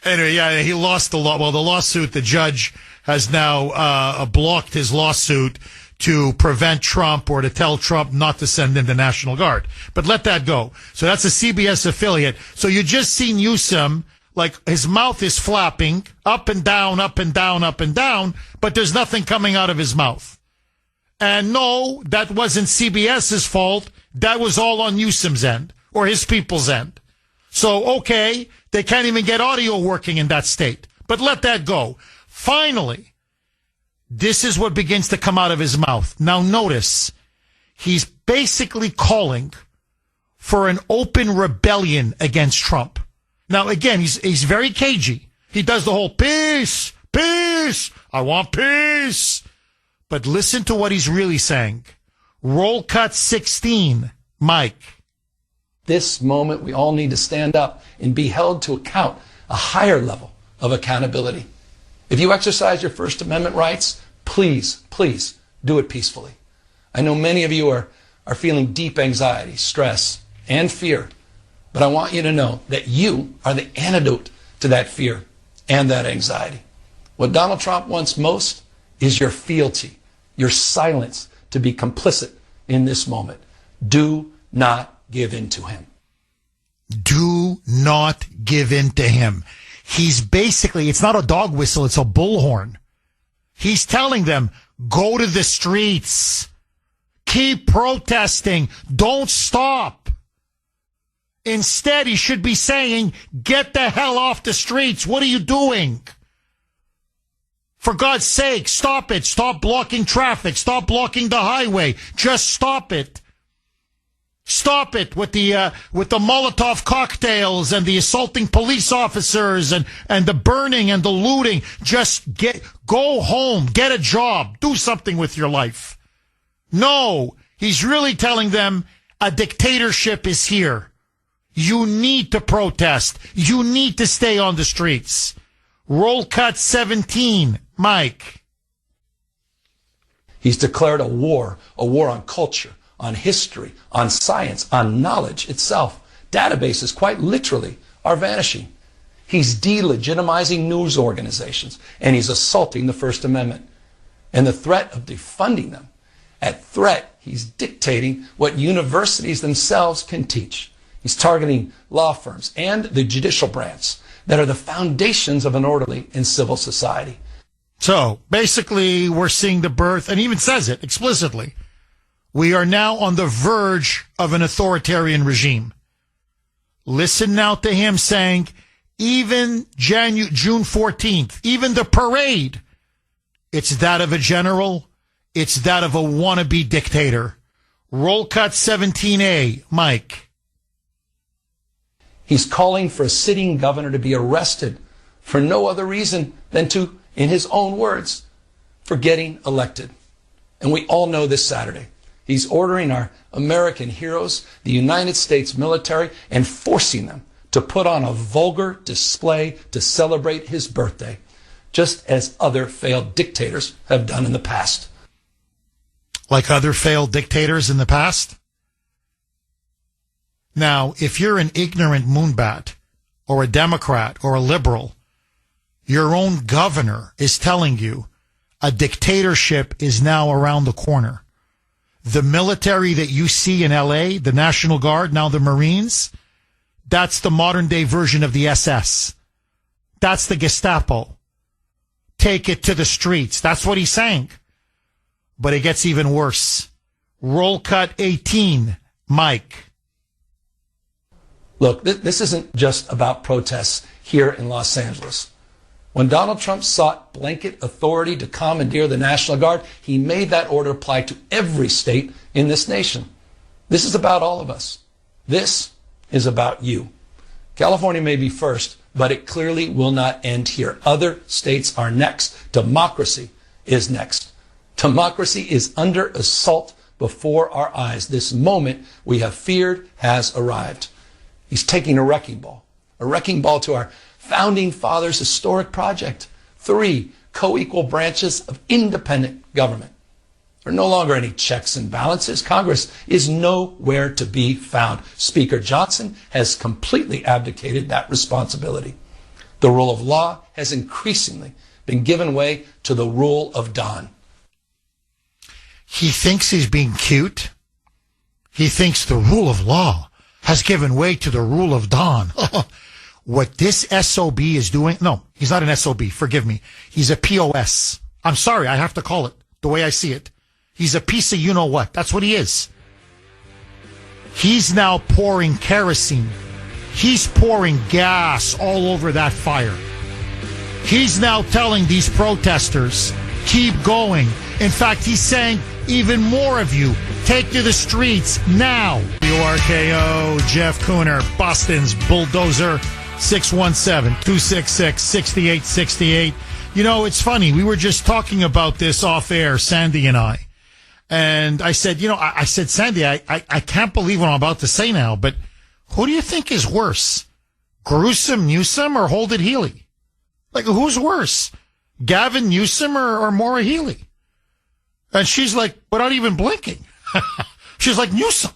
anyway, yeah, he lost the law. Well, the lawsuit, the judge has now blocked his lawsuit to prevent Trump or to tell Trump not to send in the National Guard. But let that go. So that's a CBS affiliate. So you just see Newsom, like his mouth is flapping up and down, up and down, up and down, but there's nothing coming out of his mouth. And no, that wasn't CBS's fault. That was all on Newsom's end or his people's end. So, okay, they can't even get audio working in that state. But let that go. Finally, this is what begins to come out of his mouth. Now notice, he's basically calling for an open rebellion against Trump. Now again, he's very cagey. He does the whole peace, peace, I want peace. But listen to what he's really saying. Roll cut 16, Mike. This moment, we all need to stand up and be held to account, a higher level of accountability. If you exercise your First Amendment rights, please, please do it peacefully. I know many of you are feeling deep anxiety, stress, and fear, but I want you to know that you are the antidote to that fear and that anxiety. What Donald Trump wants most is your fealty, your silence to be complicit in this moment. Do not give in to him. Do not give in to him. He's basically, it's not a dog whistle, it's a bullhorn. He's telling them, go to the streets. Keep protesting. Don't stop. Instead, he should be saying, get the hell off the streets. What are you doing? For God's sake, stop it. Stop blocking traffic. Stop blocking the highway. Just stop it. Stop it with the Molotov cocktails and the assaulting police officers and the burning and the looting. Just go home, get a job, do something with your life. No, he's really telling them a dictatorship is here. You need to protest. You need to stay on the streets. Roll cut 17, Mike. He's declared a war on culture, on history, on science, on knowledge itself. Databases, quite literally, are vanishing. He's delegitimizing news organizations, and he's assaulting the First Amendment. And the threat of defunding them, at threat, he's dictating what universities themselves can teach. He's targeting law firms and the judicial branch that are the foundations of an orderly and civil society. So, basically, we're seeing the birth, and he even says it explicitly, we are now on the verge of an authoritarian regime. Listen now to him saying, even June 14th, even the parade, it's that of a general, it's that of a wannabe dictator. Roll cut 17A, Mike. He's calling for a sitting governor to be arrested for no other reason than to, in his own words, for getting elected. And we all know this Saturday. He's ordering our American heroes, the United States military, and forcing them to put on a vulgar display to celebrate his birthday, just as other failed dictators have done in the past. Like other failed dictators in the past? Now, if you're an ignorant moonbat, or a Democrat, or a liberal, your own governor is telling you a dictatorship is now around the corner. The military that you see in L.A., the National Guard, now the Marines, that's the modern-day version of the SS. That's the Gestapo. Take it to the streets. That's what he's saying. But it gets even worse. Roll cut 18, Mike. Look, this isn't just about protests here in Los Angeles. When Donald Trump sought blanket authority to commandeer the National Guard, he made that order apply to every state in this nation. This is about all of us. This is about you. California may be first, but it clearly will not end here. Other states are next. Democracy is next. Democracy is under assault before our eyes. This moment we have feared has arrived. He's taking a wrecking ball to our founding fathers' historic project. 3 co-equal branches of independent government. There are no longer any checks and balances. Congress is nowhere to be found. Speaker Johnson has completely abdicated that responsibility. The rule of law has increasingly been given way to the rule of Don. He thinks he's being cute. He thinks the rule of law has given way to the rule of Don. What this SOB is doing, no, he's not an SOB, forgive me. He's a POS. I'm sorry, I have to call it the way I see it. He's a piece of you-know-what. That's what he is. He's now pouring kerosene. He's pouring gas all over that fire. He's now telling these protesters, keep going. In fact, he's saying, even more of you, take to the streets now. WRKO, Jeff Kuhner, Boston's bulldozer. 617-266-6868. You know, it's funny. We were just talking about this off air, Sandy and I. And I said, I said, Sandy, I can't believe what I'm about to say now, but who do you think is worse? Gruesome Newsome or Hold It Healy? Like, who's worse, Gavin Newsom or Maura Healey? And she's like, without even blinking, she's like, Newsom.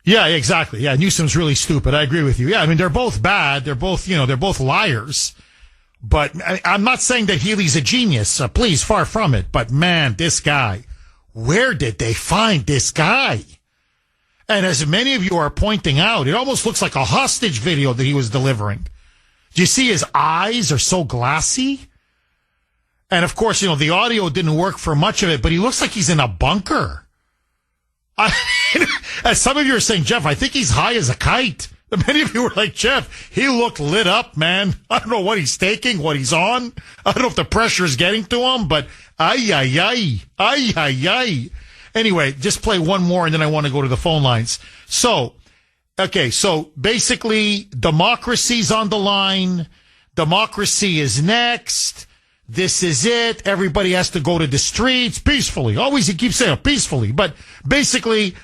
Yeah, exactly. Yeah, Newsom's really stupid. I agree with you. Yeah, I mean, they're both bad. They're both, they're both liars. But I'm not saying that Healey's a genius. Please, far from it. But man, this guy, where did they find this guy? And as many of you are pointing out, it almost looks like a hostage video that he was delivering. Do you see his eyes are so glassy? And of course, the audio didn't work for much of it, but he looks like he's in a bunker. As some of you are saying, Jeff, I think he's high as a kite. Many of you were like, Jeff, he looked lit up, man. I don't know what he's taking, what he's on. I don't know if the pressure is getting to him, but ay. Anyway, just play one more and then I want to go to the phone lines. So basically, democracy's on the line. Democracy is next. This is it. Everybody has to go to the streets peacefully. Always he keeps saying peacefully, but basically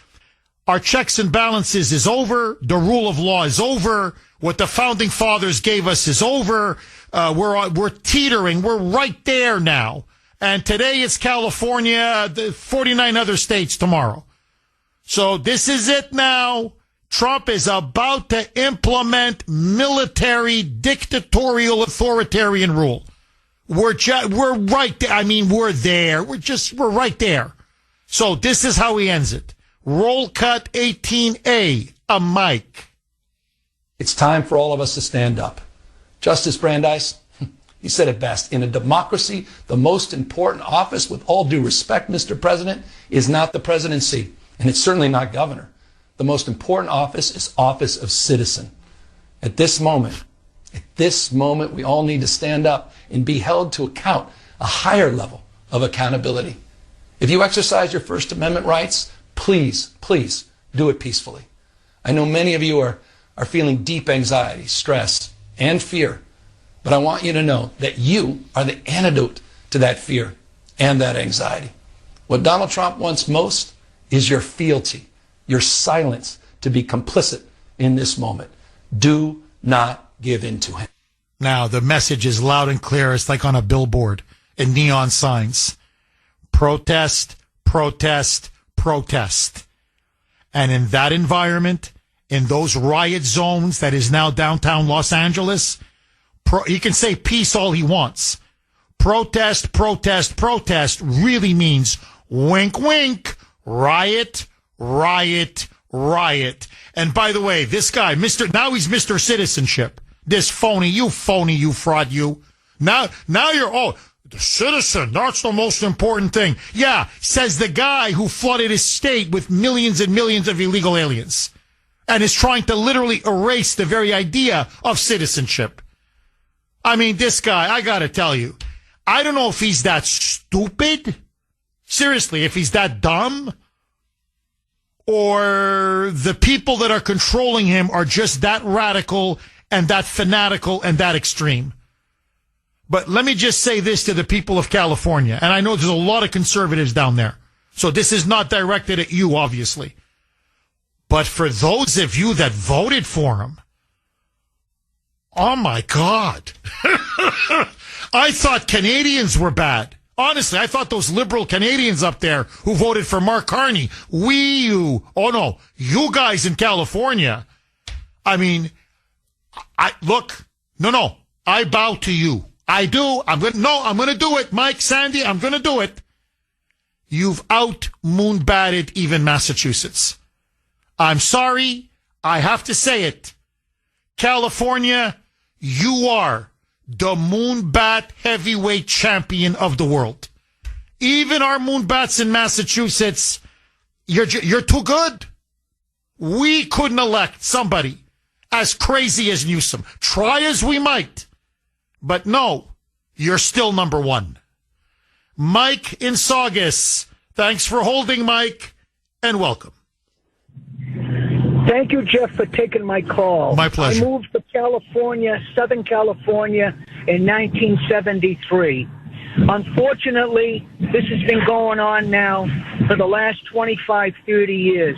our checks and balances is over. The rule of law is over. What the founding fathers gave us is over. We're teetering. We're right there now. And today it's California, the 49 other states tomorrow. So this is it now. Trump is about to implement military, dictatorial, authoritarian rule. We're right there. I mean, we're there. We're right there. So this is how he ends it. Roll cut 18A, a mic. It's time for all of us to stand up. Justice Brandeis, he said it best. In a democracy, the most important office, with all due respect, Mr. President, is not the presidency, and it's certainly not governor. The most important office is office of citizen. At this moment, we all need to stand up and be held to account, a higher level of accountability. If you exercise your First Amendment rights, please do it peacefully. I know many of you are feeling deep anxiety, stress, and fear, but I want you to know that you are the antidote to that fear and that anxiety. What Donald Trump wants most is your fealty, your silence to be complicit in this moment. Do not give in to him. Now, the message is loud and clear. It's like on a billboard in neon signs. Protest, protest, protest. And in that environment, in those riot zones that is now downtown Los Angeles, he can say peace all he wants. Protest, protest, protest really means wink, wink, riot, riot, riot. And by the way, this guy, now he's Mr. Citizenship. This phony, you fraud, you. Now you're, the citizen, that's the most important thing. Yeah, says the guy who flooded his state with millions and millions of illegal aliens and is trying to literally erase the very idea of citizenship. I mean, this guy, I gotta tell you, I don't know if he's that stupid. Seriously, if he's that dumb, or the people that are controlling him are just that radical and that fanatical and that extreme. But let me just say this to the people of California, and I know there's a lot of conservatives down there, so this is not directed at you, obviously. But for those of you that voted for him, oh my God. I thought Canadians were bad. Honestly, I thought those liberal Canadians up there who voted for Mark Carney, you guys in California. I mean, I bow to you. I do. I'm going to do it. Mike, Sandy, I'm going to do it. You've out moonbatted even Massachusetts. I'm sorry. I have to say it. California, you are the moonbat heavyweight champion of the world. Even our moonbats in Massachusetts, you're too good. We couldn't elect somebody as crazy as Newsome. Try as we might. But no, you're still number one. Mike in Saugus. Thanks for holding, Mike, and welcome. Thank you, Jeff, for taking my call. My pleasure. I moved to California, Southern California, in 1973. Unfortunately, this has been going on now for the last 25, 30 years.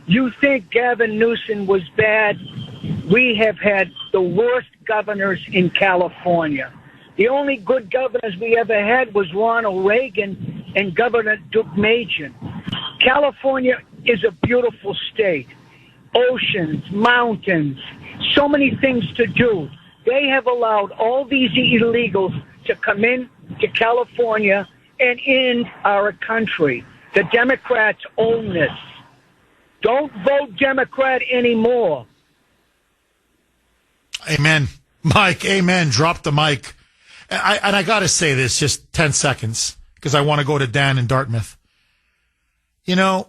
You think Gavin Newsom was bad? we have had the worst governors in California. The only good governors we ever had was Ronald Reagan and Governor Deukmejian. California is a beautiful state. Oceans, mountains, so many things to do. They have allowed all these illegals to come in to California and in our country. The Democrats own this. Don't vote Democrat anymore. Amen. Mike, amen. Drop the mic. And I got to say this, just 10 seconds, because I want to go to Dan in Dartmouth. You know,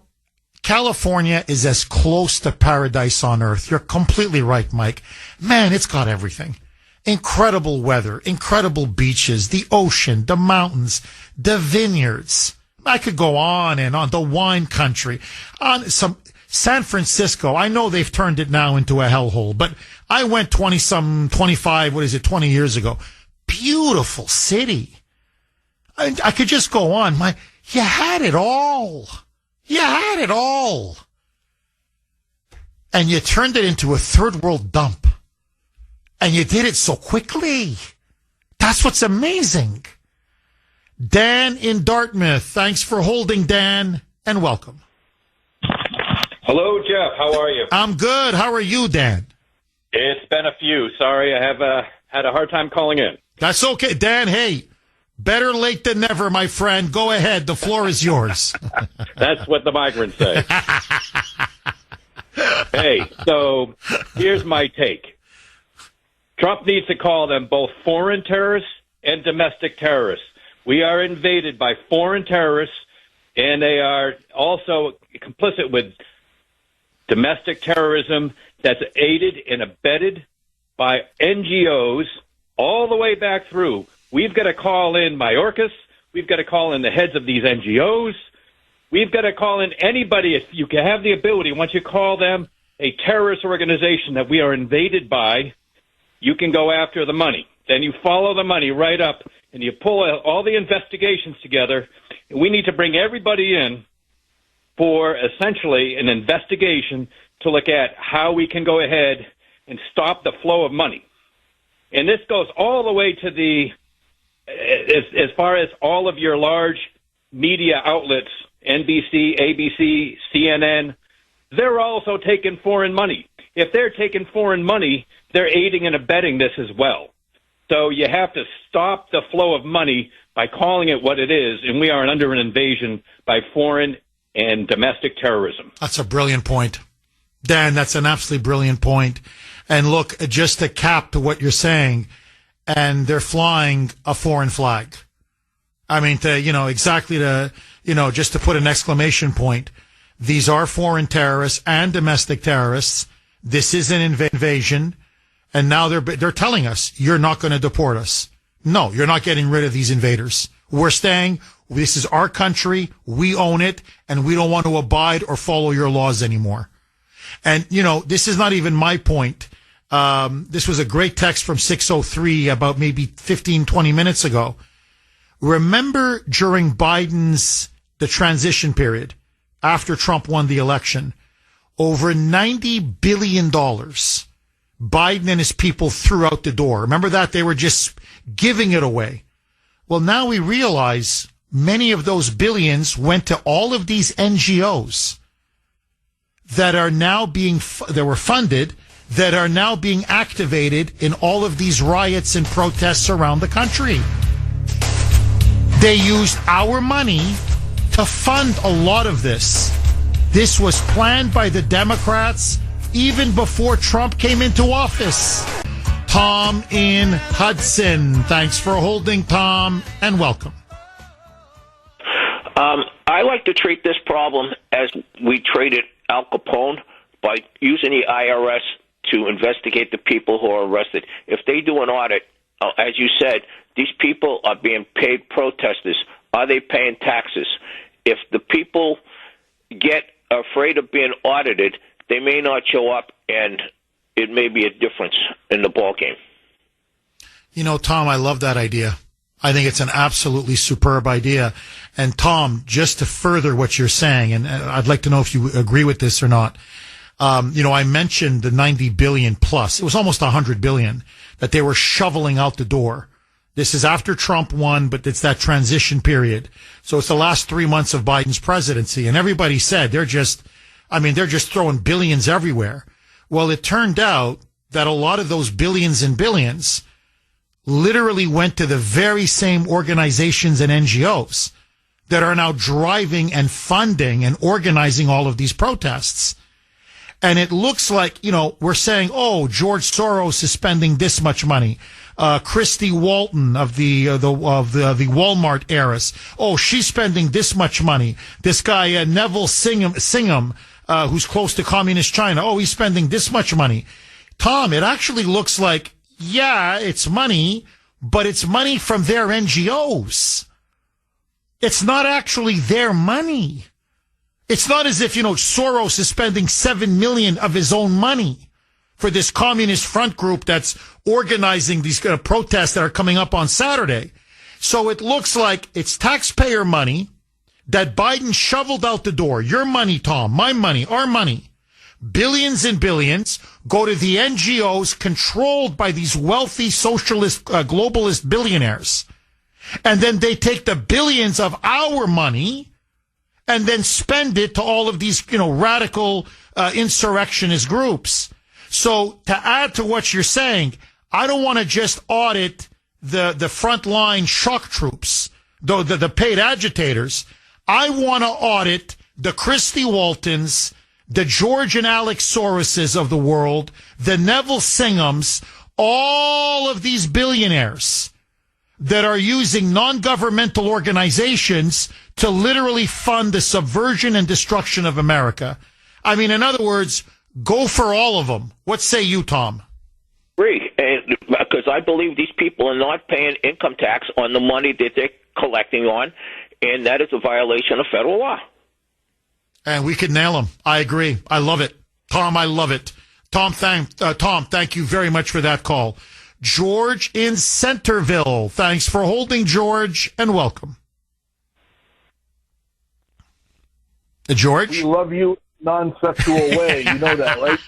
California is as close to paradise on earth. You're completely right, Mike. Man, it's got everything. Incredible weather, incredible beaches, the ocean, the mountains, the vineyards. I could go on and on. The wine country. On some San Francisco, I know they've turned it now into a hellhole, but I went 20 years ago. Beautiful city. I could just go on. You had it all. You had it all. And you turned it into a third world dump. And you did it so quickly. That's what's amazing. Dan in Dartmouth. Thanks for holding, Dan, and welcome. Hello, Jeff. How are you? I'm good. How are you, Dan? It's been a few. Sorry, I have had a hard time calling in. That's okay. Dan, hey, better late than never, my friend. Go ahead. The floor is yours. That's what the migrants say. Hey, so here's my take. Trump needs to call them both foreign terrorists and domestic terrorists. We are invaded by foreign terrorists, and they are also complicit with domestic terrorism that's aided and abetted by NGOs all the way back through. We've got to call in Mayorkas. We've got to call in the heads of these NGOs. We've got to call in anybody. If you can have the ability, once you call them a terrorist organization that we are invaded by, you can go after the money. Then you follow the money right up, and you pull all the investigations together. We need to bring everybody in for essentially an investigation to look at how we can go ahead and stop the flow of money. And this goes all the way to the, as far as all of your large media outlets, NBC, ABC, CNN, they're also taking foreign money. If they're taking foreign money, they're aiding and abetting this as well. So you have to stop the flow of money by calling it what it is, and we are under an invasion by foreign and domestic terrorism. That's a brilliant point. Dan, that's an absolutely brilliant point. And look, just to cap to what you're saying, and they're flying a foreign flag. I mean, just to put an exclamation point, these are foreign terrorists and domestic terrorists. This is an invasion. And now they're telling us, you're not going to deport us. No, you're not getting rid of these invaders. We're staying. This is our country. We own it, and we don't want to abide or follow your laws anymore. And, this is not even my point. This was a great text from 603 about maybe 15, 20 minutes ago. Remember during the transition period, after Trump won the election, over $90 billion Biden and his people threw out the door. Remember that? They were just giving it away. Well, now we realize many of those billions went to all of these NGOs that are now that were funded, that are now being activated in all of these riots and protests around the country. They used our money to fund a lot of this. This was planned by the Democrats even before Trump came into office. Tom in Hudson. Thanks for holding, Tom, and welcome. I like to treat this problem as we treated Al Capone, by using the IRS to investigate the people who are arrested. If they do an audit, as you said, these people are being paid protesters. Are they paying taxes? If the people get afraid of being audited, they may not show up, and it may be a difference in the ballgame. Tom, I love that idea. I think it's an absolutely superb idea. And Tom, just to further what you're saying, and I'd like to know if you agree with this or not, I mentioned the 90 billion plus. It was almost 100 billion that they were shoveling out the door. This is after Trump won, but it's that transition period. So it's the last 3 months of Biden's presidency. And everybody said they're just throwing billions everywhere. Well, it turned out that a lot of those billions and billions literally went to the very same organizations and NGOs that are now driving and funding and organizing all of these protests. And it looks like, we're saying, oh, George Soros is spending this much money. Christy Walton of the Walmart heiress. Oh, she's spending this much money. This guy, Neville Singham, who's close to communist China. Oh, he's spending this much money. Tom, it actually looks like, yeah, it's money, but it's money from their NGOs. It's not actually their money. It's not as if, Soros is spending $7 million of his own money for this communist front group that's organizing these protests that are coming up on Saturday. So it looks like it's taxpayer money that Biden shoveled out the door. Your money, Tom, my money, our money. Billions and billions go to the NGOs controlled by these wealthy socialist, globalist billionaires. And then they take the billions of our money and then spend it to all of these, radical insurrectionist groups. So to add to what you're saying, I don't want to just audit the frontline shock troops, the paid agitators. I want to audit the Christy Waltons, the George and Alex Soroses of the world, the Neville Singhams, all of these billionaires that are using non-governmental organizations to literally fund the subversion and destruction of America. I mean, in other words, go for all of them. What say you, Tom? Agree, and because I believe these people are not paying income tax on the money that they're collecting on, and that is a violation of federal law. And we could nail them. I agree. I love it. Tom, I love it. Tom, thank you very much for that call. George in Centerville. Thanks for holding, George, and welcome. George? We love you non-sexual way. You know that, right?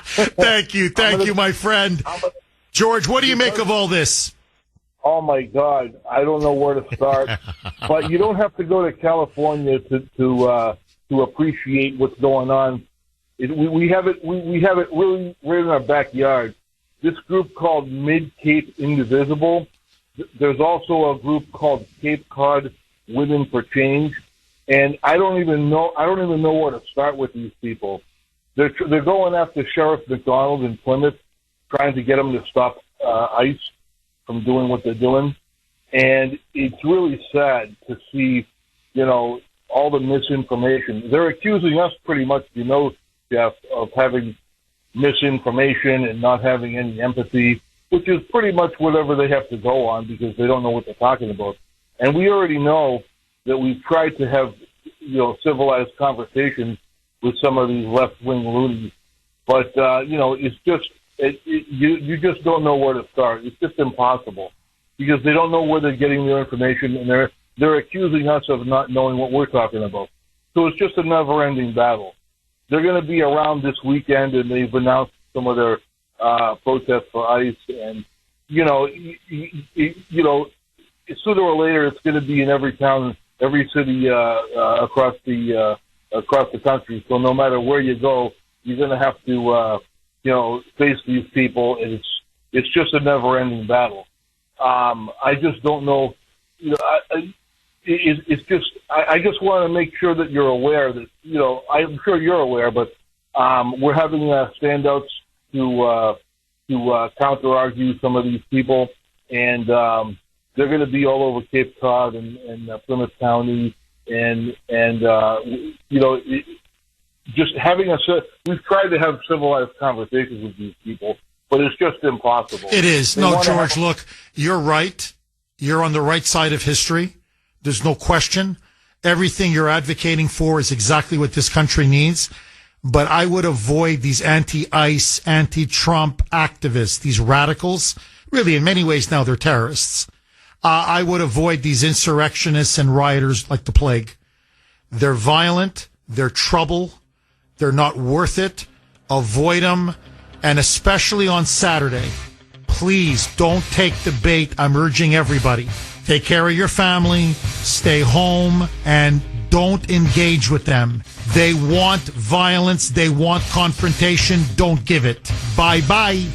Thank you, my friend. George, what do you make of all this? Oh, my God. I don't know where to start. But you don't have to go to California to appreciate what's going on. We have it really right in our backyard. This group called Mid-Cape Indivisible. There's also a group called Cape Cod Women for Change. And I don't even know where to start with these people. They're going after Sheriff McDonald in Plymouth, trying to get him to stop ICE from doing what they're doing. And it's really sad to see, all the misinformation. They're accusing us pretty much, Jeff, of having misinformation and not having any empathy, which is pretty much whatever they have to go on because they don't know what they're talking about. And we already know that we've tried to have, civilized conversations with some of these left-wing loonies. But, it's just, you just don't know where to start. It's just impossible because they don't know where they're getting their information, and they're accusing us of not knowing what we're talking about. So it's just a never-ending battle. They're going to be around this weekend, and they've announced some of their protests for ICE. And, sooner or later, it's going to be in every town, every city across the country. So no matter where you go, you're going to have to, face these people. And it's just a never-ending battle. I just don't know. It's just I just want to make sure that you're aware that I'm sure you're aware, but we're having standouts to counter-argue some of these people, and they're going to be all over Cape Cod and Plymouth County, and just having we've tried to have civilized conversations with these people, but it's just impossible. It is. No, George, look, you're right. You're on the right side of history. There's no question. Everything you're advocating for is exactly what this country needs. But I would avoid these anti-ICE, anti-Trump activists, these radicals. Really, in many ways now, they're terrorists. I would avoid these insurrectionists and rioters like the plague. They're violent. They're trouble. They're not worth it. Avoid them. And especially on Saturday, please don't take the bait. I'm urging everybody. Take care of your family. Stay home. And don't engage with them. They want violence. They want confrontation. Don't give it. Bye-bye.